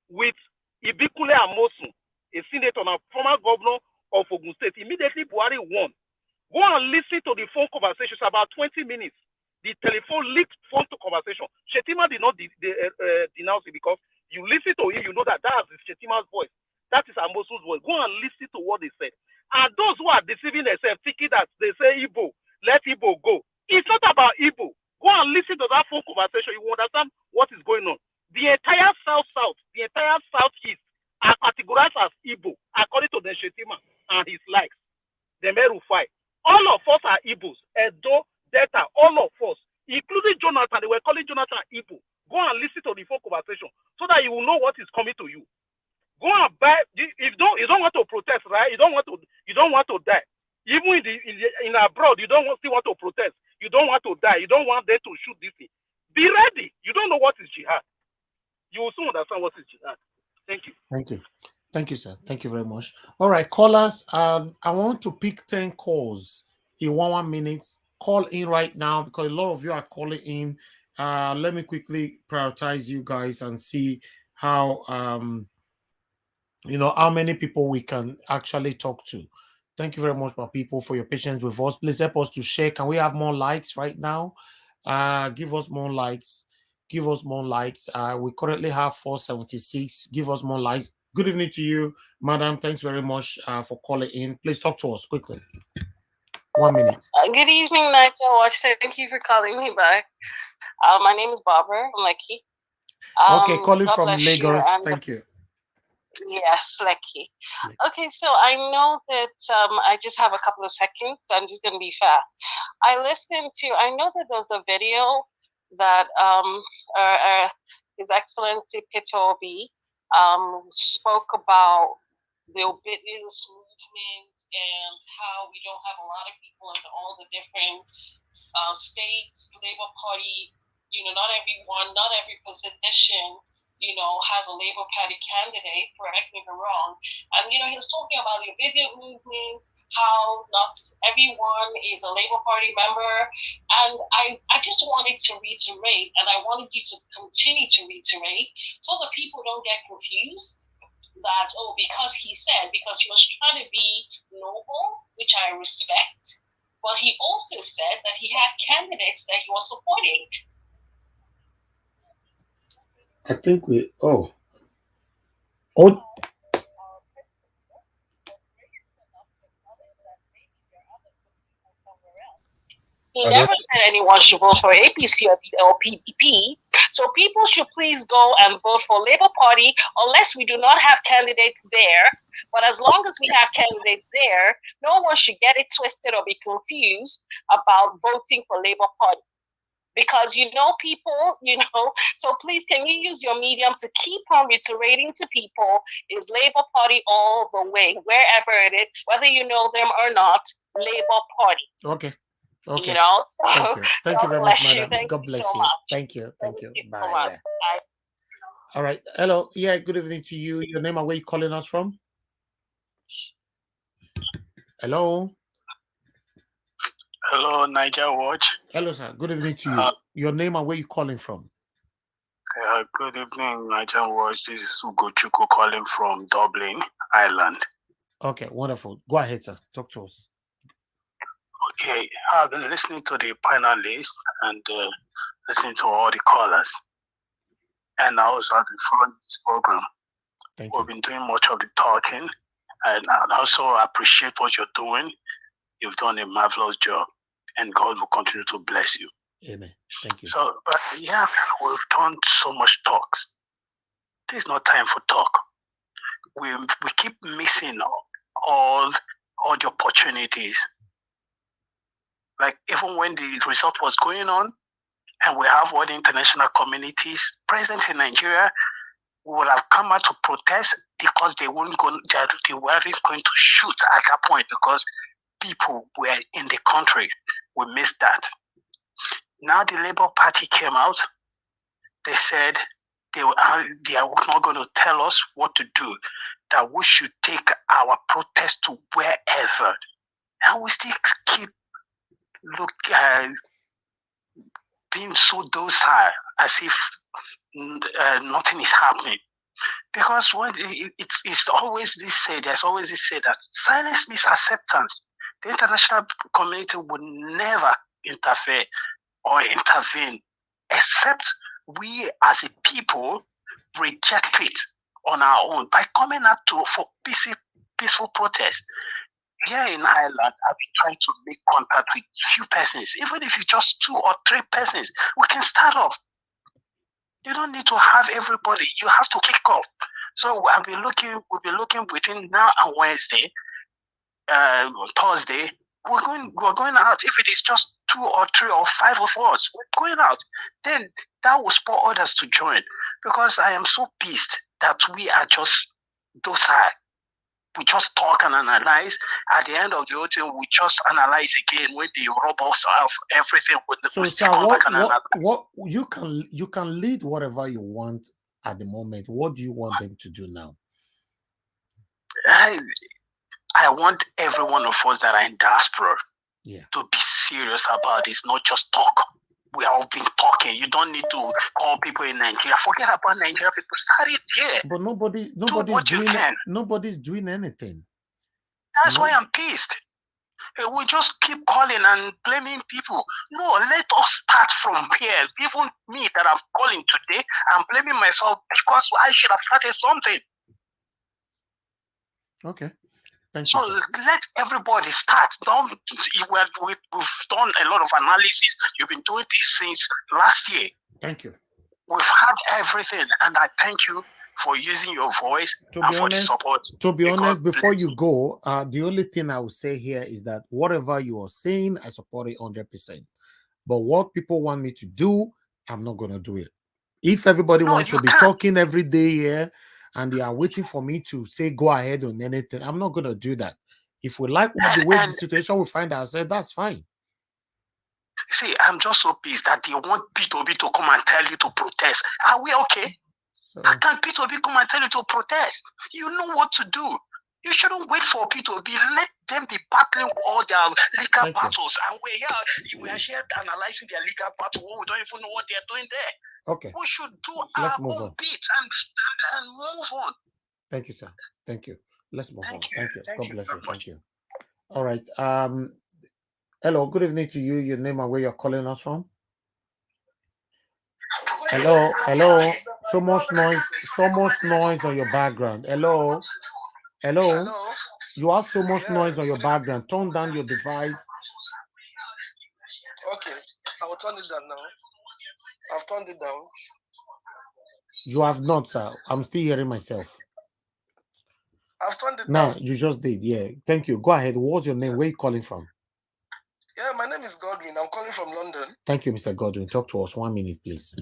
with Ibikule Amosun, a senator and former governor of Ogun State. Immediately, Buhari won. Go and listen to the phone conversations, about 20 minutes. The telephone leaked phone conversation. Shetima did not denounce it because you listen to it, you know that is Shetima's voice. That is Amosun's voice. Go and listen to what they said. And those who are deceiving themselves, thinking that they say Igbo, let Igbo go. It's not about Igbo. Go and listen to that phone conversation. You will understand what is going on. The entire South-South, the entire Southeast are categorized as Igbo, according to the Shetima and his likes. The Merufai. All of us are Igbos. Edo, Delta, all of us, including Jonathan. They were calling Jonathan Igbo. Go and listen to the phone conversation so that you will know what is coming to you. Go and buy. If you don't want to protest, right? You don't want to die. Even in abroad, you don't still want to protest. You don't want to die. You don't want them to shoot this thing. Be ready. You don't know what is jihad. You will soon understand what is jihad. Thank you. Thank you. Thank you, sir. Thank you very much. All right, callers. I want to pick 10 calls in 1 minute. Call in right now because a lot of you are calling in. Let me quickly prioritize you guys and see how how many people we can actually talk to. Thank you very much, my people, for your patience with us. Please help us to share. Can we have more likes right now? Give us more likes. Give us more likes. We currently have 476. Give us more likes. Good evening to you, madam. Thanks very much for calling in. Please talk to us quickly. 1 minute. Good evening, Nigel Watch. Thank you for calling me back. My name is Barbara from Lekki. Okay, calling from Lagos. Thank you. Yes, Lekki. Okay, so I know that I just have a couple of seconds, so I'm just going to be fast. I know that there's a video that His Excellency Peter Obi spoke about the obedience movement and how we don't have a lot of people in all the different states, Labour Party, not every position, has a Labour Party candidate, correct me if I'm wrong. And, he was talking about the obedient movement, how not everyone is a Labour Party member. And I just wanted to reiterate, and I wanted you to continue to reiterate, so that people don't get confused that, because he was trying to be noble, which I respect, but he also said that he had candidates that he was supporting. I think He never said anyone should vote for APC or PDP. So people should please go and vote for Labour Party unless we do not have candidates there. But as long as we have candidates there, no one should get it twisted or be confused about voting for Labour Party. Because people, so please can you use your medium to keep on reiterating to people, is Labour Party all the way, wherever it is, whether you know them or not, Labour Party. Okay. Okay. So Thank you very much, madam. Thank God you bless so you. much. Thank you. Bye. So much. Bye. All right. Hello. Yeah, good evening to you. Your name and where you calling us from? Hello. Hello, Niger Watch. Hello, sir. Good evening to you. Your name and where you calling from? Good evening, Niger Watch. This is Ugochukwu calling from Dublin, Ireland. Okay, wonderful. Go ahead, sir. Talk to us. Okay, I've been listening to the panelists and listening to all the callers. And I also have been following this program. We've been doing much of the talking, and I also appreciate what you're doing. You've done a marvelous job, and God will continue to bless you. Amen. Thank you. So, we've done so much talks. This is not time for talk. We keep missing all the opportunities. Like even when the result was going on, and we have all the international communities present in Nigeria, we would have come out to protest because they weren't going to shoot at that point because people were in the country. We missed that. Now the Labour Party came out. They said they are not going to tell us what to do, that we should take our protest to wherever. And we still keep being so docile as if nothing is happening. Because when it's always this say, there's always this say that silence means acceptance. The international community would never interfere or intervene except we as a people reject it on our own by coming out for peaceful protest. Here in Ireland, I've been trying to make contact with few persons. Even if it's just 2 or 3 persons, we can start off. You don't need to have everybody. You have to kick off. So we'll be looking between now and Wednesday, Thursday. We're going out. If it is just 2 or 3 or 5 of us, we're going out. Then that will spur others to join. Because I am so pissed that we are just docile. We just talk and analyze. At the end of the whole thing, we just analyze again when they rob us of everything. With the so, sir, what you can lead whatever you want at the moment. What do you want them to do now? I want every one of us that are in diaspora to be serious about this, not just talk. We have been talking. You don't need to call people in Nigeria. Forget about Nigeria. People start it here. But nobody's doing anything. That's why I'm pissed. We just keep calling and blaming people. No, let us start from here. Even me that I'm calling today, I'm blaming myself because I should have started something. Okay. Thank you, sir. Let everybody start. We've done a lot of analysis. You've been doing these things last year. Thank you. We've had everything, and I thank you for using your voice and for the support. To be honest, before you go, the only thing I will say here is that whatever you are saying, I support it 100%. But what people want me to do, I'm not going to do it. If everybody wants to be talking every day here, and they are waiting for me to say go ahead on anything, I'm not going to do that. If we like the way the situation we find ourselves, that's fine. See, I'm just so pissed that they want P2B to come and tell you to protest. Are we okay? How can P2B come and tell you to protest? You know what to do. You shouldn't wait for P2B. Let them be battling all their legal battles. And we're here analyzing their legal battle. We don't even know what they're doing there. Okay. We should do our own bit and move on. Thank you, sir. Thank you. Let's move on. Thank you. God bless you. Thank you. All right. Hello. Good evening to you. Your name and where you're calling us from. Hello. Hello. So much noise on your background. Hello. Hello. You have so much noise on your background. Turn down your device. Okay. I will turn it down now. I've turned it down. You have not, sir. I'm still hearing myself. I've turned it down. No, you just did. Yeah. Thank you. Go ahead. What's your name? Where are you calling from? Yeah, my name is Godwin. I'm calling from London. Thank you, Mr. Godwin. Talk to us 1 minute, please.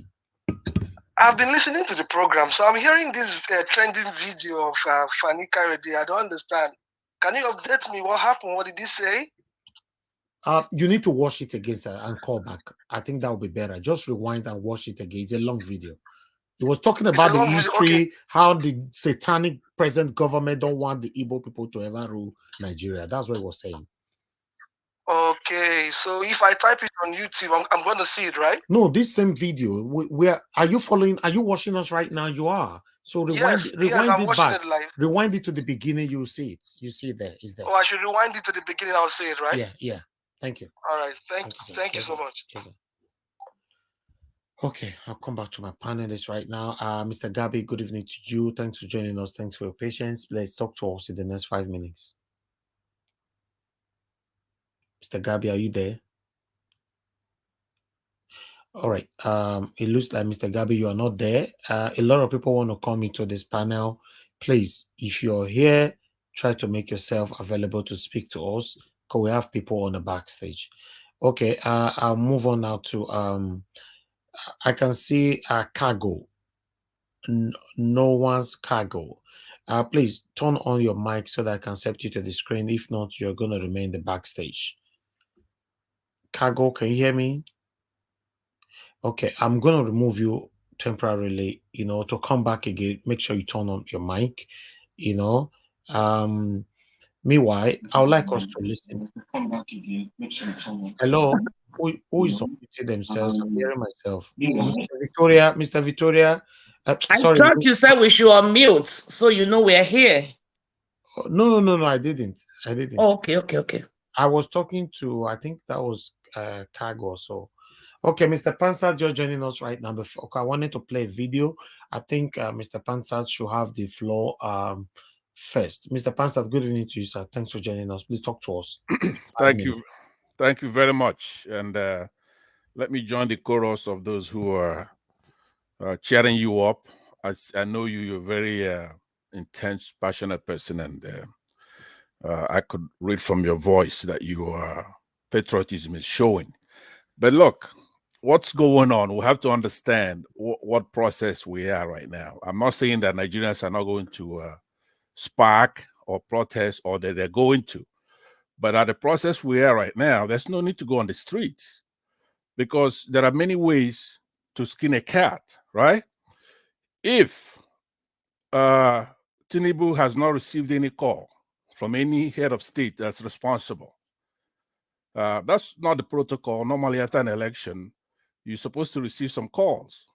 I've been listening to the program, so I'm hearing this trending video of Fani Kayode. I don't understand. Can you update me? What happened? What did he say? You need to watch it again, sir, and call back. I think that would be better. Just rewind and watch it again. It's a long video. It was talking about the history, how the satanic present government don't want the Igbo people to ever rule Nigeria. That's what it was saying. Okay, so if I type it on YouTube, I'm going to see it, right? No, this same video. Are you following? Are you watching us right now? You are. So rewind it back. Rewind it to the beginning. You'll see it. You see it there. It's there. Oh, I should rewind it to the beginning. I'll see it, right? Yeah. Thank you. All right. Thank you so much. Yes, okay, I'll come back to my panelists right now. Mr. Gabi, good evening to you. Thanks for joining us. Thanks for your patience. Let's talk to us in the next 5 minutes. Mr. Gabi, are you there? All right. It looks like Mr. Gabi, you are not there. A lot of people want to come into this panel. Please, if you're here, try to make yourself available to speak to us, because we have people on the backstage. Okay. I'll move on now to I can see cargo. No one's cargo. Please turn on your mic so that I can accept you to the screen. If not, you're going to remain the backstage. Cargo, can you hear me? Okay, I'm going to remove you temporarily, to come back again, make sure you turn on your mic, you know. Meanwhile, I would like us to listen. Hello, who is unmuting themselves? I'm hearing myself. Mr. Victoria, I sorry. thought you said we should unmute, so you know we're here. No, I didn't. Oh, okay. I was talking to, I think that was Cargo. So, okay, Mr. Pansat just joining us right now. Before, okay, I wanted to play a video. I think Mr. Pansat should have the floor first. Mr. Pansat, good evening to you, sir. Thanks for joining us. Please talk to us. Thank you very much. And let me join the chorus of those who are cheering you up. I know you're a very intense, passionate person, and I could read from your voice that your patriotism is showing. But look, what's going on? We have to understand what process we are right now. I'm not saying that Nigerians are not going to spark or protest, or that they're going to. But at the process we are right now, there's no need to go on the streets, because there are many ways to skin a cat, right? If Tinubu has not received any call from any head of state that's responsible, that's not the protocol. Normally, after an election, you're supposed to receive some calls.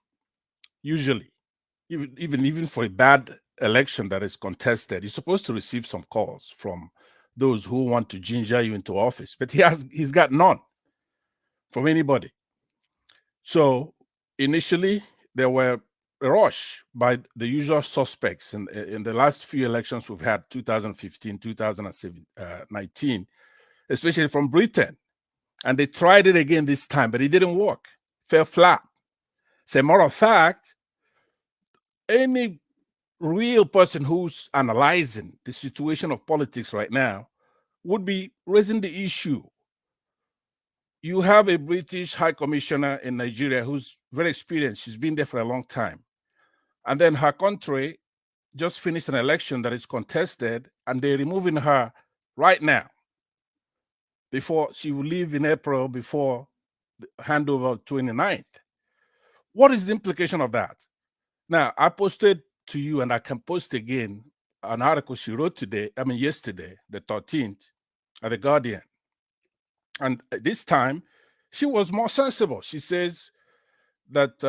Usually, even for a bad election that is contested, you're supposed to receive some calls from those who want to ginger you into office. But he's got none from anybody. So initially, there were a rush by the usual suspects in the last few elections we've had, 2015, 2019, especially from Britain. And they tried it again this time, but it didn't work. Fell flat. As a matter of fact, any real person who's analyzing the situation of politics right now would be raising the issue. You have a British High Commissioner in Nigeria who's very experienced. She's been there for a long time. And then her country just finished an election that is contested, and they're removing her right now before she will leave in April, before the handover 29th. What is the implication of that? Now, I posted to you, and I can post again, an article she wrote yesterday, the 13th, at The Guardian. And this time, she was more sensible. She says that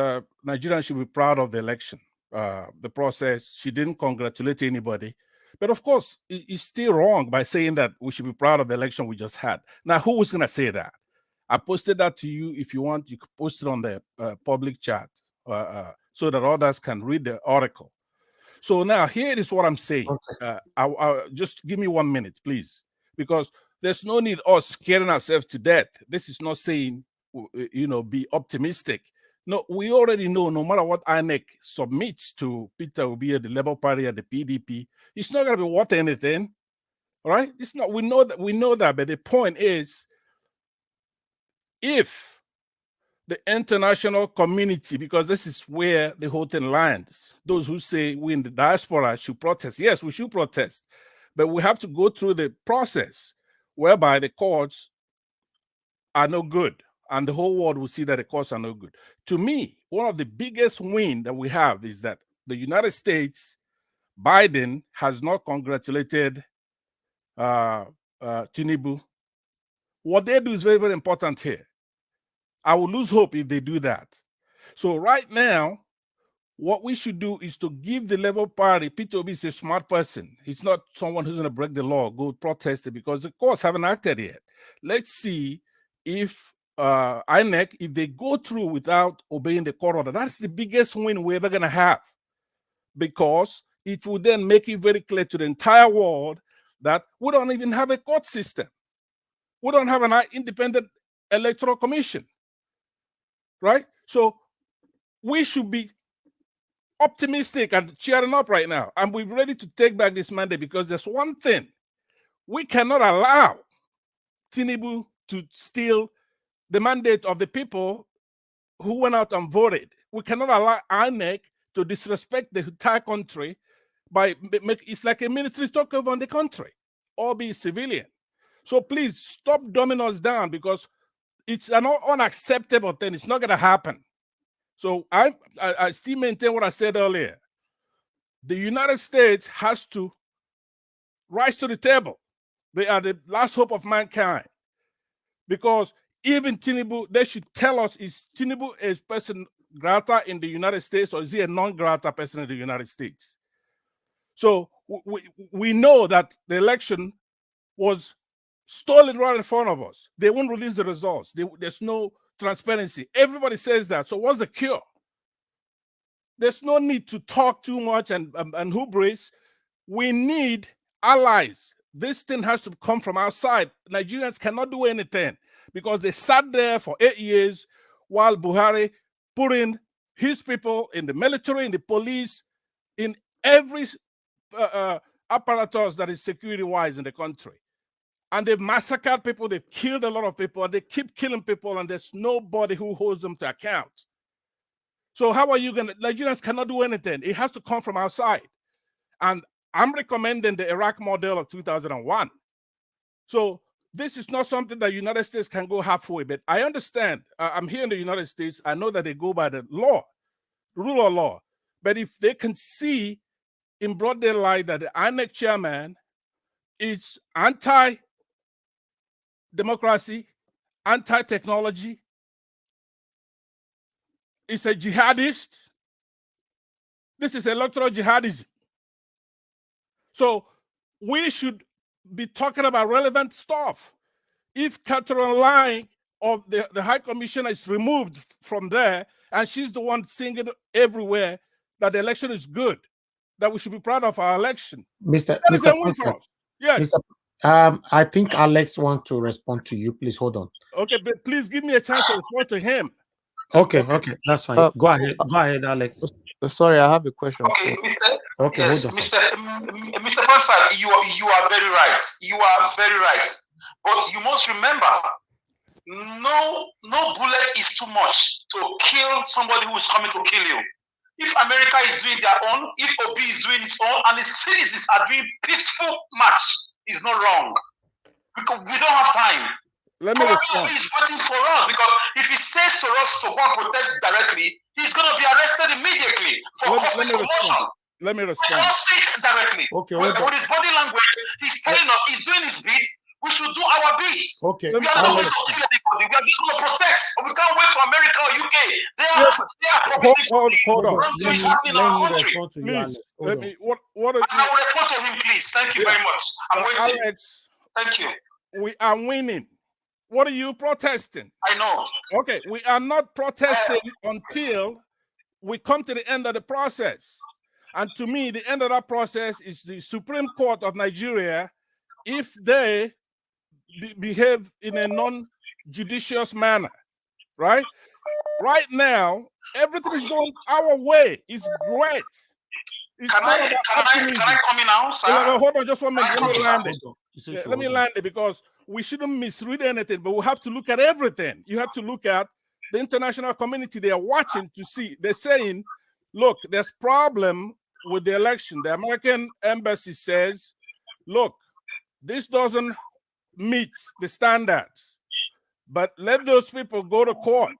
Nigerians should be proud of the election, the process. She didn't congratulate anybody. But of course, it's still wrong by saying that we should be proud of the election we just had. Now, who was going to say that? I posted that to you. If you want, you can post it on the public chat so that others can read the article. So now, here is what I'm saying. Just give me 1 minute, please, because there's no need us scaring ourselves to death. This is not saying, be optimistic. No, we already know, no matter what INEC submits to Peter Obi at the Labour Party and the PDP, it's not going to be worth anything. All right? It's not. We know that. But the point is, if the international community, because this is where the whole thing lands, those who say we in the diaspora should protest, yes, we should protest, but we have to go through the process whereby the courts are no good, and the whole world will see that the courts are no good. To me, one of the biggest wins that we have is that the United States, Biden has not congratulated Tinubu. What they do is very, very important here. I will lose hope if they do that. So right now, what we should do is to give the Labour Party, Peter Obi is a smart person. He's not someone who's going to break the law, go protest it, because the courts haven't acted yet. Let's see if INEC, if they go through without obeying the court order, that's the biggest win we're ever going to have, because it will then make it very clear to the entire world that we don't even have a court system. We don't have an independent electoral commission, right? So we should be optimistic and cheering up right now. And we're ready to take back this mandate, because there's one thing. We cannot allow Tinubu to steal the mandate of the people who went out and voted. We cannot allow INEC to disrespect the entire country by it's like a military takeover on the country, or be civilian. So please stop dumbing us down, because it's an unacceptable thing. It's not going to happen. So I still maintain what I said earlier. The United States has to rise to the table. They are the last hope of mankind. Because even Tinubu, they should tell us, is Tinubu a person grata in the United States, or is he a non-grata person in the United States? So we know that the election was stolen right in front of us. They won't release the results. There's no transparency. Everybody says that. So what's the cure? There's no need to talk too much and hubris. We need allies. This thing has to come from outside. Nigerians cannot do anything because they sat there for 8 years while Buhari put in his people in the military, in the police, in every apparatus that is security-wise in the country. And they've massacred people, they've killed a lot of people, and they keep killing people, and there's nobody who holds them to account. So how are you going to, Nigerians cannot do anything. It has to come from outside. And I'm recommending the Iraq model of 2001. So this is not something that the United States can go halfway, but I understand. I'm here in the United States. I know that they go by the law, rule of law. But if they can see in broad daylight that the INEC chairman is anti-democracy, anti-technology, is a jihadist, this is electoral jihadism. So we should be talking about relevant stuff. If Catherine Line of the High Commissioner is removed from there, and she's the one singing everywhere that the election is good, that we should be proud of our election. That is a win for us. Yes. I think Alex wants to respond to you. Please hold on. Okay, but please give me a chance to respond to him. Okay, that's fine. Go ahead, Alex. Sorry, I have a question. Okay, Okay, yes, hold on. Mr. Bansal, you are very right. You are very right. But you must remember, no bullet is too much to kill somebody who is coming to kill you. If America is doing their own, if OB is doing its own, and the citizens are doing peaceful march, it's not wrong. Because we don't have time. Let me respond. He's waiting for us, because if he says to us to go and protest directly, he's going to be arrested immediately for causing commotion. Let me I respond. cannot say it directly. Okay, with his body language, he's telling us he's doing his bit. We should do our bit. Okay. We are not going to kill anybody. We are just going to protest. We can't wait for America or UK. They are Hold on. Let me respond to you, Alex. Let me. What are you? I will respond to him, please. Thank you very much. I'm waiting. Alex, thank you. We are winning. What are you protesting? I know. Okay, we are not protesting until we come to the end of the process. And to me, the end of that process is the Supreme Court of Nigeria, if they behave in a non-judicious manner, right? Right now, everything is going our way. It's great. It's Can I come in now, sir? Hold on just 1 minute. Let me land it. Let me land it, because we shouldn't misread anything, but we have to look at everything. You have to look at the international community. They are watching to see. They're saying, look, there's problem with the election. The American embassy says, look, this doesn't meet the standards, but let those people go to court.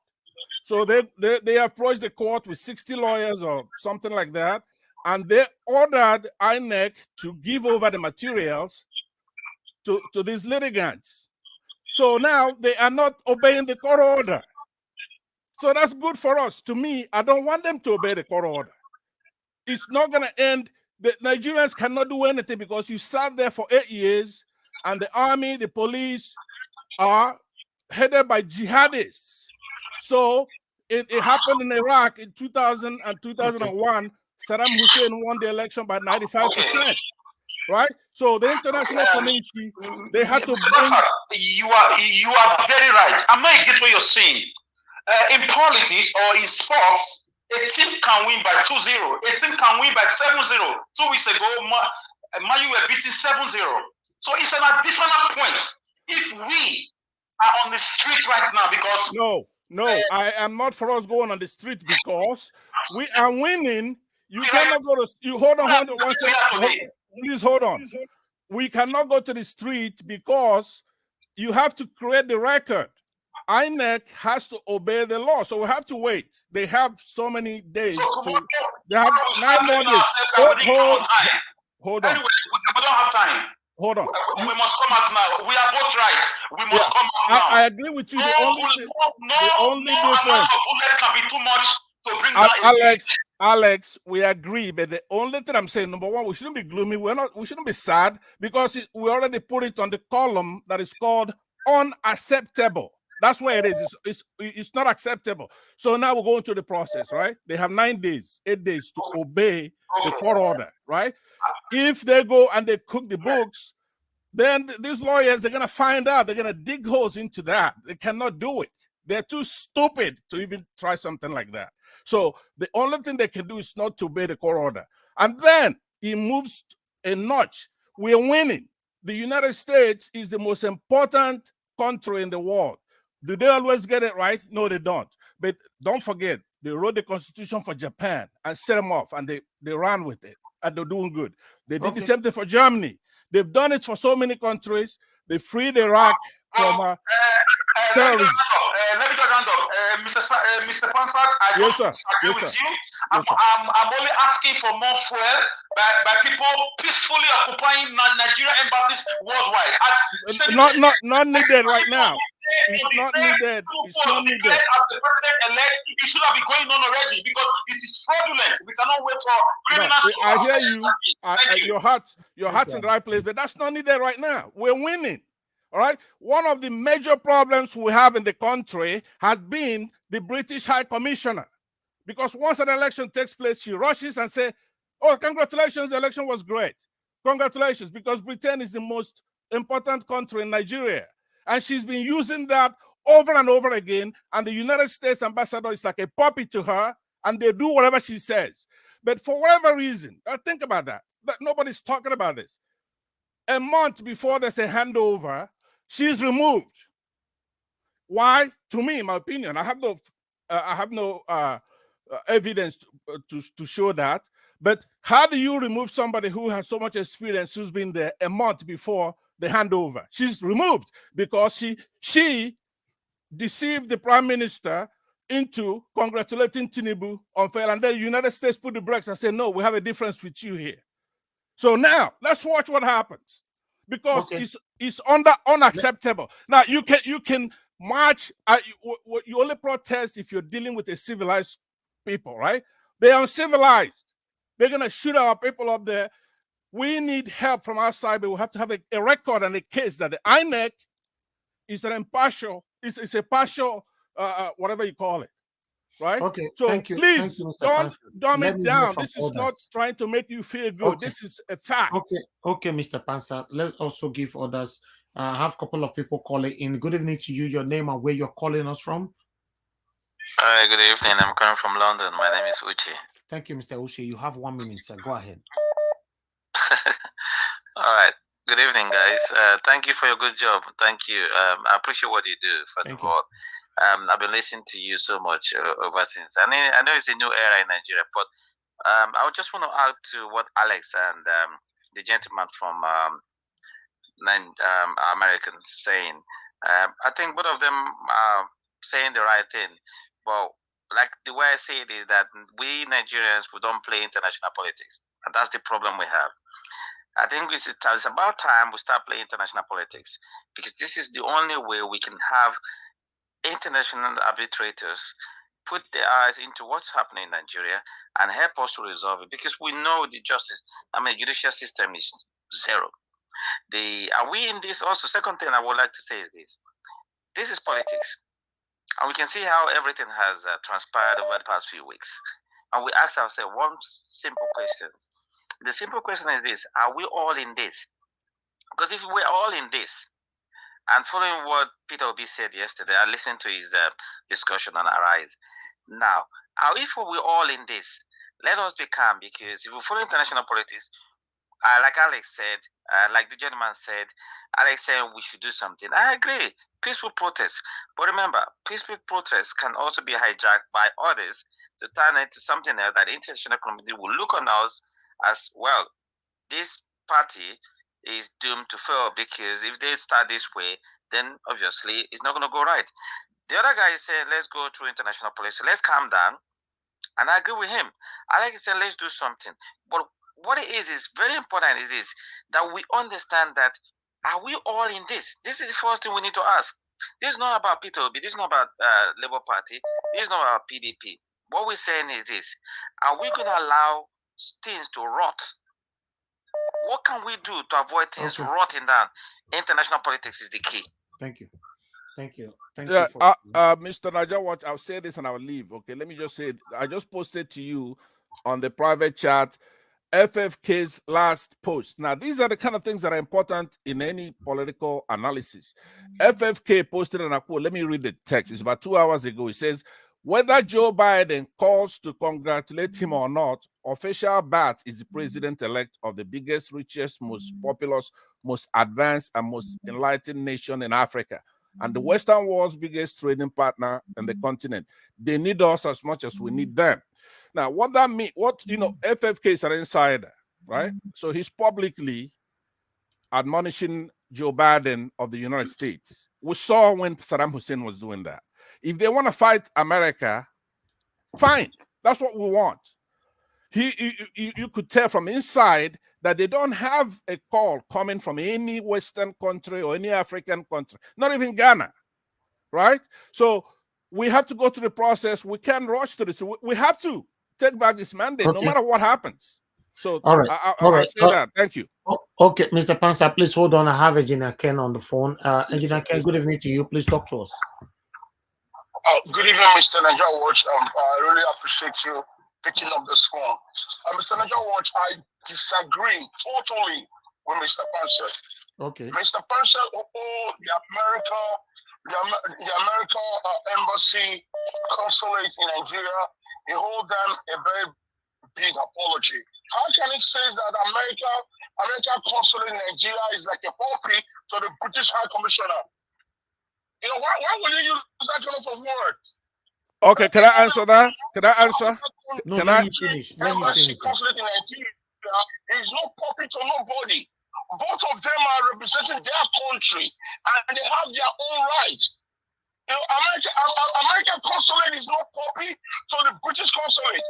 So they approached the court with 60 lawyers or something like that, and they ordered INEC to give over the materials to these litigants. So now they are not obeying the court order. So that's good for us. To me, I don't want them to obey the court order. It's not going to end. The Nigerians cannot do anything because you sat there for 8 years, and the army, the police are headed by jihadists. So it happened in Iraq in 2000 and 2001. Saddam Hussein won the election by 95%. Right? So the international community, they had to bring... You are very right. I'm not against what you're saying. In politics or in sports, a team can win by 2-0. A team can win by 7-0. 2 weeks ago, Man U were beating 7-0. So it's an additional point. If we are on the street right now, because... No, I am not for us going on the street because we are winning. You cannot go to... Hold on 1 second. Please hold on. We cannot go to the street because you have to create the record. INEC has to obey the law, so we have to wait. They have so many days to. They have 9 more days. Hold on. Anyway, we don't have time. Hold on. We must come out now. We are both right. We must come out now. I agree with you. The only difference. Amount of bullets can be too much to bring down Alex, we agree, but the only thing I'm saying, number one, we shouldn't be gloomy. We shouldn't be sad because we already put it on the column that is called unacceptable. That's where it is. It's not acceptable. So now we're going through the process, right? They have 8 days to obey the court order, right? If they go and they cook the books, then these lawyers are going to find out. They're going to dig holes into that. They cannot do it. They're too stupid to even try something like that. So the only thing they can do is not to obey the court order. And then it moves a notch. We are winning. The United States is the most important country in the world. Do they always get it right? No, they don't. But don't forget, they wrote the constitution for Japan and set them off, and they ran with it, and they're doing good. They did the same thing for Germany. They've done it for so many countries. They freed Iraq from terrorism. Let me just round up. Mr. Pansat, I Yes, sir. disagree with you. I'm only asking for more fuel by people peacefully occupying Nigeria embassies worldwide. Not needed right now. It's not needed. It's not needed. As the president-elect, it should have been going on already because it is fraudulent. We cannot wait for criminals. I hear you. Your heart's in the right place, but that's not needed right now. We're winning. All right. One of the major problems we have in the country has been the British High Commissioner, because once an election takes place, she rushes and says, "Oh, congratulations, the election was great. Congratulations," because Britain is the most important country in Nigeria. And she's been using that over and over again. And the United States ambassador is like a puppy to her, and they do whatever she says. But for whatever reason, think about that nobody's talking about this. A month before there's a handover, she's removed. Why? To me, in my opinion, I have no evidence to show that. But how do you remove somebody who has so much experience, who's been there a month before the handover? She's removed because she deceived the prime minister into congratulating Tinubu on fail, and then the United States put the brakes and said, "No, we have a difference with you here." So now let's watch what happens, because it's unacceptable. Now you can march. You only protest if you're dealing with a civilized people, right? They're uncivilized. They're gonna shoot our people up there. We need help from outside, but we have to have a record and a case that the INEC is an impartial, it's a partial, whatever you call it, right? Okay, so thank you. Please don't dumb it down. This is others. not trying to make you feel good. Okay. This is a fact. Okay, Mr. Pansa. Let's also give others. I have a couple of people calling in. Good evening to you. Your name and where you're calling us from. Hi, good evening. I'm coming from London. My name is Uche. Thank you, Mr. Uche. You have 1 minute, sir. Go ahead. All right. Good evening, guys. Thank you for your good job. Thank you. I appreciate what you do, first of all. I've been listening to you so much over since. I know it's a new era in Nigeria, but I just want to add to what Alex and the gentleman from Americans saying. I think both of them are saying the right thing. But like the way I see it is that we Nigerians, we don't play international politics. And that's the problem we have. I think it's about time we start playing international politics, because this is the only way we can have international arbitrators put their eyes into what's happening in Nigeria and help us to resolve it, because we know the judicial system is zero. Are we in this also? Second thing I would like to say is this is politics. And we can see how everything has transpired over the past few weeks. And we ask ourselves one simple question. The simple question is this: are we all in this? Because if we're all in this, and following what Peter Obi said yesterday, I listened to his discussion on Arise. Now, if we're all in this, let us be calm, because if we follow international politics, like Alex said, like the gentleman said, Alex said we should do something. I agree. Peaceful protests. But remember, peaceful protests can also be hijacked by others to turn it into something else that the international community will look on us as, well, this party is doomed to fail, because if they start this way, then obviously it's not going to go right. The other guy is saying, let's go through international policy. Let's calm down. And I agree with him. I like to say, let's do something. But what it is very important is this, that we understand that, are we all in this? This is the first thing we need to ask. This is not about P2B. This is not about Labour Party. This is not about PDP. What we're saying is this, are we going to allow things to rot? What can we do to avoid things rotting down? International politics is the key. Thank you. Thank you. Thank Yeah, you. Mr. Naja Watch, I'll say this and I'll leave. Okay, let me just say, I just posted to you on the private chat FFK's last post. Now, these are the kind of things that are important in any political analysis. FFK posted an quote. Let me read the text. It's about 2 hours ago. It says, whether Joe Biden calls to congratulate him or not, official Bat is the president-elect of the biggest, richest, most populous, most advanced, and most enlightened nation in Africa, and the Western world's biggest trading partner in the continent. They need us as much as we need them. Now, what that means, FFK is an insider, right? So he's publicly admonishing Joe Biden of the United States. We saw when Saddam Hussein was doing that. If they want to fight America, fine. That's what we want. You could tell from inside that they don't have a call coming from any Western country or any African country, not even Ghana, right? So we have to go through the process. We can't rush to this. We have to take back this mandate, no matter what happens. So all right, I'll say that. Thank you. Okay, Mr. Pansa, please hold on. I have Engineer Ken on the phone. Engineer Ken, good evening to you. Please talk to us. Good evening, Mr. Naja Watch. I really appreciate you picking up this phone. Mr. Naja Watch, I disagree totally with Mr. Pansa. Okay. Mr. Pansa, the American embassy consulate in Nigeria, he hold them a very big apology. How can he say that American consulate in Nigeria is like a puppy to the British High Commissioner? Why would you use that kind of word? Okay, can I answer that? Can I answer? No, let him finish. Let him finish. Consulate in Nigeria is no puppy to nobody. Both of them are representing their country and they have their own rights. American consulate is not puppy to the British consulate.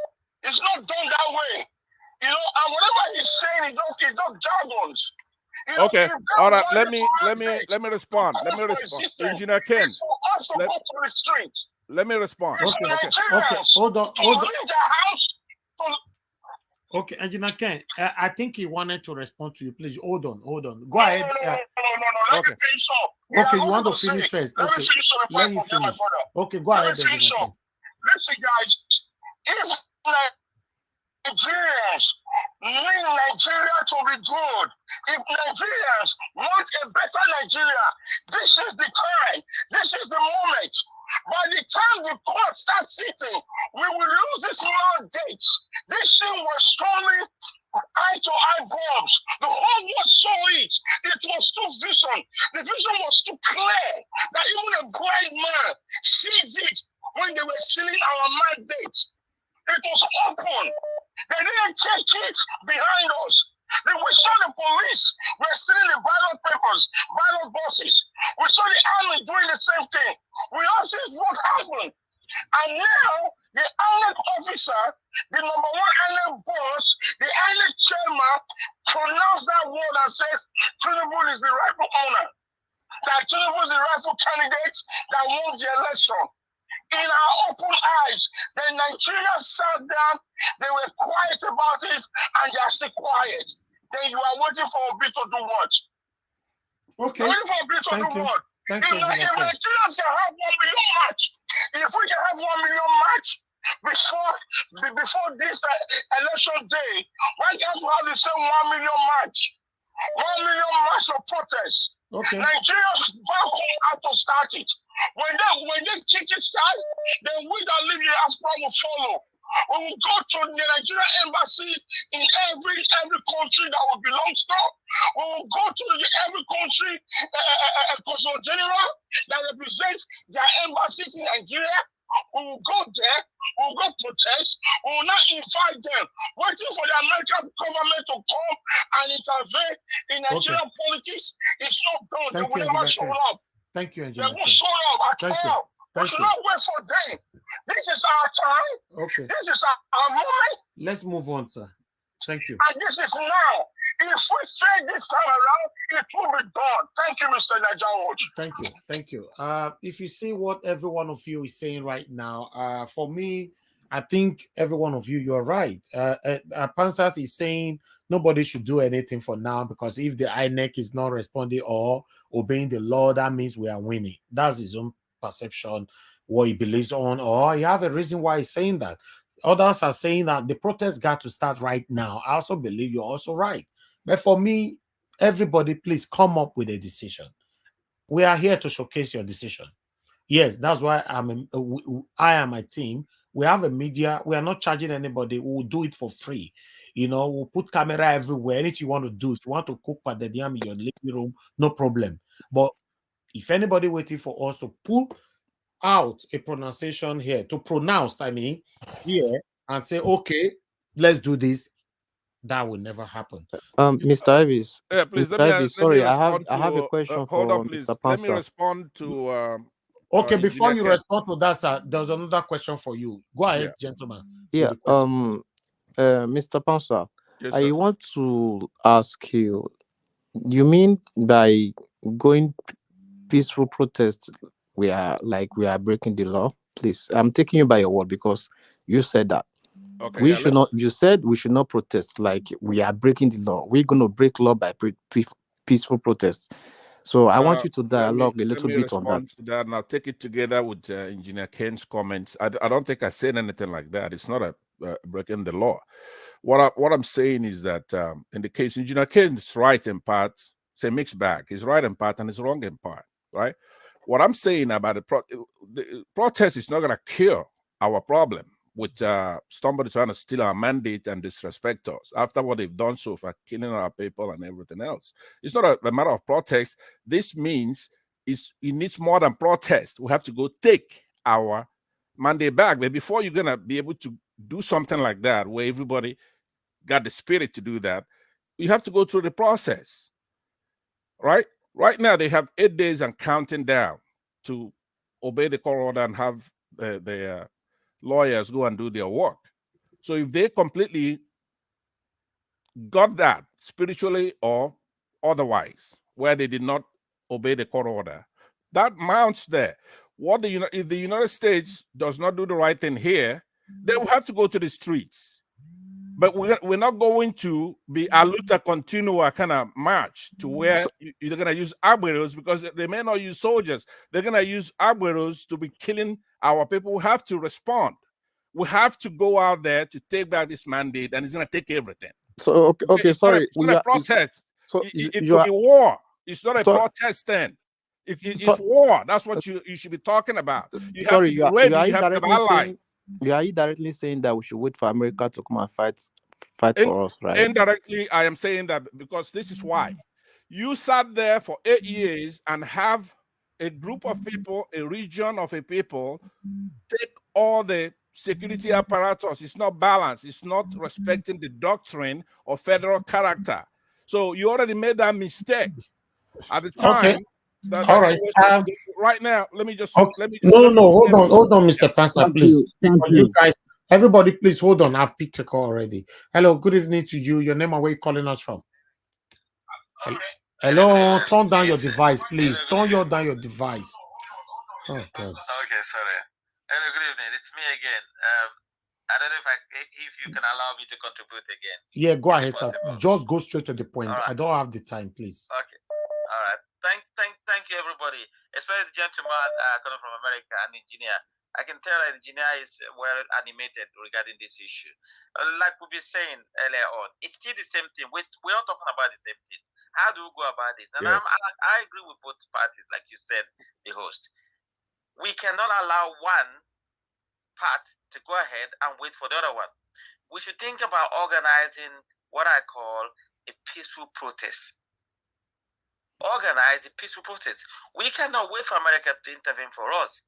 It's not done that way. And whatever he's saying, it's not jargons. Okay, all right. Let me respond. Engineer Ken. Let me respond. Okay. Hold on. Okay, Engineer Ken, I think he wanted to respond to you. Please hold on. Go ahead. No. Let me finish up. Okay, you want to finish first? Okay, let him finish. Okay, go ahead, Engineer Ken. Listen, guys, if Nigerians need Nigeria to be good, if Nigerians want a better Nigeria, this is the time, this is the moment. By the time the court starts sitting, we will lose this mandate. This thing was strongly eye-to-eye bombs. The whole world saw it. It was too vision. The vision was too clear that even a blind man sees it when they were sealing our mandate. It was open. They didn't take it behind us. We saw the police were stealing the ballot papers, ballot boxes. We saw the army doing the same thing. We all see what happened. And now, the INEC officer, the #1 INEC boss, the INEC chairman, pronounced that word and says, Tinubu is the rightful owner. That Tinubu is the rightful candidate that won the election. In our open eyes, the Nigerians sat down, they were quiet about it, and they are still quiet. Then you are waiting for a bit to do what? Okay. Waiting for a bit to do what? Thank you, If Nigerians can have 1 million match, if we can have 1 million match before this election day, why can't we have the same 1 million match? 1 million match of protest. Okay. Nigerians back home have to start it. When they kick it start, then we that live in Diaspora will follow. We will go to the Nigerian embassy in every country that will belong to. We will go to every country, consul general that represents their embassies in Nigeria. We will go there, we will go protest, we will not invite them, waiting for the American government to come and intervene in Nigerian politics. It's not done. They will never show up. Thank you, They Engineer won't show up at all. We should not wait for them. This is our time. Okay. This is our moment. Let's move on, sir. Thank you. And this is now. If we say this time around, it will be done. Thank you, Mr. Najan. Thank you. Thank you. If you see what every one of you is saying right now, for me, I think every one of you, you're right. Pansat is saying nobody should do anything for now because if the INEC is not responding or obeying the law, that means we are winning. That's his own perception, what he believes on, or he have a reason why he's saying that. Others are saying that the protest got to start right now. I also believe you're also right. But for me, everybody, please come up with a decision. We are here to showcase your decision. Yes, that's why I am my team. We have a media. We are not charging anybody. We will do it for free. You know, we'll put camera everywhere. Anything you want to do. If you want to cook at the in your living room, no problem. But if anybody waiting for us to pull out a pronunciation here, to pronounce, here, and say, okay, let's do this, that will never happen. Mr. Ivis, Yeah, please Mr. Ivis, sorry, I have a to, question hold for on, please. Mr. Let me Pansa. respond to okay, before Engineer you Ken. respond to that, sir, there's another question for you. Go ahead, gentlemen. Yeah, Mr. Pansa, Yes, I sir. want to ask you, you mean by going peaceful protest, we are breaking the law? Please, I'm taking you by your word because you said that. Okay, You said we should not protest like we are breaking the law. We're going to break law by peaceful protest. So I want you to dialogue a little bit on that. Let me respond to that, and I'll take it together with Engineer Ken's comments. I don't think I said anything like that. It's not a breaking the law. What I'm saying is that in the case, Engineer Ken is right in part. It's a mixed bag. He's right in part and he's wrong in part, right? What I'm saying about the protest is not going to cure our problem with somebody trying to steal our mandate and disrespect us after what they've done so far, killing our people and everything else. It's not a matter of protest. This means it needs more than protest. We have to go take our mandate back. But before you're going to be able to do something like that, where everybody got the spirit to do that, you have to go through the process, right? Right now, they have 8 days and counting down to obey the court order and have the lawyers go and do their work. So if they completely got that spiritually or otherwise, where they did not obey the court order, that mounts there. If the United States does not do the right thing here, they will have to go to the streets. But we're not going to be a luta continua kind of march to where you're going to use arboreals, because they may not use soldiers. They're going to use arboreals to be killing our people. We have to respond. We have to go out there to take back this mandate, and it's going to take everything. So, okay, it's sorry. Not a protest. So it could be war. It's not a protest then. It's war. That's what you should be talking about. You have to be ready. You have to have allies. Are you directly saying that we should wait for America to come and fight for us, right? Indirectly, I am saying that because this is why. You sat there for 8 years and have a group of people, a region of a people, take all the security apparatus. It's not balanced. It's not respecting the doctrine of federal character. So you already made that mistake at the time. Okay. All right. Right now, let me just. Okay. Let me. Hold on, Mr. Pansa, please. You guys, everybody, please hold on. I've picked a call already. Hello, good evening to you. Your name and where you calling us from? Hello, turn down your device, please. Turn down your device. Oh God. Okay, sorry. Hello, good evening. It's me again. I don't know if you can allow me to contribute again. Yeah, go ahead, sir. Just go straight to the point. Right. I don't have the time, please. Okay. All right. Thank you, everybody, especially the gentleman coming from America, an engineer. I can tell that the engineer is well animated regarding this issue. Like we've been saying earlier on, it's still the same thing. We're all talking about the same thing. How do we go about this? And yes. I agree with both parties, like you said, the host. We cannot allow one part to go ahead and wait for the other one. We should think about organizing what I call a peaceful protest. Organize a peaceful protest. We cannot wait for America to intervene for us.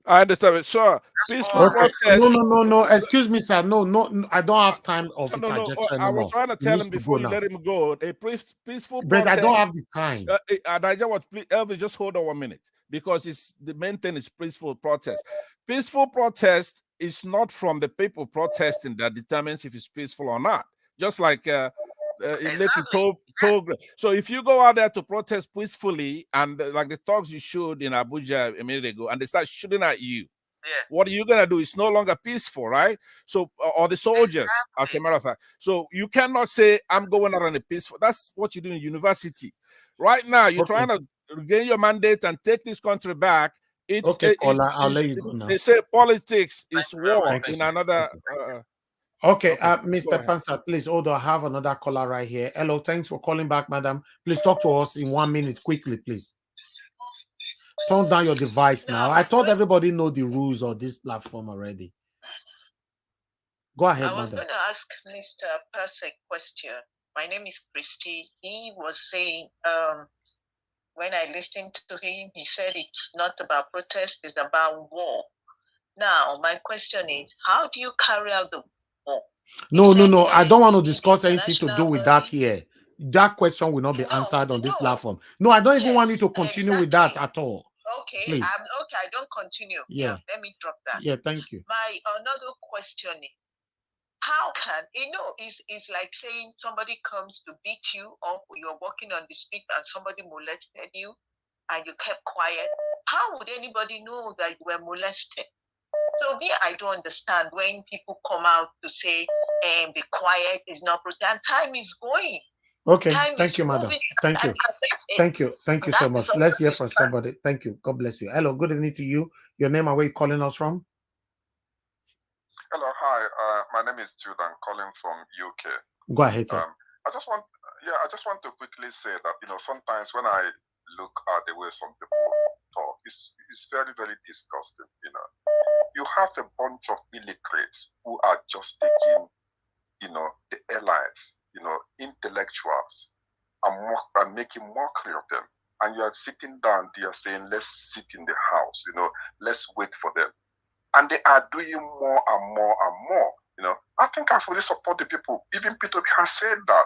I understand it. Sure. Peaceful Okay. protest. No. Excuse me, sir. No. I don't have time of No. interjection I was anymore. trying to He tell needs him to go before you now. let him go. A peaceful But I protest. don't have the time. Naija was Elvis, just hold on 1 minute, because it's the main thing is peaceful protest. Peaceful protest is not from the people protesting that determines if it's peaceful or not. Just like so if you go out there to protest peacefully and like the talks you showed in Abuja a minute ago, and they start shooting at you, what are you gonna do? It's no longer peaceful, right? So, or the soldiers, as a matter of fact. So you cannot say I'm going out on a peaceful. That's what you do in university. Right now, you're trying to gain your mandate and take this country back. I'll let you go now. They say politics is war in another. Okay, Mr. Pansa, please hold on. I have another caller right here. Hello, thanks for calling back, madam. Please talk to us in 1 minute, quickly, please. Turn down your device now. I thought everybody know the rules of this platform already. Go ahead, I was madam. going to ask Mr. Pers a question. My name is Christy. He was saying, when I listened to him, he said it's not about protest, it's about war. Now, my question is, how do you carry out the war? No. I don't want to discuss anything to do with that here. That question will not be answered on this platform. No, I don't even want you to continue with that at all. Okay, please. Okay, I don't continue. Yeah. Let me drop that. Yeah, thank you. My another question is, how can, it's like saying somebody comes to beat you, or you're walking on the street and somebody molested you and you kept quiet. How would anybody know that you were molested? So I don't understand when people come out to say, be quiet, is not protect. Time is going. Okay, thank you, madam. Thank you. Thank you so much. Let's hear from somebody. Thank you. God bless you. Hello, good evening to you. Your name and where you calling us from? Hello, hi. My name is Jude. I'm calling from UK. Go ahead, sir. I just want to quickly say that sometimes when I look at the way some people talk, it's very, very disgusting. You have a bunch of illiterates who are just taking the airlines, intellectuals, and making mockery of them. And you are sitting down there saying, let's sit in the house, let's wait for them. And they are doing more and more and more. I think I fully support the people. Even Peter has said that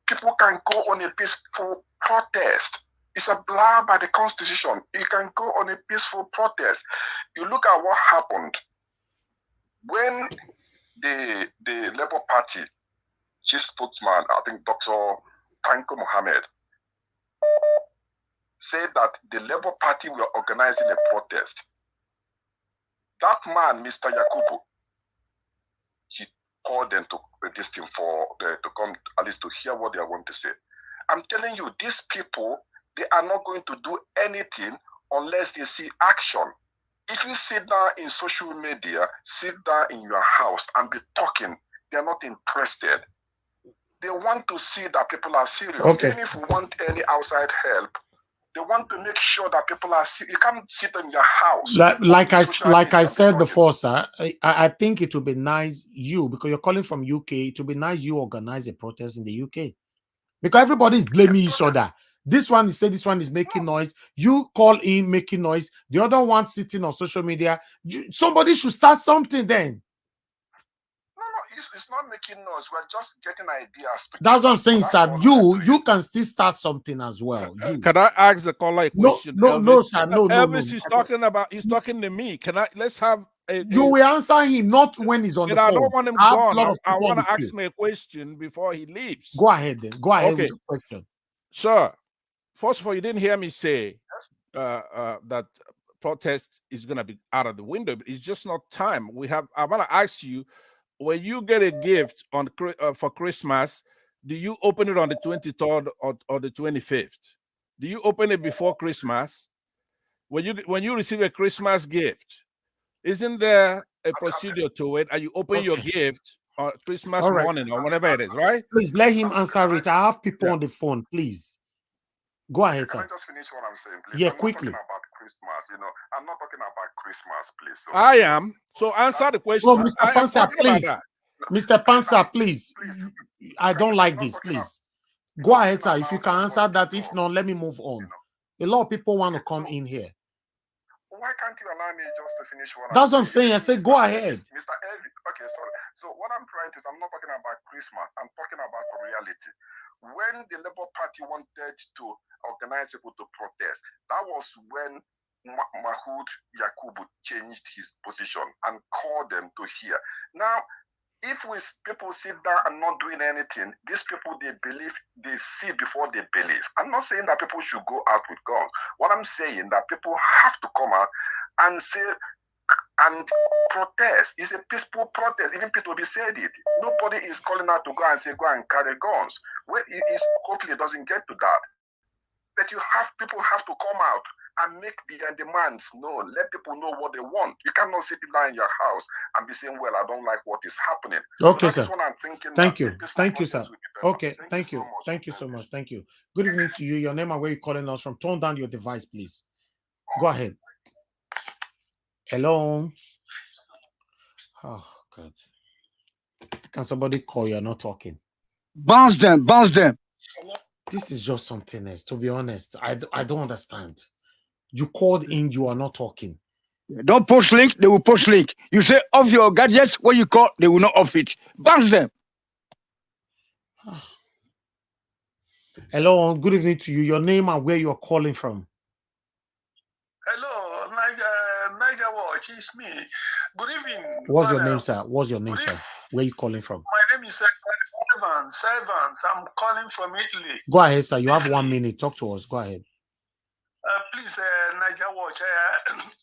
people can go on a peaceful protest. It's a blur by the Constitution. You can go on a peaceful protest. You look at what happened when the Labour Party chief spokesman, I think Dr. Tanko Mohammed, said that the Labour Party were organizing a protest. That man, Mr. Yakubu, he called them to this team to come at least to hear what they want to say. I'm telling you, these people, they are not going to do anything unless they see action. If you sit down in social media, sit down in your house and be talking, they're not interested. They want to see that people are serious. Okay. Even if we want any outside help, they want to make sure that people are serious. You can't sit in your house. Like I said before, sir, I think it would be nice because you're calling from UK, it would be nice you organize a protest in the UK. Because everybody is blaming each other. This one is saying this one is making noise. You call in making noise. The other one sitting on social media. Somebody should start something then. No, it's not making noise. We're just getting ideas. That's what I'm saying, sir. You can still start something as well. Can I ask the caller a question? No, sir. No, Elvis is talking to me. Let's have you will answer him, not when he's on the phone. I don't want him gone. I want to ask me a question before he leaves. Go ahead then. Go ahead with the question. Sir, first of all, you didn't hear me say that protest is going to be out of the window. But it's just not time. I want to ask you, when you get a gift for Christmas, do you open it on the 23rd or the 25th? Do you open it before Christmas? When you receive a Christmas gift, isn't there a procedure to it? And you open your gift on Christmas morning or whenever it is, right? Please let him answer it. I have people on the phone. Please go ahead, sir. Can I just finish what I'm saying, please? Yeah, I'm quickly. Not talking about Christmas, I'm not talking about Christmas, please. So, I am. So answer the question. No, Mr. Pansa, please. Mr. Pansa, please. I don't like this, please. Go ahead, sir. If you can answer that, if not, let me move on. A lot of people want to come in here. Why can't you allow me just to finish what That's what I'm saying? saying. I said, go ahead. Mr. Elvi. Okay, sorry. So what I'm trying to say, I'm not talking about Christmas. I'm talking about reality. When the Labour Party wanted to organize people to protest, that was when Mahood Yakubu changed his position and called them to here. Now, if people sit down and not doing anything, these people, they believe, they see before they believe. I'm not saying that people should go out with guns. What I'm saying that people have to come out and say and protest. It's a peaceful protest. Even Peter Obi said it. Nobody is calling out to go and say, go and carry guns. Well, hopefully it doesn't get to that. But people have to come out and make their demands known. Let people know what they want. You cannot sit down in your house and be saying, well, I don't like what is happening. Okay, so sir. What I'm thinking. Thank you. Thank you, sir. Okay, thank you. Thank you so much. Thank you. Good evening to you. Your name and where you're calling us from. Turn down your device, please. Go ahead. Hello. Oh, God. Can somebody call? You're not talking. Bounce them. Bounce them. This is just something else. To be honest, I don't understand. You called in, you are not talking. Don't post link, they will post link. You say off your gadgets, when you call, they will not off it. Bounce them. Hello, good evening to you. Your name and where you are calling from. Hello, Niger Watch, it's me. Good evening. What's your name, sir? What's your name, sir? Where are you calling from? My name is Evans. I'm calling from Italy. Go ahead, sir. You have 1 minute. Talk to us. Go ahead. Please, Niger Watch,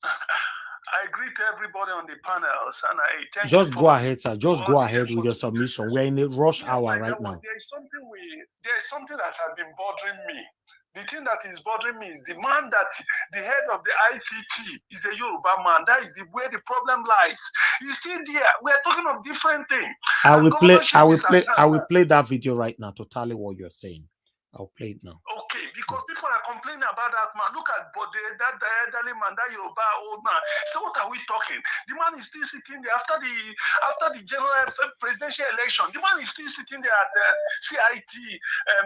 I greet everybody on the panels and I thank Just you go ahead, sir. Just go ahead with your submission. We're in a rush hour right now. There's something that has been bothering me. The thing that is bothering me is the man that the head of the ICT is a Yoruba man. That is where the problem lies. He's still there. We are talking of different things. I will play that video right now to tally what you're saying. I'll play it now. Okay, because people are complaining about that man. Look at that elderly man, that Yoruba old man. So what are we talking? The man is still sitting there after the general presidential election. The man is still sitting there at the CIT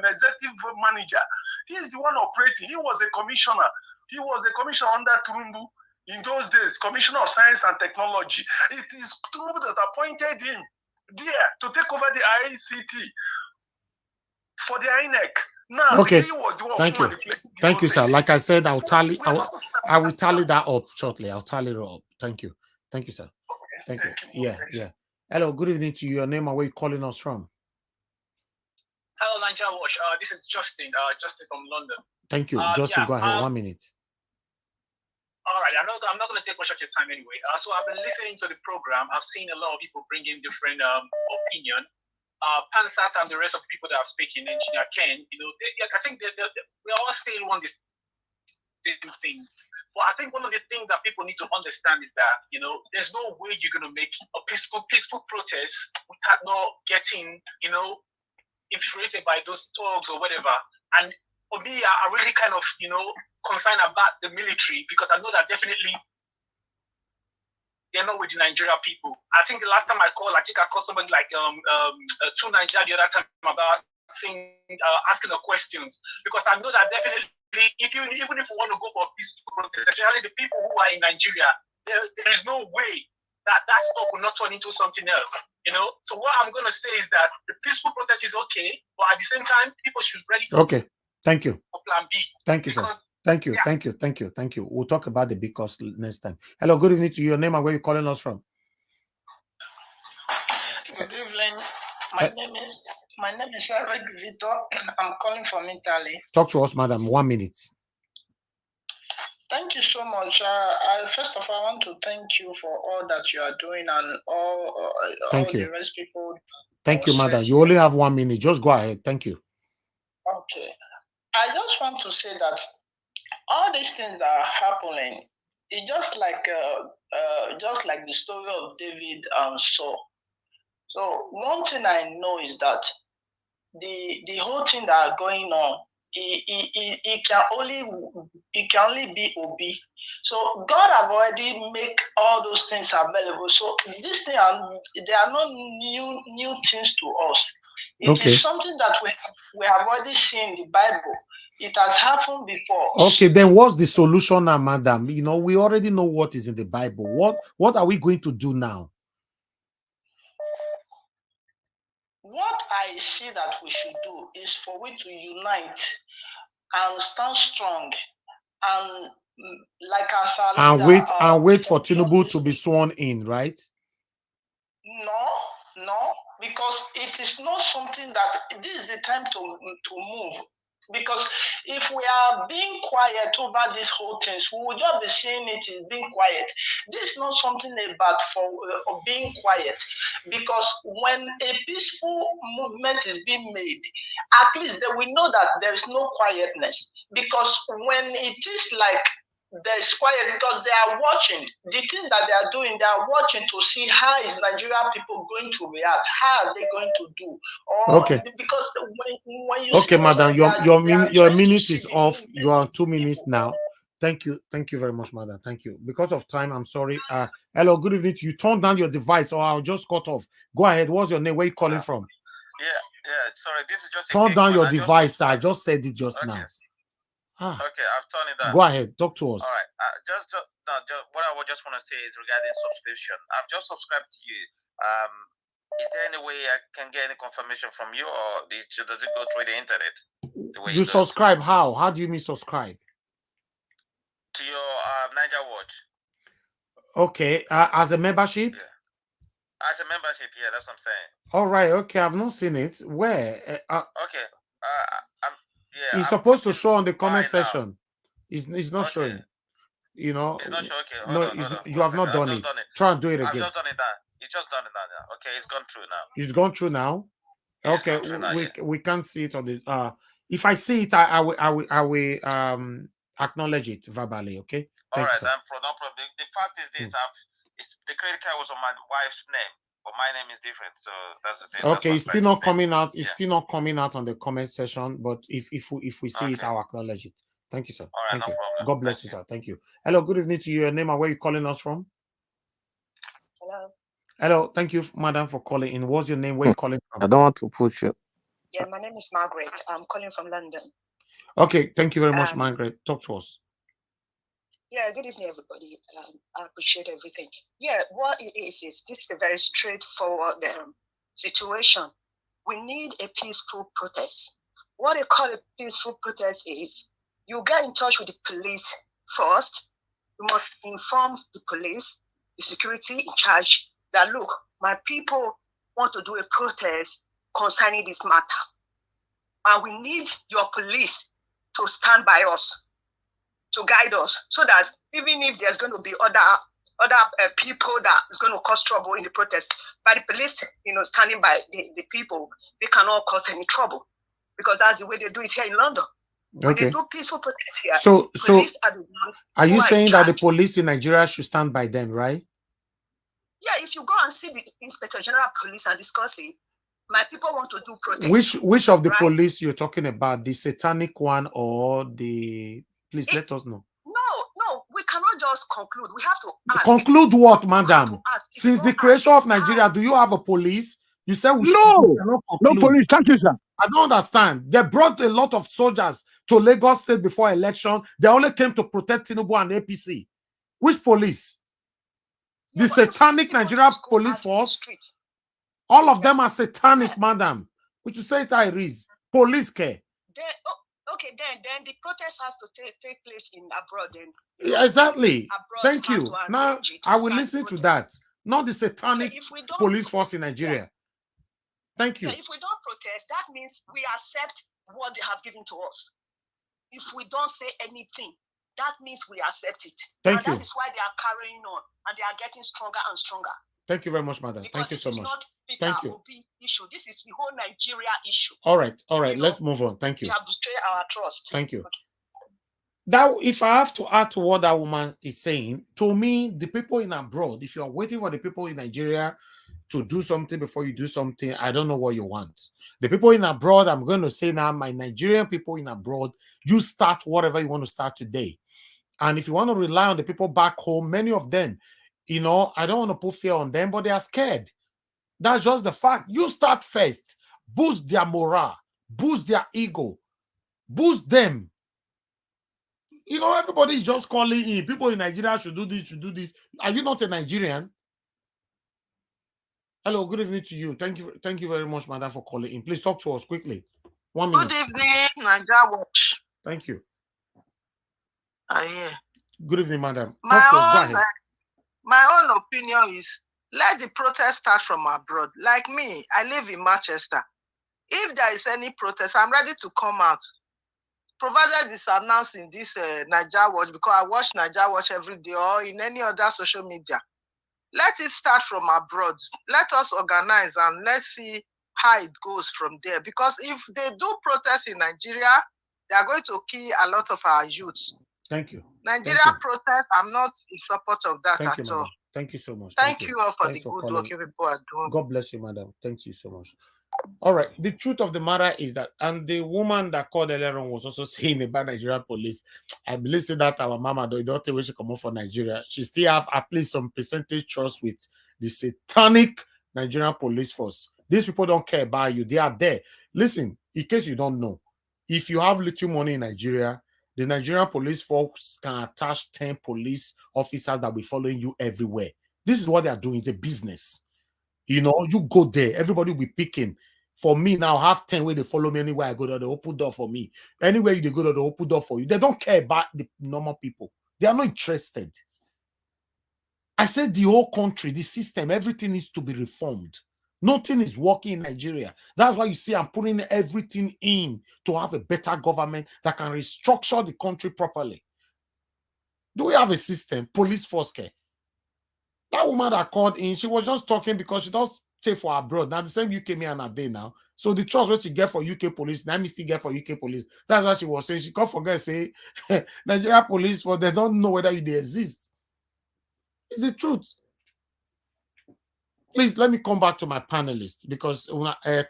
executive manager. He is the one operating. He was a commissioner. He was a commissioner under Tinubu in those days, Commissioner of Science and Technology. It is Tinubu that appointed him there to take over the ICT for the INEC. Now, okay, thank you, sir. Like I said, I will tally that up shortly. I'll tally it up. Thank you, sir. Thank you. Yeah. Hello, good evening to you. Your name and where you calling us from? Hello, Niger Watch. This is Justin. Justin from London. Thank you, Justin. Go ahead. 1 minute. All right. I'm not going to take much of your time anyway. So I've been listening to the program. I've seen a lot of people bring in different opinion. Pansat and the rest of the people that are speaking, Engineer Ken, I think we're all saying one same thing. But I think one of the things that people need to understand is that, there's no way you're going to make a peaceful protest without not getting, infuriated by those thugs or whatever. And for me, I really kind of, concerned about the military because I know that definitely they're not with the Nigeria people. I think the last time I called somebody like to Nigeria the other time about asking the questions because I know that definitely even if we want to go for a peaceful protest, especially the people who are in Nigeria, there is no way that stuff will not turn into something else. So what I'm going to say is that the peaceful protest is okay, but at the same time, people should ready for Thank you. Plan B. Thank you, sir. Thank you. We'll talk about the big cost next time. Hello, good evening to you. Your name and where you calling us from? Good evening. My name is Eric Vito. I'm calling from Italy. Talk to us, madam. 1 minute. Thank you so much. First of all, I want to thank you for all that you are doing and all the rest people. Thank you, madam. You only have 1 minute. Just go ahead. Thank you. Okay. I just want to say that all these things that are happening, it's just like the story of David and Saul. So one thing I know is that the whole thing that are going on, it can only be Obi. So God have already made all those things available. So this thing they are not new things to us. It is something that we have already seen in the Bible. It has happened before. Okay, then what's the solution now, madam? You know, we already know what is in the Bible. What are we going to do now? What I see that we should do is for we to unite and stand strong and like our And wait for Tinubu to be sworn in, right? No, because it is not something that this is the time to move. Because if we are being quiet over these whole things, we will just be saying it is being quiet. This is not something about being quiet. Because when a peaceful movement is being made, at least they will know that there is no quietness. Because when it is like there's quiet, because they are watching the thing that they are doing, they are watching to see how is Nigerian people going to react, how are they going to do. Or okay, because when you okay, madam, your minute is off. You are 2 minutes now. Thank you very much, madam. Thank you. Because of time, I'm sorry. Hello, good evening to you. Turn down your device or I'll just cut off. Go ahead. What's your name? Where are you calling from? Yeah, sorry, this is just turn down your device. I just said it just now. Okay, I've turned it down. Go ahead, talk to us. All right. Just what I would just want to say is regarding subscription. I've just subscribed to you. Is there any way I can get any confirmation from you, or does it go through the internet? You subscribe how? How do you mean subscribe? To your Niger Watch. Okay, as a membership. Yeah. As a membership, yeah, that's what I'm saying. All right. Okay, I've not seen it. Where? Okay. Yeah, it's supposed to show on the comment section. It's not showing. You know. It's not showing. Okay. Hold on. You have not done it. Try and do it again. I've just done it now. It's just done it now. Okay, it's gone through now. It's gone through now. Yeah, okay, we can't see it on the. If I see it, I will acknowledge it verbally. Okay. All right, no problem. The fact is this: the credit card was on my wife's name, but my name is different. So that's the thing. Okay, it's still not coming out. It's still not coming out on the comment section. But if we see it, I'll acknowledge it. Thank you, sir. All right, Thank you. Problem. God bless you, sir. Thank you. Hello, good evening to you. Your name and where you calling us from? Hello. Hello, thank you, madam, for calling in. What's your name? Where you calling from? I don't want to put you. Yeah, my name is Margaret. I'm calling from London. Okay, thank you very much, Margaret. Talk to us. Yeah, good evening, everybody. I appreciate everything. Yeah, what it is this is a very straightforward situation. We need a peaceful protest. What they call a peaceful protest is you get in touch with the police first. You must inform the police, the security in charge, that look, my people want to do a protest concerning this matter. And we need your police to stand by us, to guide us, so that even if there's going to be other people that is going to cause trouble in the protest, by the police, standing by the people, they cannot cause any trouble, because that's the way they do it here in London. When they do peaceful protest here, so are the one. Are you saying that the police in Nigeria should stand by them, right? Yeah, if you go and see the Inspector General of Police and discuss it, my people want to do protest. Which of the police you're talking about, the satanic one or the? Please let us know. No, we cannot just conclude. We have to ask. Conclude what, madam? Since the creation of Nigeria, do you have a police? You said we no police. Thank you, sir. I don't understand. They brought a lot of soldiers to Lagos State before election. They only came to protect Tinubu and APC. Which police? The satanic Nigeria police force? All of them are satanic, madam. Would you say it, Iris? Police care. Okay, then the protest has to take place in abroad. Then exactly. Thank you. Now I will listen to that. Not the satanic police force in Nigeria. Yeah. Thank you. If we don't protest, that means we accept what they have given to us. If we don't say anything, that means we accept it. Thank you. That is why they are carrying on and they are getting stronger and stronger. Thank you very much, madam. Because thank you so much. Not Peter Thank you. Obi issue. This is the whole Nigeria issue. All right. Let's move on. Thank you. We have betrayed our trust. Thank you. That if I have to add to what that woman is saying, to me, the people in abroad, if you are waiting for the people in Nigeria to do something before you do something, I don't know what you want. The people in abroad, I'm going to say now, my Nigerian people in abroad, you start whatever you want to start today. And if you want to rely on the people back home, many of them, I don't want to put fear on them, but they are scared. That's just the fact. You start first, boost their morale, boost their ego. Boost them. You know, everybody is just calling in. People in Nigeria should do this, should do this. Are you not a Nigerian? Hello, good evening to you. Thank you very much, madam, for calling in. Please talk to us quickly. 1 minute. Good evening, Nigeria Watch. Thank you. Yeah. Good evening, madam. Talk to us. Go ahead. My own opinion is let the protest start from abroad. Like me, I live in Manchester. If there is any protest, I'm ready to come out. Provided it's announced in this Nigeria Watch, because I watch Nigeria Watch every day or in any other social media. Let it start from abroad. Let us organize and let's see how it goes from there. Because if they do protests in Nigeria, they are going to kill a lot of our youths. Thank you. Nigeria protest, I'm not in support of that at all. Thank you so much. Thank you all for the good work you people are doing. God bless you, madam. Thank you so much. All right. The truth of the matter is that, and the woman that called earlier on was also saying about Nigerian police. I believe that our mama, though, don't think we should come out for Nigeria. She still have at least some percentage trust with the satanic Nigerian police force. These people don't care about you. They are there. Listen, in case you don't know, if you have little money in Nigeria, the Nigerian police force can attach 10 police officers that will be following you everywhere. This is what they are doing. It's a business. You know, you go there, everybody will be picking. For me now, I have 10 where they follow me anywhere I go to, the open door for me. Anywhere they go to, the open door for you. They don't care about the normal people. They are not interested. I said the whole country, the system, everything needs to be reformed. Nothing is working in Nigeria. That's why you see I'm putting everything in to have a better government that can restructure the country properly. Do we have a system? Police force care. That woman that called in, she was just talking because she does stay for abroad. Now the same UK me and a day now. So the trust what she get for UK police, now me still get for UK police. That's what she was saying. She can't forget say Nigeria police for they don't know whether they exist. It's the truth. Please let me come back to my panelists because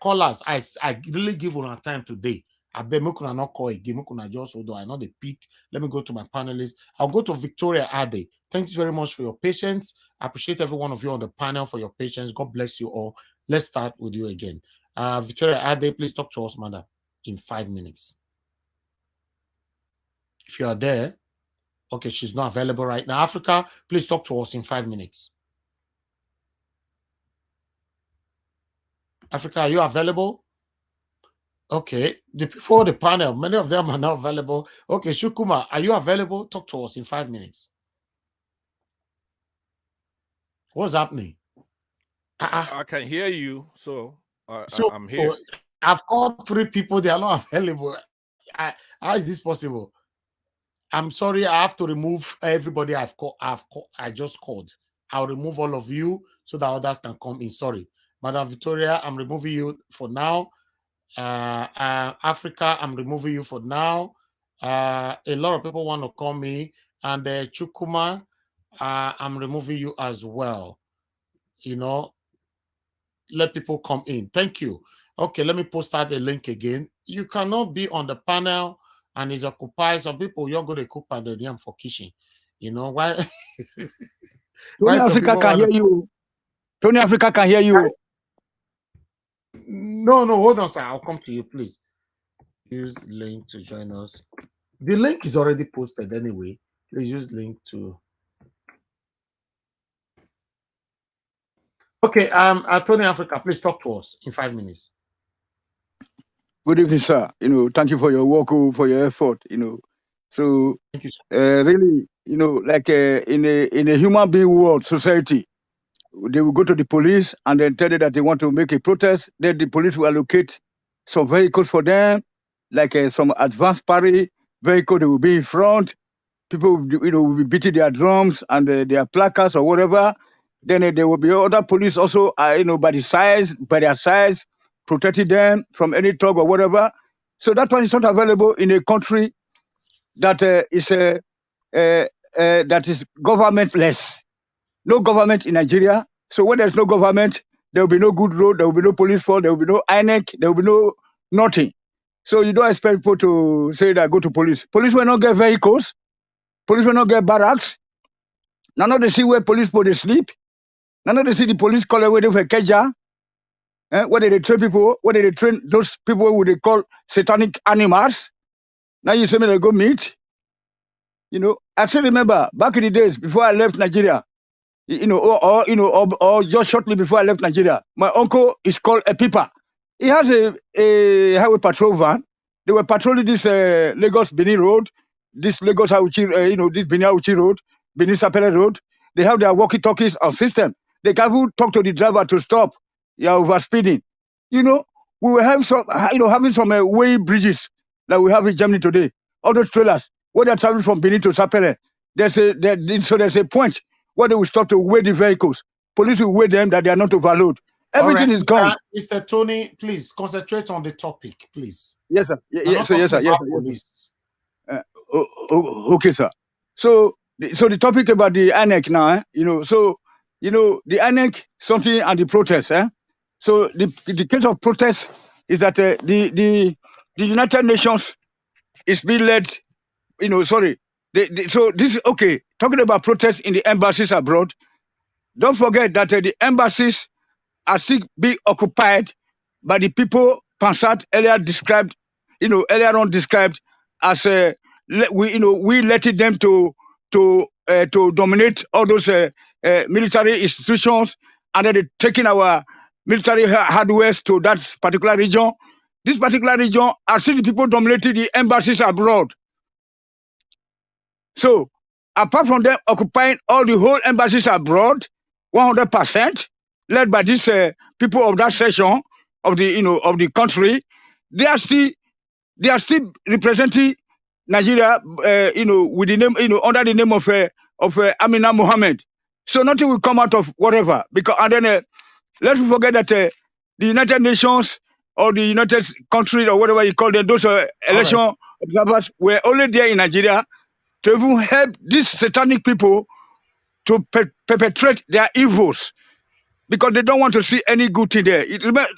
callers, I really give on time today. I bet me could not call again. Me could just hold on. I know the peak. Let me go to my panelists. I'll go to Victoria Ade. Thank you very much for your patience. I appreciate every one of you on the panel for your patience. God bless you all. Let's start with you again. Victoria Ade, please talk to us, madam, in 5 minutes. If you are there, okay, she's not available right now. Africa, please talk to us in 5 minutes. Africa, are you available? Okay, the people on the panel, many of them are not available. Okay, Shukuma, are you available? Talk to us in 5 minutes. What's happening? I can hear you, so I'm here. I've called 3 people, they are not available. How is this possible? I'm sorry, I have to remove everybody I just called. I'll remove all of you so that others can come in. Sorry. Madam Victoria, I'm removing you for now. Africa, I'm removing you for now. A lot of people want to call me. And Chukuma, I'm removing you as well. You know, let people come in. Thank you. Okay, let me post out the link again. You cannot be on the panel and it's occupied. Some people, you're going to cook and they're for kitchen. You know, why? Tony Africa can hear you. Tony Africa can hear you. No, hold on, sir. I'll come to you, please. Use link to join us. The link is already posted anyway. Please use link to. Okay, Tony Africa, please talk to us in 5 minutes. Good evening, sir. You know, thank you for your work, for your effort. You know, so thank you, sir. Really, you know, like in a human being world society, they will go to the police and then tell them that they want to make a protest. Then the police will allocate some vehicles for them, like some advanced party vehicle. They will be in front. People, you know, will be beating their drums and their placards or whatever. Then there will be other police also, you know, by their sides, protecting them from any thug or whatever. So that one is not available in a country that is governmentless. No government in Nigeria. So when there's no government, there will be no good road, there will be no police force, there will be no INEC, there will be no nothing. So you don't expect people to say that go to police. Police will not get vehicles. Police will not get barracks. None of they see where police they sleep. None of they see the police call away for Keja. Where they train people, where they train those people who they call satanic animals. Now you say me to go meet. You know, I still remember back in the days before I left Nigeria, you know, or just shortly before I left Nigeria, my uncle is called a Pipa. He has a highway patrol van. They were patrolling this Lagos Benin Road, this Lagos Auchi, this Benin Auchi Road, Benin Sapele Road. They have their walkie-talkies on system. They can even talk to the driver to stop. You're overspeeding. You know, we were having some, having some way bridges that we have in Germany today. All those trailers, when they're traveling from Benin to Sapele, there's a point where they will stop to weigh the vehicles. Police will weigh them that they are not overloaded. Everything is gone. Mr. Tony, please concentrate on the topic, please. Yes, sir. Yes, sir. Police. Okay, sir. So the topic about the INEC now, the INEC something and the protest, So the case of protest is that the United Nations is being led, so this is okay. Talking about protests in the embassies abroad, don't forget that the embassies are still being occupied by the people Pansat earlier on described as we letting them to dominate all those military institutions, and then they're taking our military hardware to that particular region. This particular region are still the people dominating the embassies abroad. So apart from them occupying all the whole embassies abroad, 100%, led by these people of that section of the country, they are still representing Nigeria, with the name, under the name of Amina Mohammed. So nothing will come out of whatever. Because and then let's forget that the United Nations or the United Countries or whatever you call them, those election observers were only there in Nigeria to even help these satanic people to perpetrate their evils, because they don't want to see any good thing there.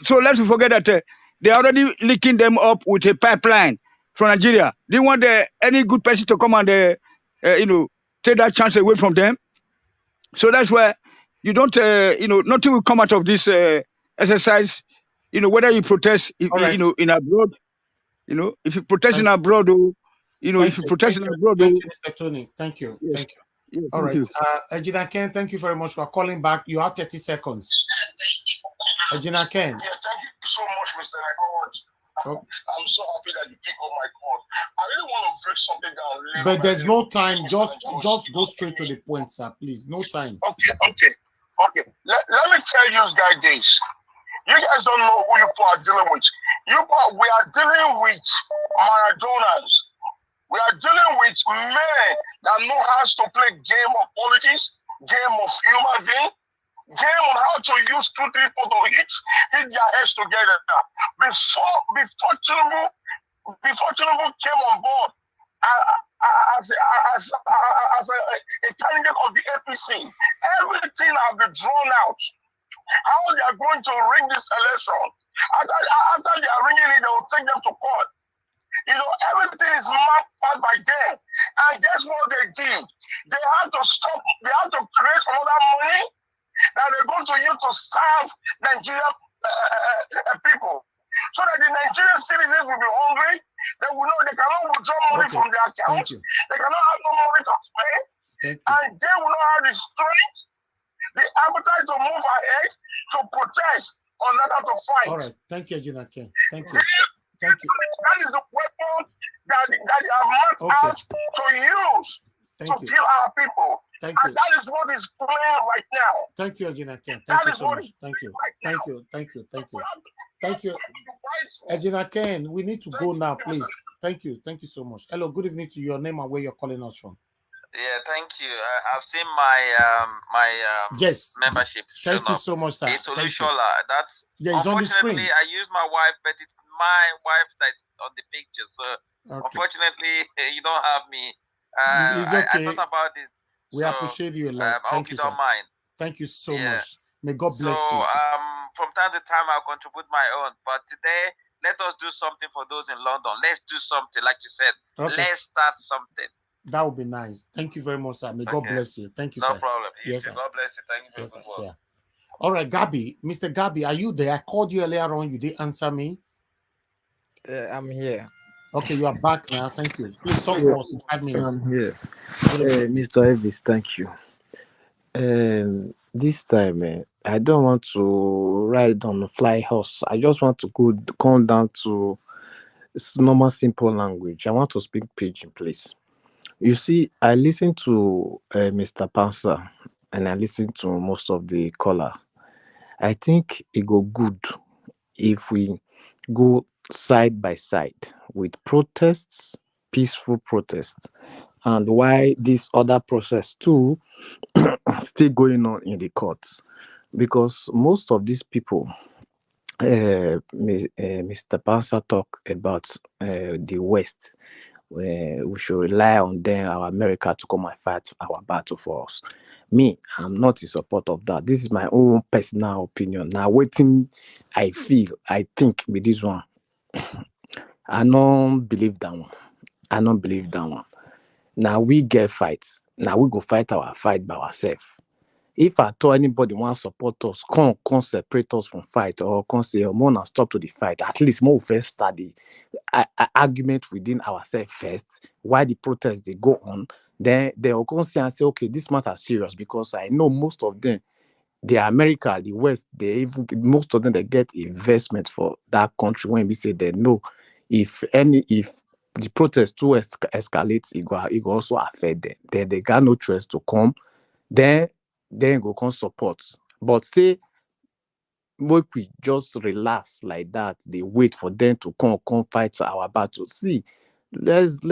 So let's forget that they're already linking them up with a pipeline from Nigeria. They want any good person to come and take that chance away from them. So that's why you don't, nothing will come out of this exercise. Whether you protest, in abroad, if you protest in abroad, if you protest in abroad, thank you, Mr. Tony. Thank you. Yes. Thank you. Yes, All right. you. Ejina Ken, thank you very much for calling back. You have 30 seconds. Ejina Ken. Yeah, thank you so much, Mr. Nagorod. I'm so happy that you pick up my call. I really want to break something down. But there's no time. Just go straight to the point, sir. Please, no time. Okay. Let me tell you guys this. You guys don't know who you are dealing with. We are dealing with Maradonas. We are dealing with men that know how to play game of politics, game of human being, game on how to use 2-3 people to hit their heads together. Before Tinubu came on board as a candidate of the APC, everything has been drawn out. How they are going to ring this election? After they are ringing it, they will take them to court. Everything is mapped out by them. And guess what they did? They had to stop, they had to create another money that they're going to use to serve Nigerian people. So that the Nigerian citizens will be hungry. They will know they cannot withdraw money from their accounts. They cannot have no money to spend. And they will not have the strength, the appetite to move ahead, to protest, or not to fight. All right. Thank you, Ejina Ken. Thank you. Thank you. That is the weapon that they have marked out to use to kill our people. And that is what is playing right now. Thank you, Ejina Ken. Thank you so much. Thank you. Ejina Ken, we need to go now, please. Thank you. Thank you so much. Hello, good evening to your name and where you're calling us from. Yeah, thank you. I've seen my yes membership. Thank you so much, sir. It's Olushola. That's it's on the screen. Unfortunately, I use my wife, but it's my wife that's on the picture. So unfortunately, you don't have me. It's okay. I thought about this. We appreciate you a lot. Thank you, sir. Don't mind. Thank you so much. May God bless you. From time to time, I'll contribute my own. But today, let us do something for those in London. Let's do something, like you said. Let's start something. That would be nice. Thank you very much, sir. May God bless you. Thank you, no sir. Problem. Yes, sir. God bless you. Thank you very much. Yeah. All right, Gabi. Mr. Gabi, are you there? I called you earlier on. You didn't answer me. I'm here. Okay, you are back now. Thank you. Please talk for us in 5 minutes. I'm here. Good evening. Mr. Elvis, thank you. This time, I don't want to ride on a fly horse. I just want to come down to normal, simple language. I want to speak pidgin, please. You see, I listen to Mr. Pansa and I listen to most of the caller. I think it go good if we go side by side with protests, peaceful protests, and why this other process too still going on in the courts, because most of these people, Mr. Pansa talk about the West. We should rely on them, our America, to come and fight our battle for us. Me, I'm not in support of that. This is my own personal opinion. Now, waiting, I think with this one, I don't believe that one. Now we get fights. Now we go fight our fight by ourselves. If at all anybody want to support us, come separate us from fight, or come say, oh, more stop to the fight. At least more first start the argument within ourselves first. Why the protests they go on, then they will come say and say, okay, this matter is serious, because I know most of them, the America, the West, most of them they get investment for that country. When we say they know if the protest too escalates, it go also affect them. Then they got no choice to come. Then go come support. But say make we just relax like that, they wait for them to come fight our battle. See, let's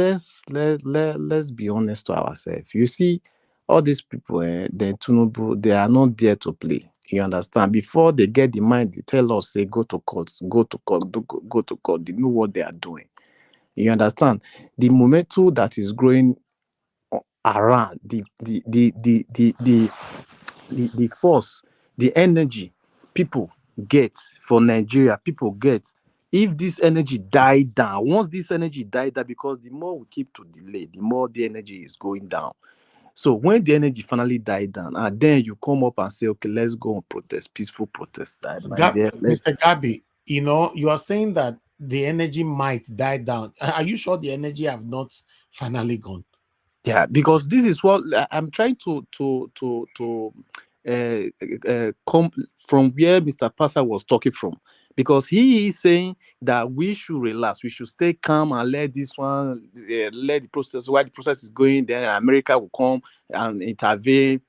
be honest to ourselves. You see, all these people, then Tinubu, they are not there to play. You understand? Before they get the mind, they tell us, say, go to court, go to court. They know what they are doing. You understand? The momentum that is growing around, the force, the energy people get for Nigeria, people get. If this energy die down, once this energy die down, because the more we keep to delay, the more the energy is going down. So when the energy finally die down, and then you come up and say, okay, let's go and protest, peaceful protest. Mr. Gabi, you are saying that the energy might die down. Are you sure the energy have not finally gone? Yeah, because this is what I'm trying to come from where Mr. Passer was talking from, because he is saying that we should relax, we should stay calm and let this one, let the process, while the process is going, then America will come and intervene.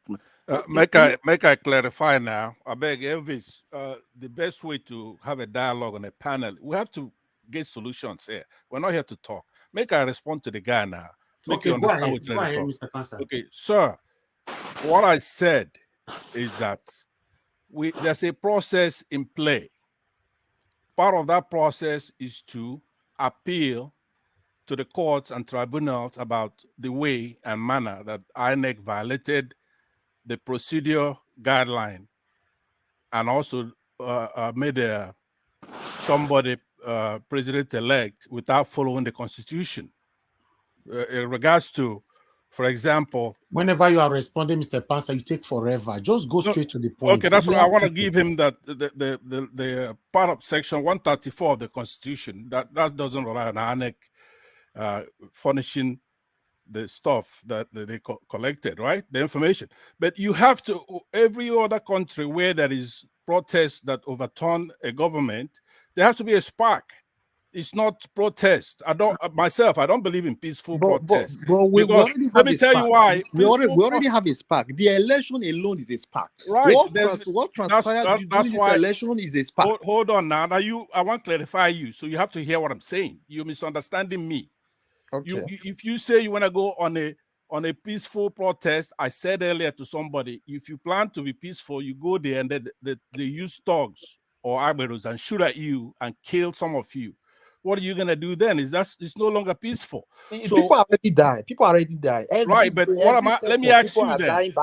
Make I clarify now. I beg Elvis, the best way to have a dialogue on a panel, we have to get solutions here. We're not here to talk. Make I respond to the guy now. Make you understand what's go ahead, Mr. Pansa. Okay, sir. What I said is that there's a process in play. Part of that process is to appeal to the courts and tribunals about the way and manner that INEC violated the procedure guideline, and also made somebody president-elect without following the Constitution. In regards to, for example, whenever you are responding, Mr. Pansa, you take forever. Just go straight to the point. Okay, that's what I want to give him, that the part of section 134 of the Constitution that doesn't rely on INEC furnishing the stuff that they collected, right? The information. But you have to, every other country where there is protest that overturn a government, there has to be a spark. It's not protest. I don't believe in peaceful protest. But we already have let me tell you why. We already have a spark. The election alone is a spark. Right. What transpired during this election is a spark. Hold on now. I want to clarify you, so you have to hear what I'm saying. You're misunderstanding me. Okay. If you say you want to go on a peaceful protest, I said earlier to somebody, if you plan to be peaceful, you go there and they use thugs or arrows and shoot at you and kill some of you. What are you gonna do then? It's no longer peaceful. People already die. Right, but let me ask you then.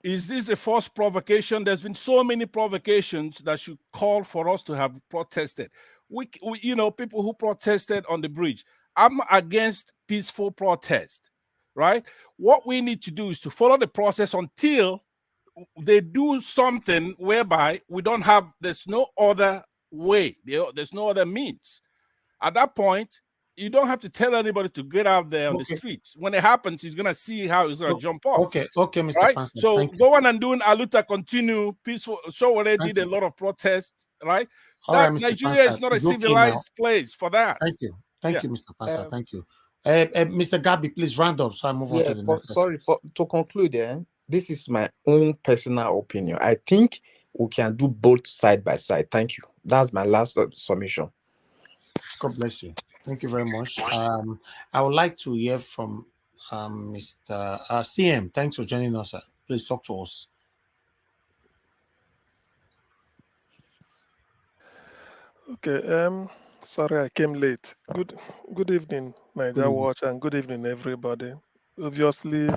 Is this a false provocation? There's been so many provocations that should call for us to have protested. We people who protested on the bridge. I'm against peaceful protest, right? What we need to do is to follow the process until they do something whereby there's no other way, there's no other means. At that point, you don't have to tell anybody to get out there on the streets. When it happens, he's gonna see how he's gonna jump off. Okay, Mr. Right? Pansa, So thank you. go on and do an Aluta continue peaceful. Show already did a lot of protests, right? All That right, Mr. Nigeria Pansa, is not a it's okay now. civilized place for that. Thank you. Thank Yeah. you, Mr. Pansa. Thank you. Mr. Gabi, please round up so I move on to the next person. To conclude, this is my own personal opinion. I think we can do both side by side. Thank you. That's my last submission. God bless you. Thank you very much. I would like to hear from Mr. CM. Thanks for joining us. Please talk to us. Okay. Sorry I came late. Good evening, Niger Watch, and good evening, everybody. Obviously,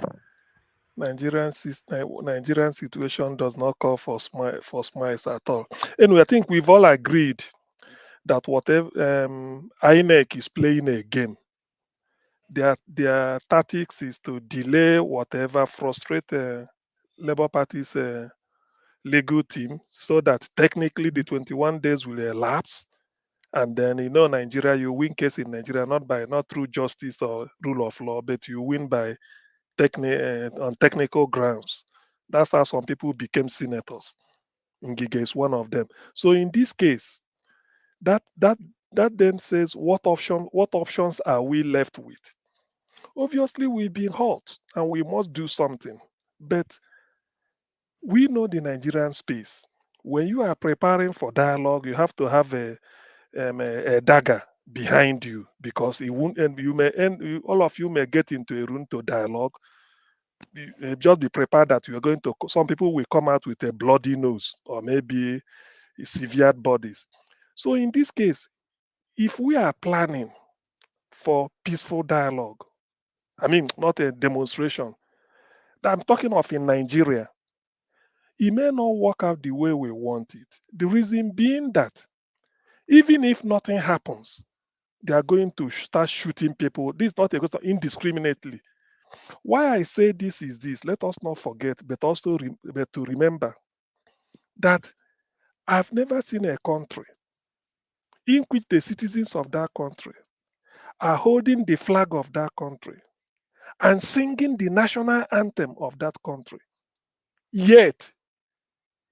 Nigerian situation does not call for smiles at all. Anyway, I think we've all agreed that whatever INEC is playing a game. Their tactics is to delay whatever, frustrate Labour Party's legal team, so that technically the 21 days will elapse, and then Nigeria, you win case in Nigeria not through justice or rule of law, but you win by on technical grounds. That's how some people became senators. Ngige is one of them. So in this case, that then says what options are we left with? Obviously, we've been hurt and we must do something. But we know the Nigerian space. When you are preparing for dialogue, you have to have a dagger behind you, because it won't end. All of you may get into a room to dialogue. Just be prepared that you are going to. Some people will come out with a bloody nose or maybe severed bodies. So in this case, if we are planning for peaceful dialogue, I mean not a demonstration, I'm talking of in Nigeria, it may not work out the way we want it. The reason being that even if nothing happens, they are going to start shooting people. This is not a question indiscriminately. Why I say this is this, let us not forget, but also to remember that I've never seen a country in which the citizens of that country are holding the flag of that country and singing the national anthem of that country. Yet,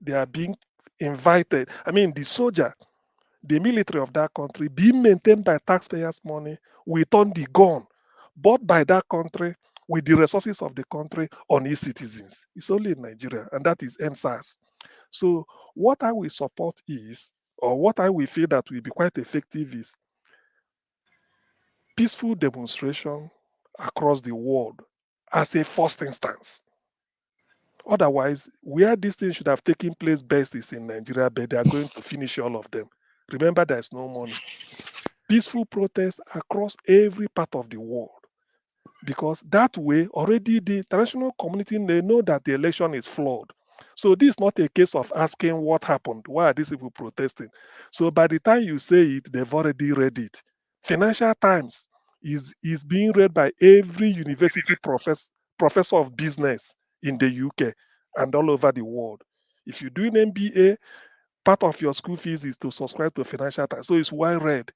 they are being invited. I mean, the soldier, the military of that country, being maintained by taxpayers' money, will turn the gun bought by that country with the resources of the country on its citizens. It's only in Nigeria, and that is NSAS. So what I will support is, or what I will feel that will be quite effective is peaceful demonstration across the world as a first instance. Otherwise, where this thing should have taken place best is in Nigeria, but they are going to finish all of them. Remember, there's no money. Peaceful protests across every part of the world. Because that way, already the international community, they know that the election is flawed. So this is not a case of asking what happened. Why are these people protesting? So by the time you say it, they've already read it. Financial Times is being read by every university professor of business in the UK and all over the world. If you do an MBA, part of your school fees is to subscribe to Financial Times. So it's well read.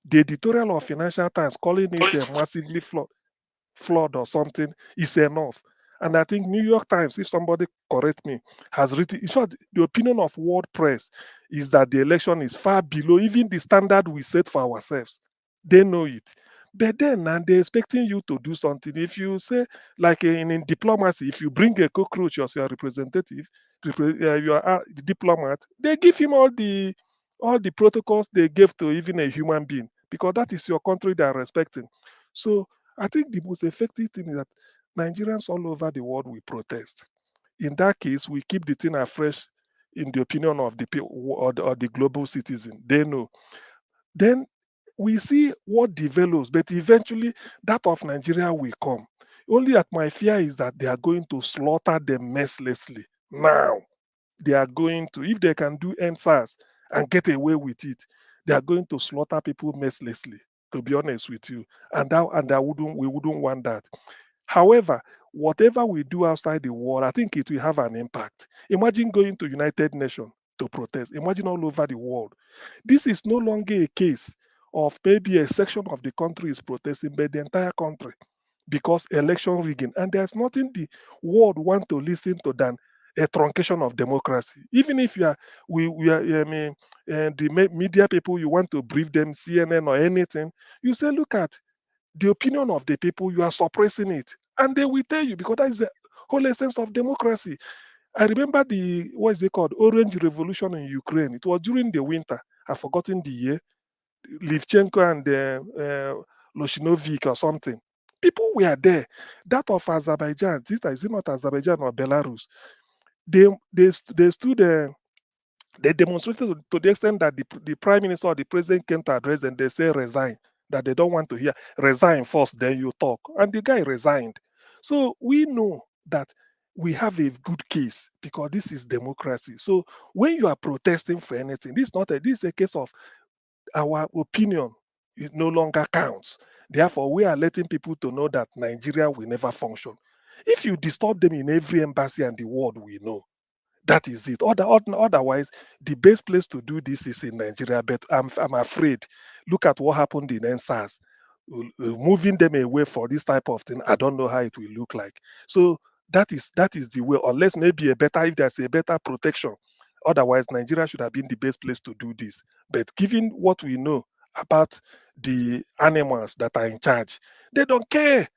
The editorial of Financial Times calling it a massively flawed or something is enough. And I think New York Times, if somebody correct me, has written, in short, the opinion of world press is that the election is far below even the standard we set for ourselves. They know it. But then, and they're expecting you to do something. If you say, like in diplomacy, if you bring a cockroach as your representative, you are the diplomat, they give him all the protocols they gave to even a human being, because that is your country they are respecting. So I think the most effective thing is that Nigerians all over the world will protest. In that case, we keep the thing afresh in the opinion of the people or the global citizen. They know. Then we see what develops, but eventually that of Nigeria will come. Only that my fear is that they are going to slaughter them mercilessly. Now, they are going to, if they can do NSAS and get away with it, they are going to slaughter people mercilessly, to be honest with you. And we wouldn't want that. However, whatever we do outside the world, I think it will have an impact. Imagine going to United Nations to protest. Imagine all over the world. This is no longer a case of maybe a section of the country is protesting, but the entire country, because election rigging. And there's nothing the world want to listen to than a truncation of democracy. Even if you are, we are, I mean, the media people, you want to brief them, CNN or anything, you say, look at the opinion of the people, you are suppressing it. And they will tell you, because that is the whole essence of democracy. I remember the, what is it called, Orange Revolution in Ukraine. It was during the winter. I've forgotten the year. Livchenko and Loshinovic or something. People were there. That of Azerbaijan, is it not Azerbaijan or Belarus? They stood there. They demonstrated to the extent that the prime minister or the president came to address them. They say resign, that they don't want to hear. Resign first, then you talk. And the guy resigned. So we know that we have a good case because this is democracy. So when you are protesting for anything, this is a case of our opinion. It no longer counts. Therefore, we are letting people to know that Nigeria will never function. If you disturb them in every embassy and the world, we know. That is it. Otherwise, the best place to do this is in Nigeria. But I'm afraid. Look at what happened in NSAS. Moving them away for this type of thing, I don't know how it will look like. So that is the way. Unless maybe if there's a better protection. Otherwise, Nigeria should have been the best place to do this. But given what we know about the animals that are in charge, they don't care.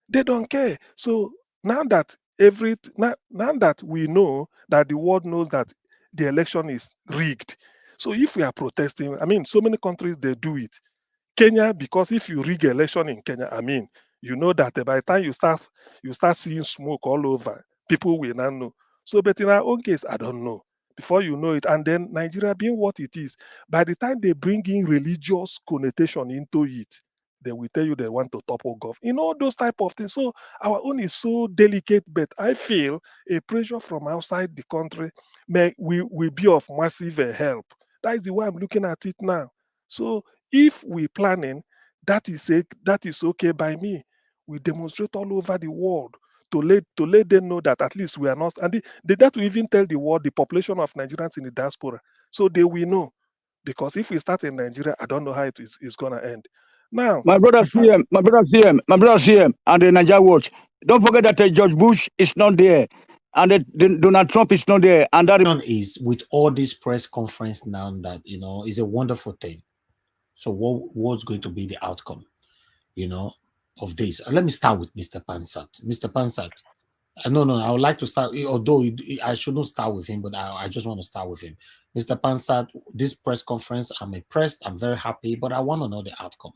They don't care. So now that now that we know that the world knows that the election is rigged. So if we are protesting, I mean, so many countries they do it. Kenya, because if you rig election in Kenya, I mean, you know that by the time you start seeing smoke all over, people will not know. So, but in our own case, I don't know. Before you know it, and then Nigeria being what it is, by the time they bring in religious connotation into it, they will tell you they want to topple gov. You know, those type of things. So our own is so delicate, but I feel a pressure from outside the country will be of massive help. That is the way I'm looking at it now. So if we planning, that is okay by me. We demonstrate all over the world to let them know that at least we are not, and that will even tell the world the population of Nigerians in the diaspora, so they will know. Because if we start in Nigeria, I don't know how it is gonna end. Now, My brother CM, and the Niger Watch. Don't forget that George Bush is not there, and Donald Trump is not there, and that is with all this press conference now that is a wonderful thing. So what's going to be the outcome, of this? Let me start with Mr. Pansat. Mr. Pansat, no, I would like to start, although I shouldn't start with him, but I just want to start with him. Mr. Pansat, this press conference, I'm impressed, I'm very happy, but I want to know the outcome.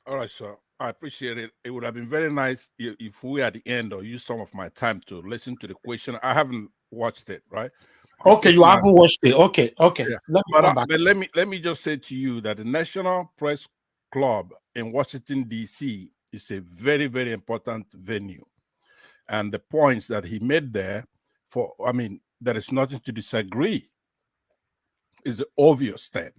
All right, sir. I appreciate it. It would have been very nice if we at the end or use some of my time to listen to the question. I haven't watched it, right? Okay, you haven't watched it. Okay. Yeah. But let me just say to you that the National Press Club in Washington, D.C. is a very, very important venue. And the points that he made there, there is nothing to disagree. Is the obvious thing.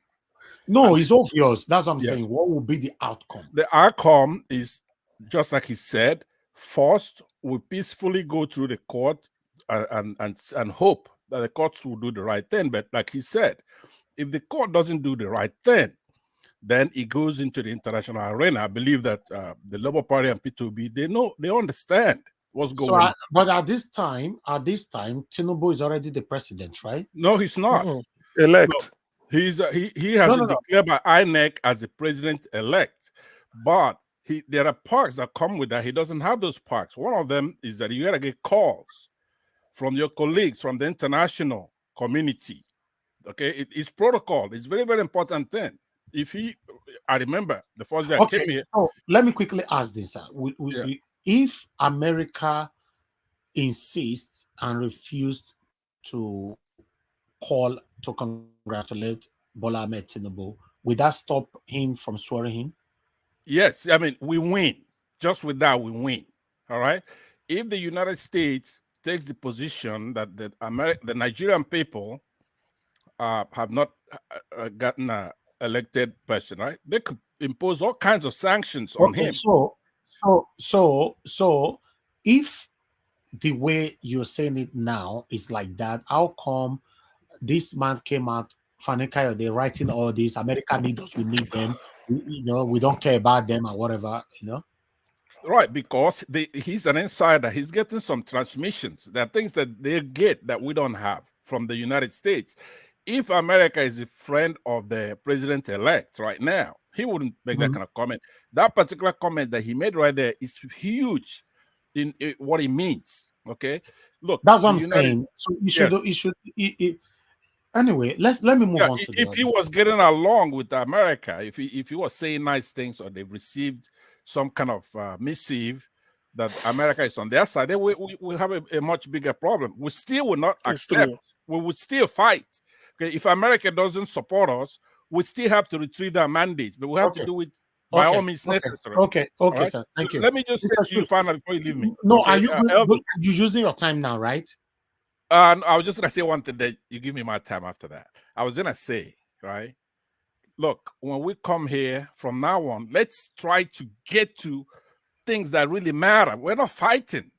No, it's obvious. That's what I'm saying. What will be the outcome? The outcome is just like he said. First, we peacefully go through the court and hope that the courts will do the right thing. But like he said, if the court doesn't do the right thing, then it goes into the international arena. I believe that the Labour Party and P2B, they understand what's going on. But at this time, Tinubu is already the president, right? No, he's not. Elect. No. He has been declared by INEC as the president-elect, but there are perks that come with that. He doesn't have those perks. One of them is that you gotta get calls from your colleagues from the international community. Okay, it's protocol. It's very, very important thing. I remember the first day I came here. So let me quickly ask this: if America insists and refused to call to congratulate Bola Ahmed Tinubu, will that stop him from swearing in? Yes, I mean, we win. Just with that, we win. All right. If the United States takes the position that the Nigerian people have not gotten an elected person, right? They could impose all kinds of sanctions on him. So if the way you're saying it now is like that, how come this man came out, Fani Kayode, writing all this, America need us, we need them, we don't care about them or whatever, Right, because he's an insider. He's getting some transmissions. There are things that they get that we don't have from the United States. If America is a friend of the president-elect right now, he wouldn't make that kind of comment. That particular comment that he made right there is huge in what it means. Okay, look, that's what I'm saying. So anyway, let me move on to the if he was getting along with America, if he was saying nice things, or they've received some kind of missive that America is on their side, then we have a much bigger problem. We still will not accept. We would still fight. Okay, if America doesn't support us, we still have to retrieve our mandate, but we have to do it by all means necessary. Okay, right? sir. Thank you. Let me just say to you finally before you leave me. No, okay? are you using your time now, right? I was just gonna say one thing that you give me my time after that. I was gonna say, right? Look, when we come here from now on, let's try to get to things that really matter. We're not fighting.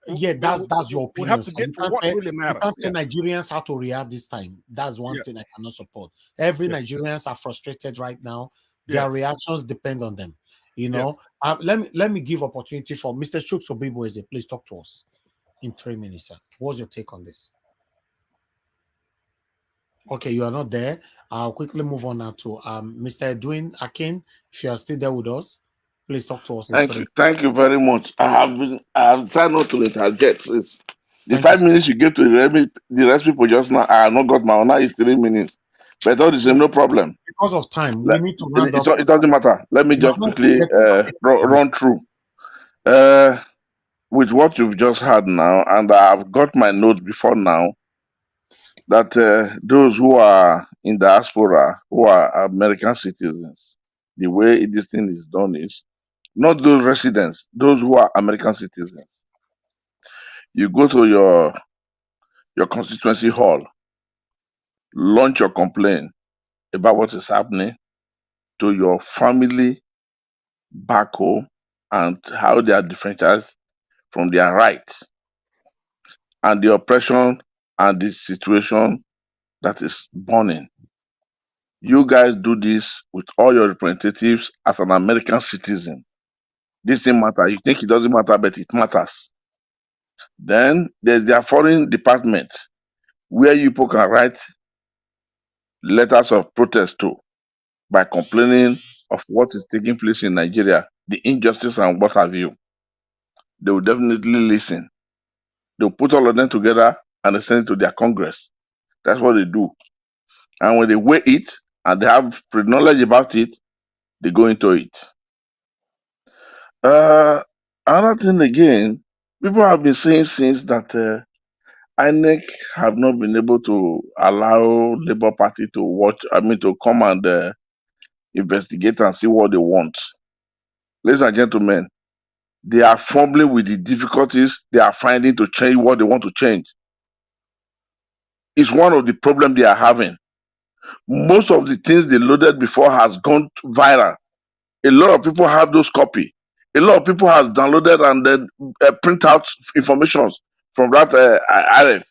Yeah, that's your opinion. We have to get to what really matters. You can't tell Nigerians how to react this time. That's one thing I cannot support. Every Nigerians are frustrated right now. Their reactions depend on them. Let me give opportunity for Mr. Chuksobibo Eze. Please talk to us in 3 minutes, sir. What's your take on this? Okay, you are not there. I'll quickly move on now to Mr. Edwin Akin. If you are still there with us, please talk to us. Thank you very much. I have decided not to interject. The 5 minutes you gave to the rest people just now, I have not got my own. Now it's 3 minutes. But all the same, no problem. Because of time, we need to round up. It doesn't matter. Let me just quickly run through. With what you've just had now, and I've got my notes before now, that those who are in diaspora, who are American citizens, the way this thing is done is not those residents, those who are American citizens. You go to your constituency hall, launch your complaint about what is happening to your family back home and how they are disenfranchised from their rights and the oppression and the situation that is burning. You guys do this with all your representatives as an American citizen. This thing matters. You think it doesn't matter, but it matters. Then there's their foreign department where you people can write letters of protest to by complaining of what is taking place in Nigeria, the injustice and what have you. They will definitely listen. They'll put all of them together and they send it to their Congress. That's what they do. And when they weigh it and they have pre-knowledge about it, they go into it. Another thing again, people have been saying since that INEC have not been able to allow Labour Party to come and investigate and see what they want. Ladies and gentlemen, they are fumbling with the difficulties they are finding to change what they want to change. It's one of the problems they are having. Most of the things they loaded before has gone viral. A lot of people have those copies. A lot of people have downloaded and then print out information from that RF.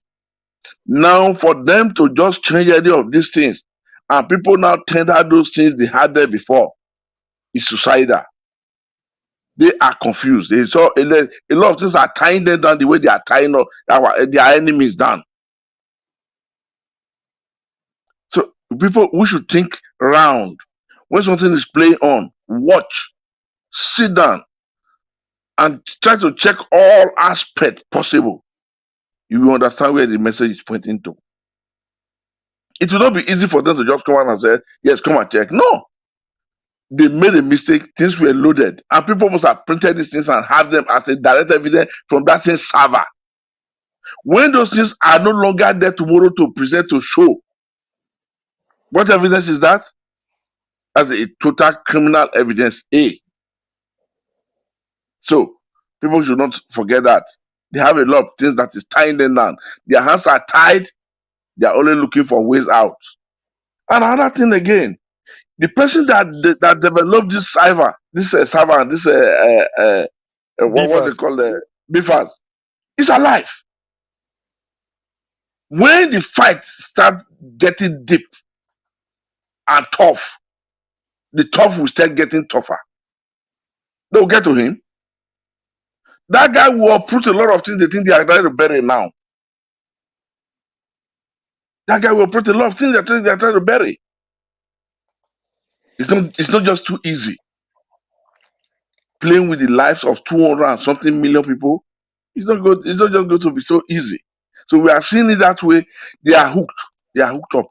Now, for them to just change any of these things, and people now tender those things they had there before, is suicidal. They are confused. They saw a lot of things are tying them down the way they are tying up their enemies down. So people, we should think round. When something is playing on, watch, sit down, and try to check all aspects possible. You will understand where the message is pointing to. It will not be easy for them to just come out and say, yes, come and check. No. They made a mistake, things were loaded, and people must have printed these things and have them as a direct evidence from that same server. When those things are no longer there tomorrow to present, to show, what evidence is that? As a total criminal evidence A. So people should not forget that. They have a lot of things that is tying them down. Their hands are tied. They are only looking for ways out. And another thing again, the person that developed this server, what they call the BVAS, is alive. When the fight starts getting deep and tough, the tough will start getting tougher. They'll get to him. That guy will uproot a lot of things they think they are trying to bury now. That guy will uproot a lot of things they are trying to bury. It's not just too easy. Playing with the lives of 200 and something million people, it's not good. It's not just going to be so easy. So we are seeing it that way. They are hooked. They are hooked up.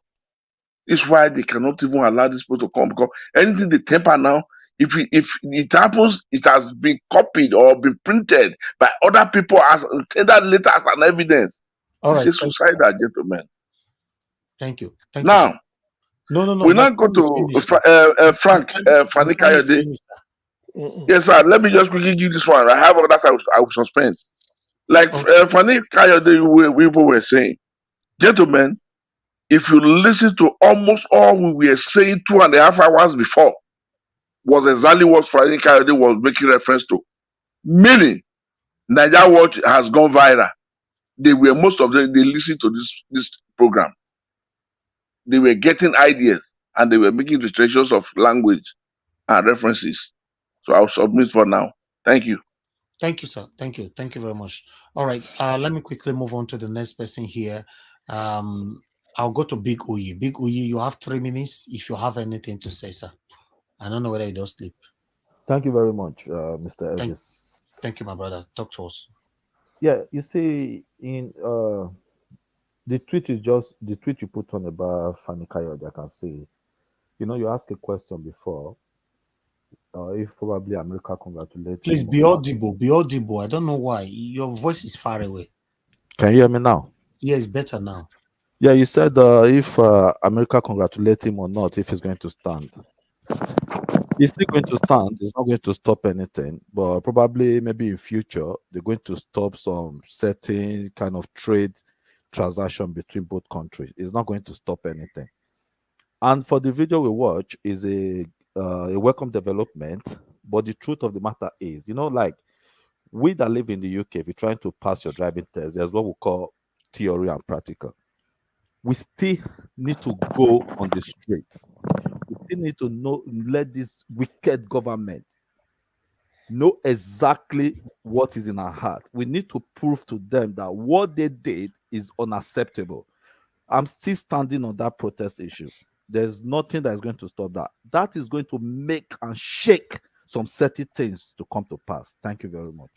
It's why they cannot even allow these people to come, because anything they temper now, if it happens, it has been copied or been printed by other people as intended letters and evidence. All It's right. a suicidal, gentlemen. Thank you. Thank Now, you, sir. No. we now go to Frank Fani Kayode. Yes, sir. Let me just quickly give this one. I have others I will suspend. Like Fani Kayode, we were saying, gentlemen, if you listen to almost all we were saying 2.5 hours before, was exactly what Fani Kayode was making reference to. Meaning, Nigeria Watch has gone viral. Most of them, they listened to this program. They were getting ideas and they were making illustrations of language and references. So I'll submit for now. Thank you. Thank you, sir. Thank you. Thank you very much. All right. Let me quickly move on to the next person here. I'll go to Big Uyi. Big Uyi, you have 3 minutes if you have anything to say, sir. I don't know whether you don't sleep. Thank you very much, Mr. Elvis. Thank you, my brother. Talk to us. Yeah, you see, in the tweet is just the tweet you put on about Fani Kayode. I can see. You asked a question before. If probably America congratulates. Please be audible. Be audible. I don't know why your voice is far away. Can you hear me now? Yeah, it's better now. Yeah, you said if America congratulates him or not, if he's going to stand. He's still going to stand. It's not going to stop anything, but probably maybe in future they're going to stop some certain kind of trade transaction between both countries. It's not going to stop anything. And for the video we watch is a welcome development, but the truth of the matter is, like we that live in the UK, if you're trying to pass your driving test, there's what we call theory and practical. We still need to go on the streets. We still need to let this wicked government know exactly what is in our heart. We need to prove to them that what they did is unacceptable. I'm still standing on that protest issue. There's nothing that is going to stop that. That is going to make and shake some certain things to come to pass. Thank you very much.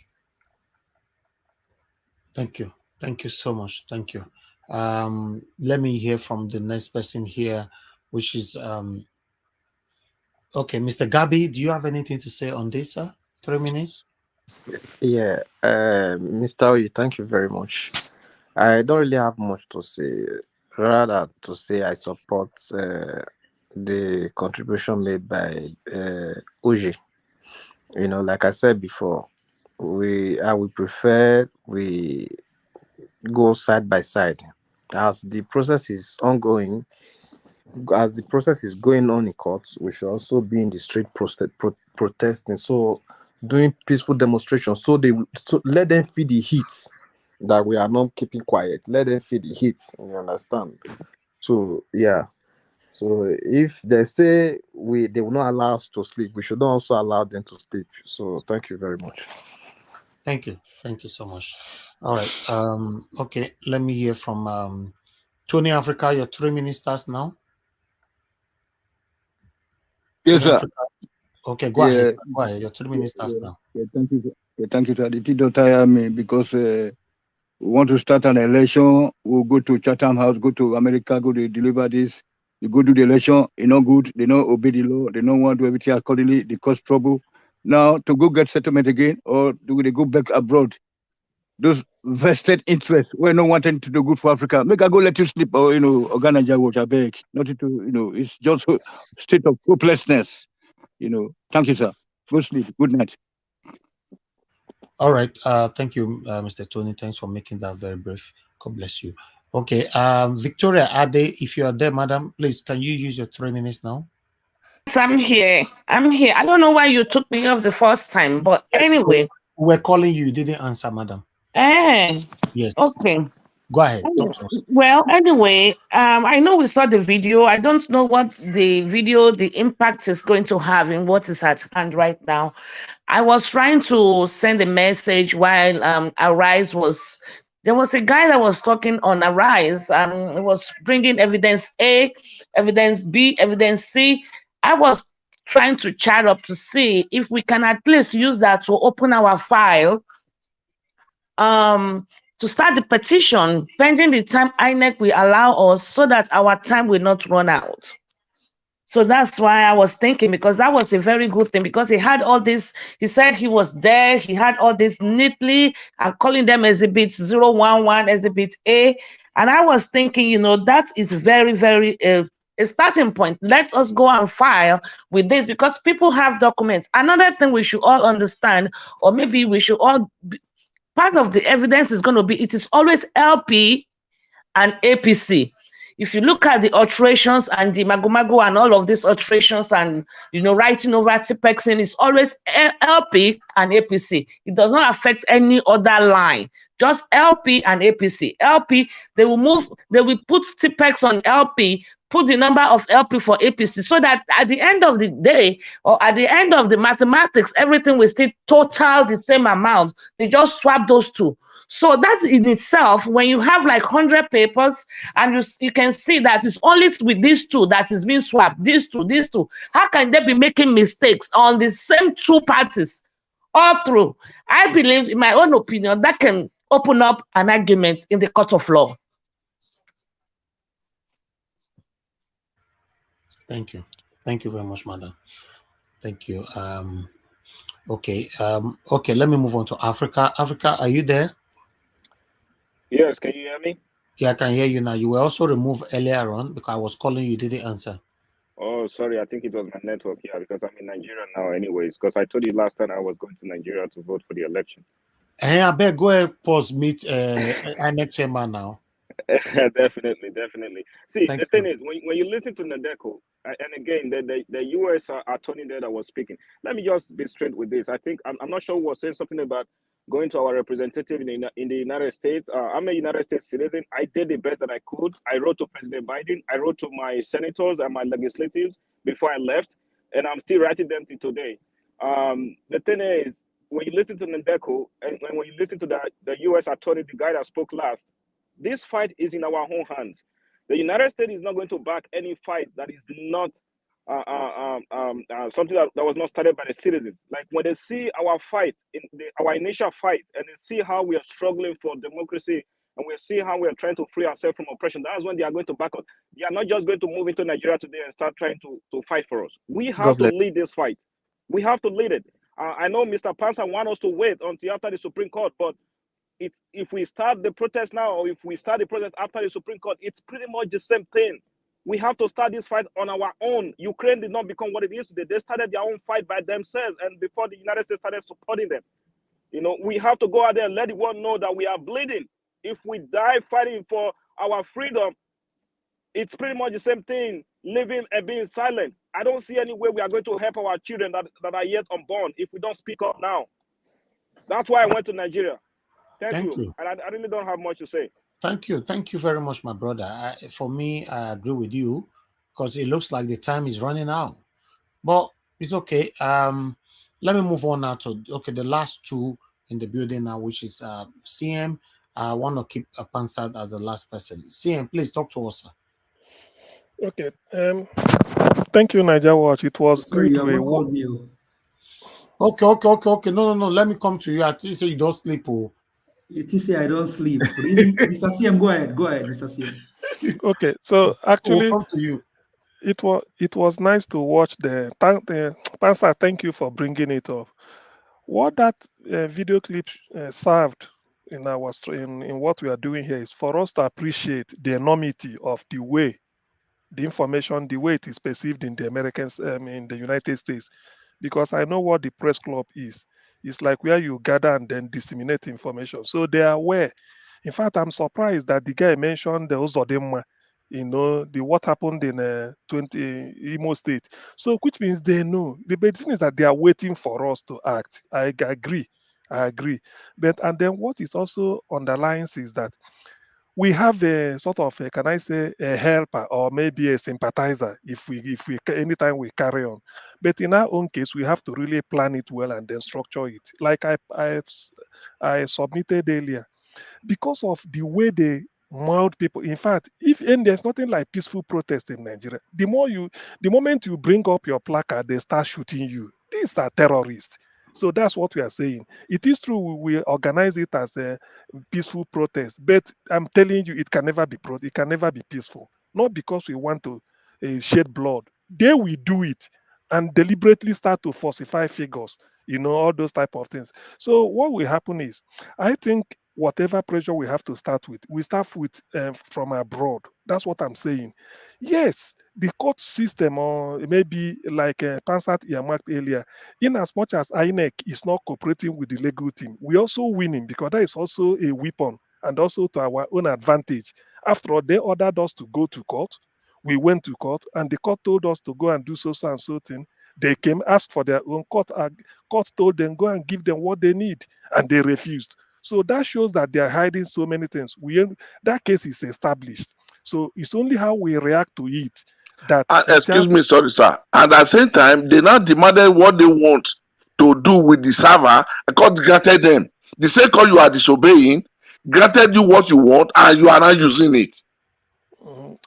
Thank you. Thank you so much. Thank you. Let me hear from the next person here, which is okay, Mr. Gabi. Do you have anything to say on this, sir? 3 minutes. Yeah, Mr. Oyi, thank you very much. I don't really have much to say. Rather to say I support the contribution made by Uji. Like I said before, I would prefer we go side by side as the process is ongoing. As the process is going on in courts, we should also be in the street protesting. So doing peaceful demonstrations. So let them feel the heat that we are not keeping quiet. Let them feel the heat. You understand? So yeah. So if they say they will not allow us to sleep, we should also allow them to sleep. So thank you very much. Thank you. Thank you so much. All right. Okay. Let me hear from Tony Africa. Your 3 minutes starts now. Yes, sir. Okay, go ahead. Go ahead. Your 3 minutes starts now. Yeah, thank you. Thank you, sir. The tea don't tire me because we want to start an election. We'll go to Chatham House, go to America, go to deliver this. You go to the election, it's not good. They don't obey the law. They don't want to do everything accordingly. They cause trouble. Now, to go get settlement again, or do they go back abroad? Those vested interests, we're not wanting to do good for Africa. Make I go let you sleep, or, Organize what I beg. Nothing to, it's just a state of hopelessness. Thank you, sir. Good sleep. Good night. All right. Thank you, Mr. Tony. Thanks for making that very brief. God bless you. Okay. Victoria Ade, if you are there, madam, please, can you use your 3 minutes now? Yes, I'm here. I don't know why you took me off the first time, but anyway. We're calling you. You didn't answer, madam. Yes. Okay. Go ahead. Talk to us. Well, anyway, I know we saw the video. I don't know what the video, the impact is going to have in what is at hand right now. I was trying to send a message while Arise was. There was a guy that was talking on Arise. It was bringing evidence A, evidence B, evidence C. I was trying to chat up to see if we can at least use that to open our file to start the petition pending the time INEC will allow us so that our time will not run out. So that's why I was thinking, because that was a very good thing, because he had all this, he said he was there, he had all this neatly, I'm calling them exhibit 011, exhibit A. And I was thinking, you know, that is very, very a starting point. Let us go and file with this because people have documents. Another thing we should all understand, or maybe we should all part of the evidence is going to be, it is always LP and APC. If you look at the alterations and the magomago and all of these alterations and, you know, writing over Tipexing, it's always LP and APC. It does not affect any other line, just LP and APC. LP, they will put Tipex on LP, put the number of LP for APC, so that at the end of the day, or at the end of the mathematics, everything will still total the same amount. They just swap those two. So that's in itself, when you have like 100 papers and you can see that it's only with these two that is being swapped, these two, how can they be making mistakes on the same two parties all through? I believe, in my own opinion, that can open up an argument in the court of law. Thank you. Thank you very much, madam. Thank you. Okay. Okay, let me move on to Africa. Africa, are you there? Yes, can you hear me? Yeah, I can hear you now. You were also removed earlier on because I was calling you, didn't answer. Oh, sorry, I think it was my network here because I'm in Nigeria now anyways, because I told you last time I was going to Nigeria to vote for the election. Hey, I better go ahead, pause, meet INEC chairman now. Definitely. See, Thank the thing is, when you listen to Nadeko, and again, the U.S. attorney there that was speaking, let me just be straight with this. I think, I'm not sure who was saying something about going to our representative in the United States. I'm a United States citizen. I did the best that I could. I wrote to President Biden. I wrote to my senators and my legislatives before I left, and I'm still writing them to today. The thing is, when you listen to Nadeko, and when you listen to the U.S. attorney, the guy that spoke last, this fight is in our own hands. The United States is not going to back any fight that is not something that was not started by the citizens. Like when they see our fight, our initial fight, and they see how we are struggling for democracy, and we see how we are trying to free ourselves from oppression, that's when they are going to back up. They are not just going to move into Nigeria today and start trying to fight for us. We have to lead this fight. We have to lead it. I know Mr. Pansa wants us to wait until after the Supreme Court, but if we start the protest now, or if we start the protest after the Supreme Court, it's pretty much the same thing. We have to start this fight on our own. Ukraine did not become what it is today. They started their own fight by themselves, and before the United States started supporting them. You know, we have to go out there and let the world know that we are bleeding. If we die fighting for our freedom, it's pretty much the same thing, living and being silent. I don't see any way we are going to help our children that are yet unborn if we don't speak up now. That's why I went to Nigeria. Thank you. And I really don't have much to say. Thank you very much, my brother. For me, I agree with you because it looks like the time is running out. But it's okay. Let me move on now to the last two in the building now, which is CM. I want to keep Pansad as the last person. CM, please talk to us, sir. Okay. Thank you, Niger Watch. It was Sorry, good. Okay. No. Let me come to you. I think you say you don't sleep. Oh. You say I don't sleep. Really? Mr. CM, go ahead, Mr. CM. Okay, so actually, we'll come to you. It was nice to watch Pastor, thank you for bringing it up. What that video clip served in what we are doing here is for us to appreciate the enormity of the way the information, the way it is perceived in the Americans, in the United States, because I know what the press club is. It's like where you gather and then disseminate information. So they are aware. In fact, I'm surprised that the guy mentioned the Uzodinma, the what happened in 20 Imo State. So which means they know. The bad thing is that they are waiting for us to act. I agree. But and then what it also underlines is that we have a sort of, can I say, a helper or maybe a sympathizer if we anytime we carry on. But in our own case, we have to really plan it well and then structure it. Like I submitted earlier, because of the way they mold people. In fact, and there's nothing like peaceful protest in Nigeria. The moment you bring up your placard, they start shooting you. These are terrorists. So that's what we are saying. It is true we organize it as a peaceful protest, but I'm telling you, it can never be it can never be peaceful. Not because we want to shed blood. They will do it and deliberately start to falsify figures. All those type of things. So what will happen is, I think whatever pressure we have to start with, we start with from abroad. That's what I'm saying. Yes, the court system, or maybe like Pansat earmarked earlier, in as much as INEC is not cooperating with the legal team, we also winning because that is also a weapon and also to our own advantage. After all, they ordered us to go to court. We went to court, and the court told us to go and do so and so thing. They came, asked for their own court. Court told them, go and give them what they need, and they refused. So that shows that they are hiding so many things. That case is established. So it's only how we react to it that. Excuse me, sorry, sir. And at the same time, they now demanded what they want to do with the server. The court granted them. The same court you are disobeying granted you what you want, and you are not using it.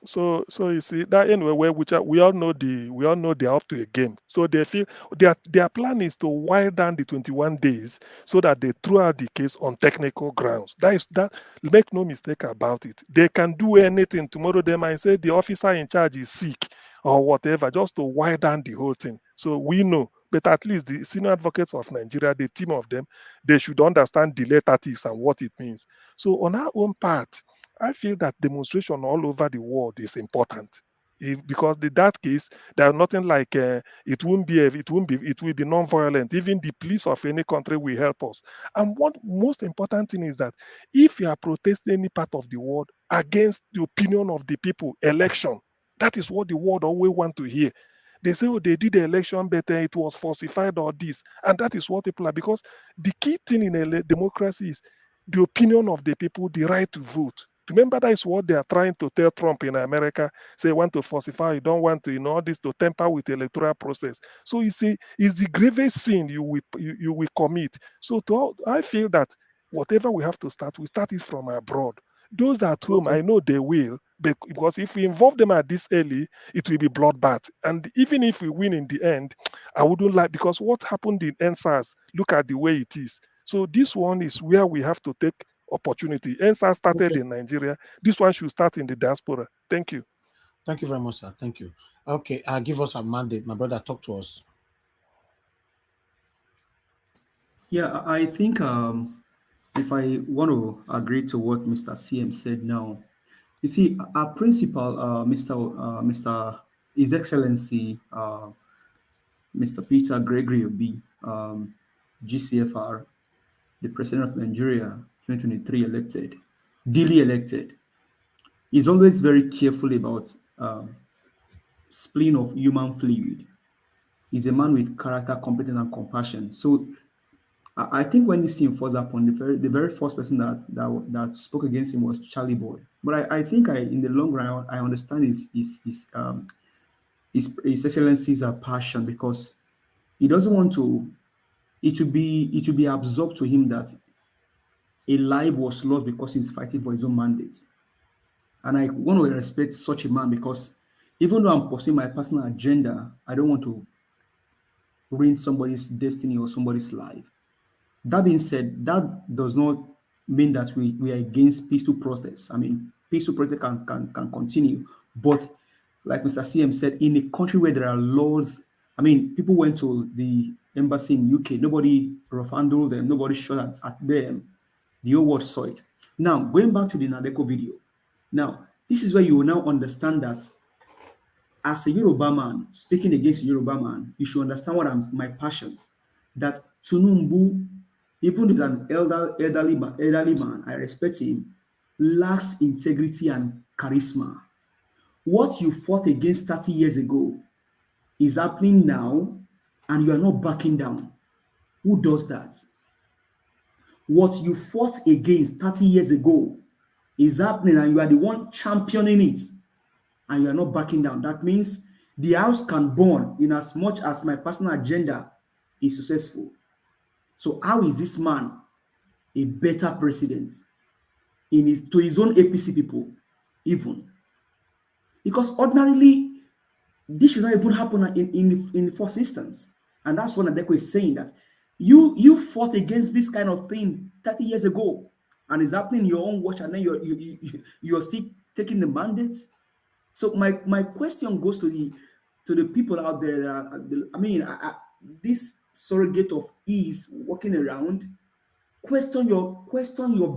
So you see that anyway, we all know they're up to a game. So they feel their plan is to while down the 21 days so that they throw out the case on technical grounds. That make no mistake about it. They can do anything tomorrow. They might say the officer in charge is sick or whatever, just to while down the whole thing. So we know. But at least the senior advocates of Nigeria, the team of them, they should understand delay tactics and what it means. So on our own part, I feel that demonstration all over the world is important. Because in that case, there's nothing like it will be non-violent. Even the police of any country will help us. And one most important thing is that if you are protesting any part of the world against the opinion of the people, election, that is what the world always want to hear. They say, oh, they did the election better, it was falsified or this. And that is what people are, because the key thing in a democracy is the opinion of the people, the right to vote. Remember, that is what they are trying to tell Trump in America. Say, want to falsify, you don't want to, all this to tamper with the electoral process. So you see, it's the gravest sin you will commit. So I feel that whatever we have to start, we start it from abroad. Those at home, I know they will, because if we involve them at this early, it will be bloodbath. And even if we win in the end, I wouldn't like, because what happened in NSAS, look at the way it is. So this one is where we have to take opportunity. NSAS started in Nigeria. This one should start in the diaspora. Thank you. Thank you very much, sir. Thank you. Okay, give us a mandate. My brother, talk to us. Yeah, I think if I want to agree to what Mr. CM said now, you see, our principal, Mr. His Excellency, Mr. Peter Gregory Obi, GCFR, the President of Nigeria, 2023 elected, duly elected, is always very careful about spleen of human fluid. He's a man with character, competence, and compassion. So I think when this thing falls upon the very first person that spoke against him was Charlie Boy. But I think in the long run, I understand his Excellency's passion, because he doesn't want to. It will be absorbed to him that a life was lost because he's fighting for his own mandate. And I want to respect such a man, because even though I'm pursuing my personal agenda, I don't want to ruin somebody's destiny or somebody's life. That being said, that does not mean that we are against peaceful protest. I mean, peaceful protest can continue. But like Mr. CM said, in a country where there are laws, I mean, people went to the embassy in UK, nobody rough-handled them, nobody shot at them. The whole world saw it. Now, going back to the Nadeko video. Now, this is where you will now understand that as a Yoruba man, speaking against a Yoruba man, you should understand my passion. That Tinubu, even if an elderly man, I respect him, lacks integrity and charisma. What you fought against 30 years ago is happening now, and you are not backing down. Who does that? What you fought against 30 years ago is happening and you are the one championing it and you are not backing down. That means the house can burn in as much as my personal agenda is successful. So how is this man a better president to his own APC people even? Because ordinarily, this should not even happen in the first instance. And that's what Nadeko is saying, that you fought against this kind of thing 30 years ago, and it's happening in your own watch, and then you're still taking the mandates. So my question goes to the people out there that this surrogate of ease walking around. Question your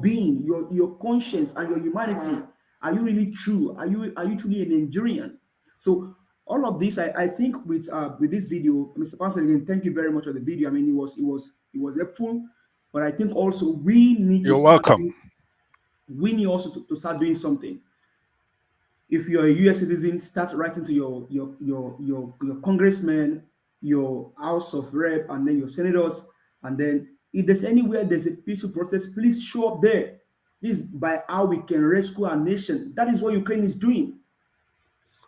being, your conscience, and your humanity. Are you really true? Are you truly a Nigerian? So all of this, I think with this video, Mr. Pastor, again, thank you very much for the video. I mean, it was helpful, but I think also we need You're welcome. We need also to start doing something. If you're a U.S. citizen, start writing to your congressmen, your House of Rep, and then your senators, and then if there's anywhere there's a peaceful protest, please show up there. This is by how we can rescue our nation. That is what Ukraine is doing.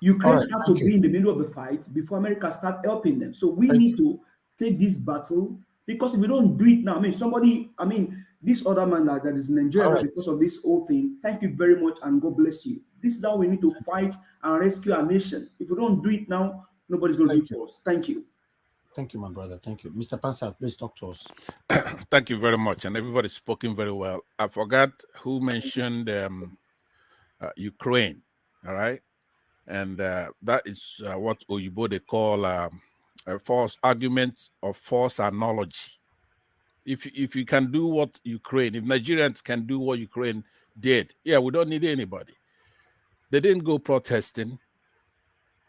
Ukraine had to be in the middle of the fight before America start helping them. So we need to take this battle, because if we don't do it now, this other man that is in Nigeria because of this whole thing, thank you very much and God bless you. This is how we need to fight and rescue our nation. If we don't do it now, nobody's going to do it for us. Thank you. Thank you, my brother. Thank you. Mr. Pansat, please talk to us. Thank you very much. And everybody's spoken very well. I forgot who mentioned Ukraine, all right? And that is what Oyibo they call a false argument or false analogy. If you can do what Ukraine, if Nigerians can do what Ukraine did, yeah, we don't need anybody. They didn't go protesting,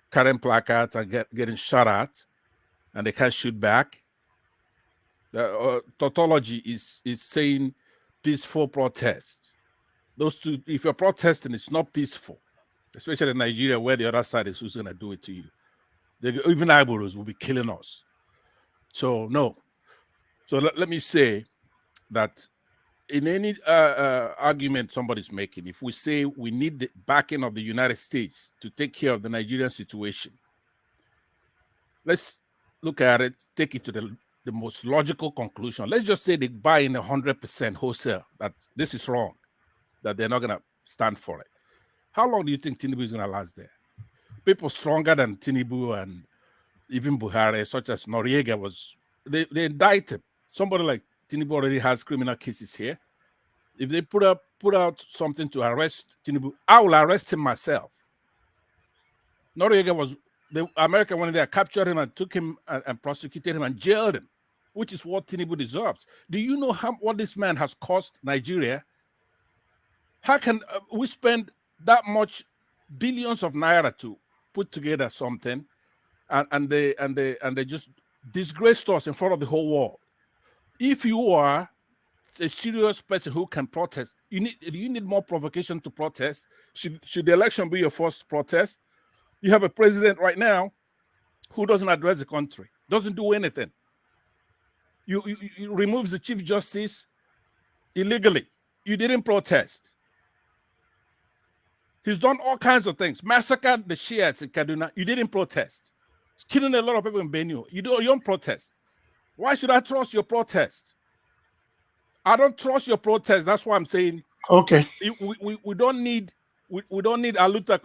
carrying placards and getting shot at, and they can't shoot back. The tautology is saying peaceful protest. Those two, if you're protesting, it's not peaceful, especially in Nigeria, where the other side is who's going to do it to you. Even Iboros will be killing us. So, no. So let me say that in any argument somebody's making, if we say we need the backing of the United States to take care of the Nigerian situation, let's look at it, take it to the most logical conclusion. Let's just say they buy in 100% wholesale that this is wrong, that they're not going to stand for it. How long do you think Tinubu is going to last there? People stronger than Tinubu and even Buhari, such as Noriega, they indict him. Somebody like Tinubu already has criminal cases here. If they put out something to arrest Tinubu, I will arrest him myself. Noriega the American one there captured him and took him and prosecuted him and jailed him, which is what Tinubu deserves. Do you know what this man has cost Nigeria? How can we spend that much billions of naira to put together something, and they just disgraced us in front of the whole world? If you are a serious person who can protest, do you need more provocation to protest? Should the election be your first protest? You have a president right now who doesn't address the country, doesn't do anything. You removes the Chief Justice illegally. You didn't protest. He's done all kinds of things. Massacred the Shiites in Kaduna. You didn't protest. He's killing a lot of people in Benue. You don't protest. Why should I trust your protest? I don't trust your protest. That's why I'm saying. Okay. We don't need. We don't need Aluta.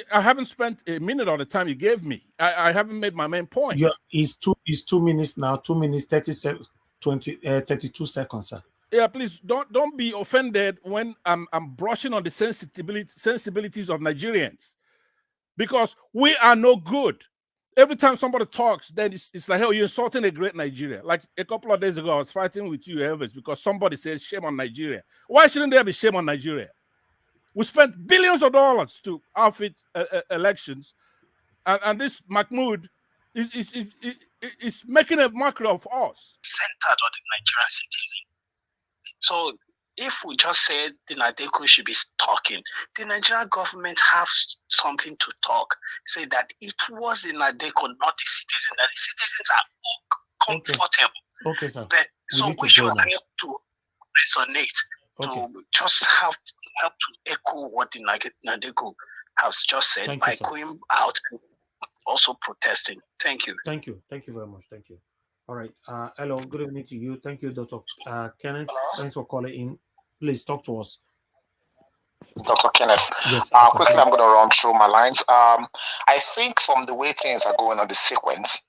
I haven't spent a minute of the time you gave me. I haven't made my main point. Yeah, it's 2 minutes now. 2 minutes 32 seconds, sir. Yeah, please don't be offended when I'm brushing on the sensibilities of Nigerians, because we are no good. Every time somebody talks, then it's like, oh, you're insulting a great Nigeria. Like a couple of days ago, I was fighting with you, Elvis, because somebody said shame on Nigeria. Why shouldn't there be shame on Nigeria? We spent billions of dollars to outfit elections, and this Mahmoud is making a mockery of us. Centered on the Nigerian citizen. So if we just said the Nadeko should be talking, the Nigerian government has something to talk. Say that it was the Nadeko, not the citizen, that the citizens are comfortable. Okay, sir. But so we should help to resonate. Okay. to just help to echo what the Nadeko has just said by going out and also protesting. Thank you. Thank you. Thank you very much. Thank you. All right. Hello. Good evening to you. Thank you, Dr. Kenneth. Thanks for calling in. Please talk to us. Dr. Kenneth. Yes. Quickly, I'm going to run through my lines. I think from the way things are going on the sequence,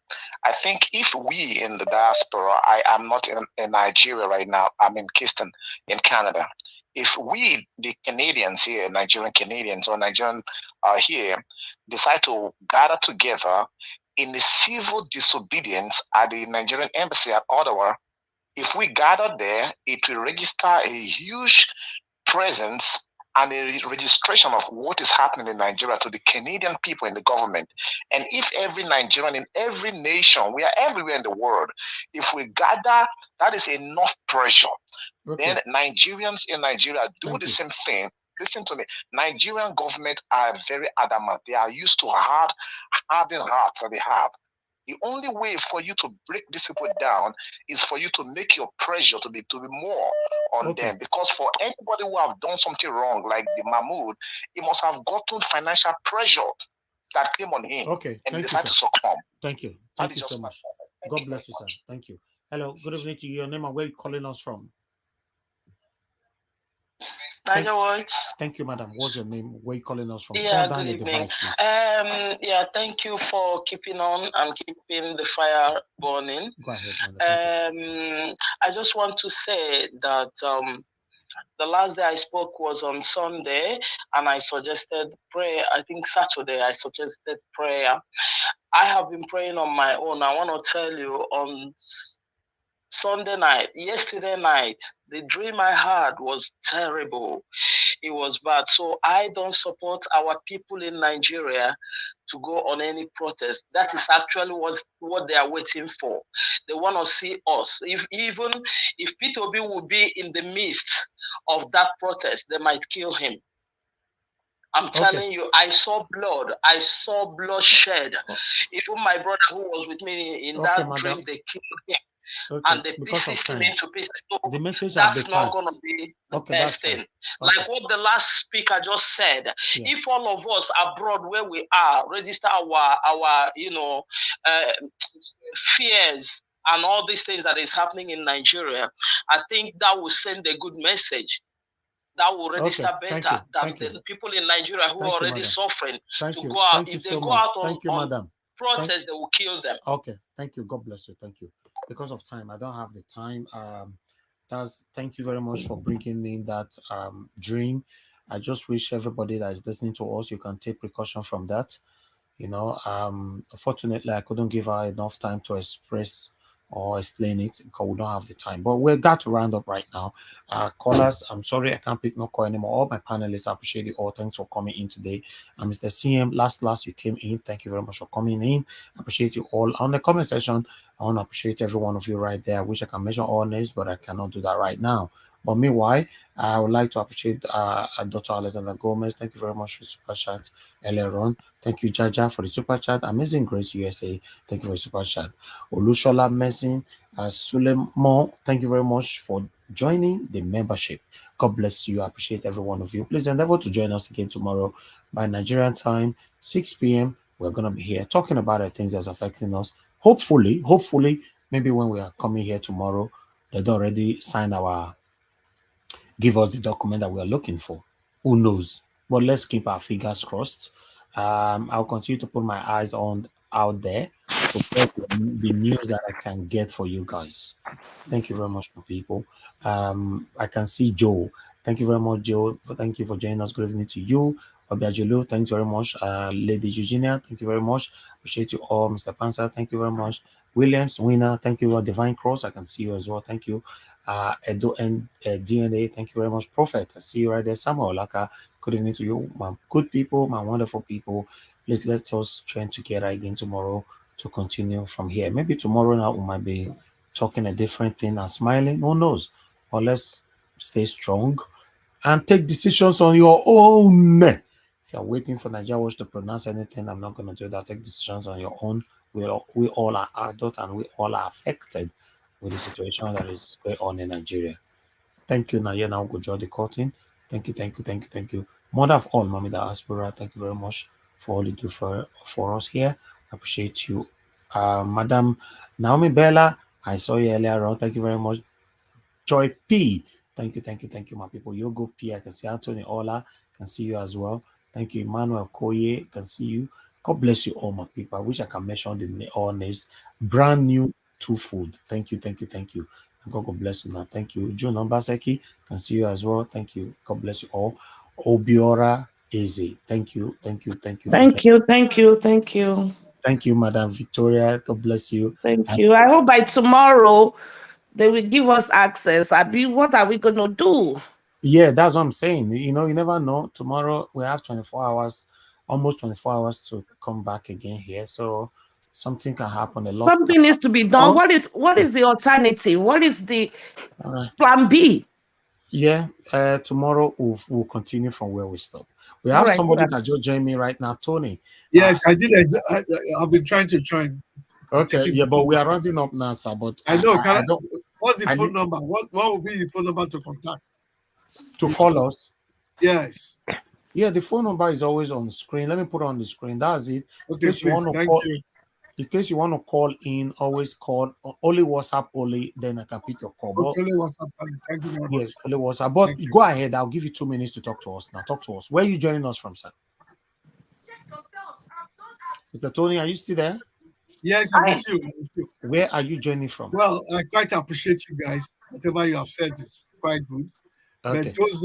I think if we in the diaspora, I am not in Nigeria right now, I'm in Kingston, in Canada. If we, the Canadians here, Nigerian Canadians or Nigerian here, decide to gather together in a civil disobedience at the Nigerian embassy at Ottawa, if we gather there, it will register a huge presence and a registration of what is happening in Nigeria to the Canadian people in the government. And if every Nigerian in every nation, we are everywhere in the world, if we gather, that is enough pressure. Okay. Then Nigerians in Nigeria do the same thing. Listen to me. Nigerian government are very adamant. They are used to hardened hearts that they have. The only way for you to break these people down is for you to make your pressure to be more on them. Because for anybody who have done something wrong, like the Mahmoud, he must have gotten financial pressure that came on him. Okay, and thank he decided you, to succumb. Thank you. Thank you so much. God bless you, sir. Thank you. Hello, good evening to you. Your name and where you calling us from? Thank you, madam. What's your name? Where you calling us from? Yeah, Turn down good your evening. device, please. Yeah, thank you for keeping on and keeping the fire burning. Go ahead, madam. I just want to say that the last day I spoke was on Sunday, and I suggested prayer. I think Saturday I suggested prayer. I have been praying on my own. I want to tell you, on Sunday night, yesterday night, the dream I had was terrible. It was bad. So I don't support our people in Nigeria to go on any protest. That is actually what they are waiting for. They want to see us. Even if P2B would be in the midst of that protest, they might kill him. I'm telling you, I saw blood. I saw bloodshed. Even my brother who was with me in that dream, they killed him. And they pieces him into pieces. So the message that's not going to be the best thing. Like what the last speaker just said, if all of us abroad where we are register our fears and all these things that is happening in Nigeria, I think that will send a good message. That will register better than the people in Nigeria who are already suffering to go out. If they go out on protest, they will kill them. Okay, thank you. God bless you. Thank you. Because of time, I don't have the time. Thank you very much for bringing in that dream. I just wish everybody that is listening to us, you can take precaution from that. Unfortunately, I couldn't give her enough time to express or explain it because we don't have the time. But we've got to round up right now. Callers, I'm sorry I can't pick no call anymore. All my panelists, I appreciate you all. Thanks for coming in today. Mr. CM, last you came in. Thank you very much for coming in. I appreciate you all. On the comment section, I want to appreciate every one of you right there. I wish I can mention all names, but I cannot do that right now. But meanwhile, I would like to appreciate Dr. Alexander Gomez. Thank you very much for the super chat earlier on. Thank you, Jaja, for the super chat. Amazing Grace USA. Thank you for the super chat. Olushola Messin, Suleiman, thank you very much for joining the membership. God bless you. I appreciate every one of you. Please endeavor to join us again tomorrow by Nigerian time, 6 p.m. We're going to be here talking about the things that's affecting us. Hopefully, maybe when we are coming here tomorrow, they'd already signed give us the document that we are looking for. Who knows? But let's keep our fingers crossed. I'll continue to put my eyes out there to get the news that I can get for you guys. Thank you very much, my people. I can see Joe. Thank you very much, Joe. Thank you for joining us. Good evening to you. Obiajulu, thanks very much. Lady Eugenia, thank you very much. Appreciate you all. Mr. Panzer, thank you very much. Williams, Winner, thank you. Divine Cross, I can see you as well. Thank you. Edo and DNA, thank you very much. Prophet, I see you right there. Samuel Laka, good evening to you, my good people, my wonderful people. Please let us train together again tomorrow to continue from here. Maybe tomorrow now we might be talking a different thing and smiling. Who knows? But let's stay strong and take decisions on your own. If you're waiting for Nigeria Watch to pronounce anything, I'm not going to do that. Take decisions on your own. We all are adults and we all are affected with the situation that is going on in Nigeria. Thank you, Naya. Now go join the curtain. Thank you. Mother of all, Mommy Diaspora, thank you very much for all you do for us here. I appreciate you. Madam Naomi Bella, I saw you earlier on. Thank you very much. Joy P, thank you, my people. Yogo P, I can see Anthony Ola, can see you as well. Thank you, Emmanuel Koye, can see you. God bless you all, my people. I wish I can mention all names. Brand new to food. Thank you. God bless you now. Thank you. June Ambaseki, can see you as well. Thank you. God bless you all. Obiora Eze. Thank you. Thank you. Thank you, Madam Victoria. God bless you. Thank you. I hope by tomorrow they will give us access. What are we going to do? Yeah, that's what I'm saying. You know, you never know. Tomorrow we have 24 hours, almost 24 hours to come back again here. So something can happen. Something needs to be done. What is the alternative? What is the plan B? Yeah, tomorrow we'll continue from where we stopped. We have somebody that just joined me right now, Tony. Yes, I did. I've been trying to join. Okay, yeah, but we are rounding up now, sir. But I know. What's the phone number? What will be the phone number to contact? To call us? Yes. Yeah, the phone number is always on the screen. Let me put it on the screen. That's it. Okay, please. Thank you. In case you want to call in, always call only WhatsApp only. Then I can pick your call. Okay, only WhatsApp only. Thank you very much. Yes, only WhatsApp. But go ahead. I'll give you 2 minutes to talk to us now. Talk to us. Where are you joining us from, sir? Mr. Tony, are you still there? Yes, I'm with you. Where are you joining from? Well, I quite appreciate you guys. Whatever you have said is quite good. Okay. But those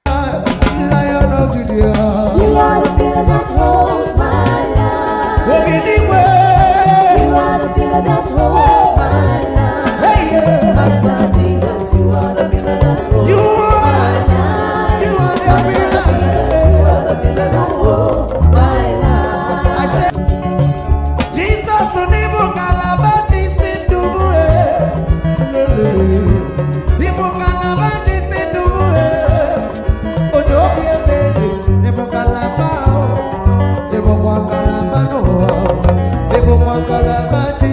Lion of Judea, you are the pillar that holds my life. Walking anywhere, you are the pillar that holds my life. Hey, yeah. Master Jesus, you are the pillar that holds my life. You are the pillar. You are the pillar that holds my life. I said, Jesus, unibu kalabati sinduwe. Nibu kalabati sinduwe. Ojo biende, nibu kalabao. Nibu kalabano. Nibu kalabati.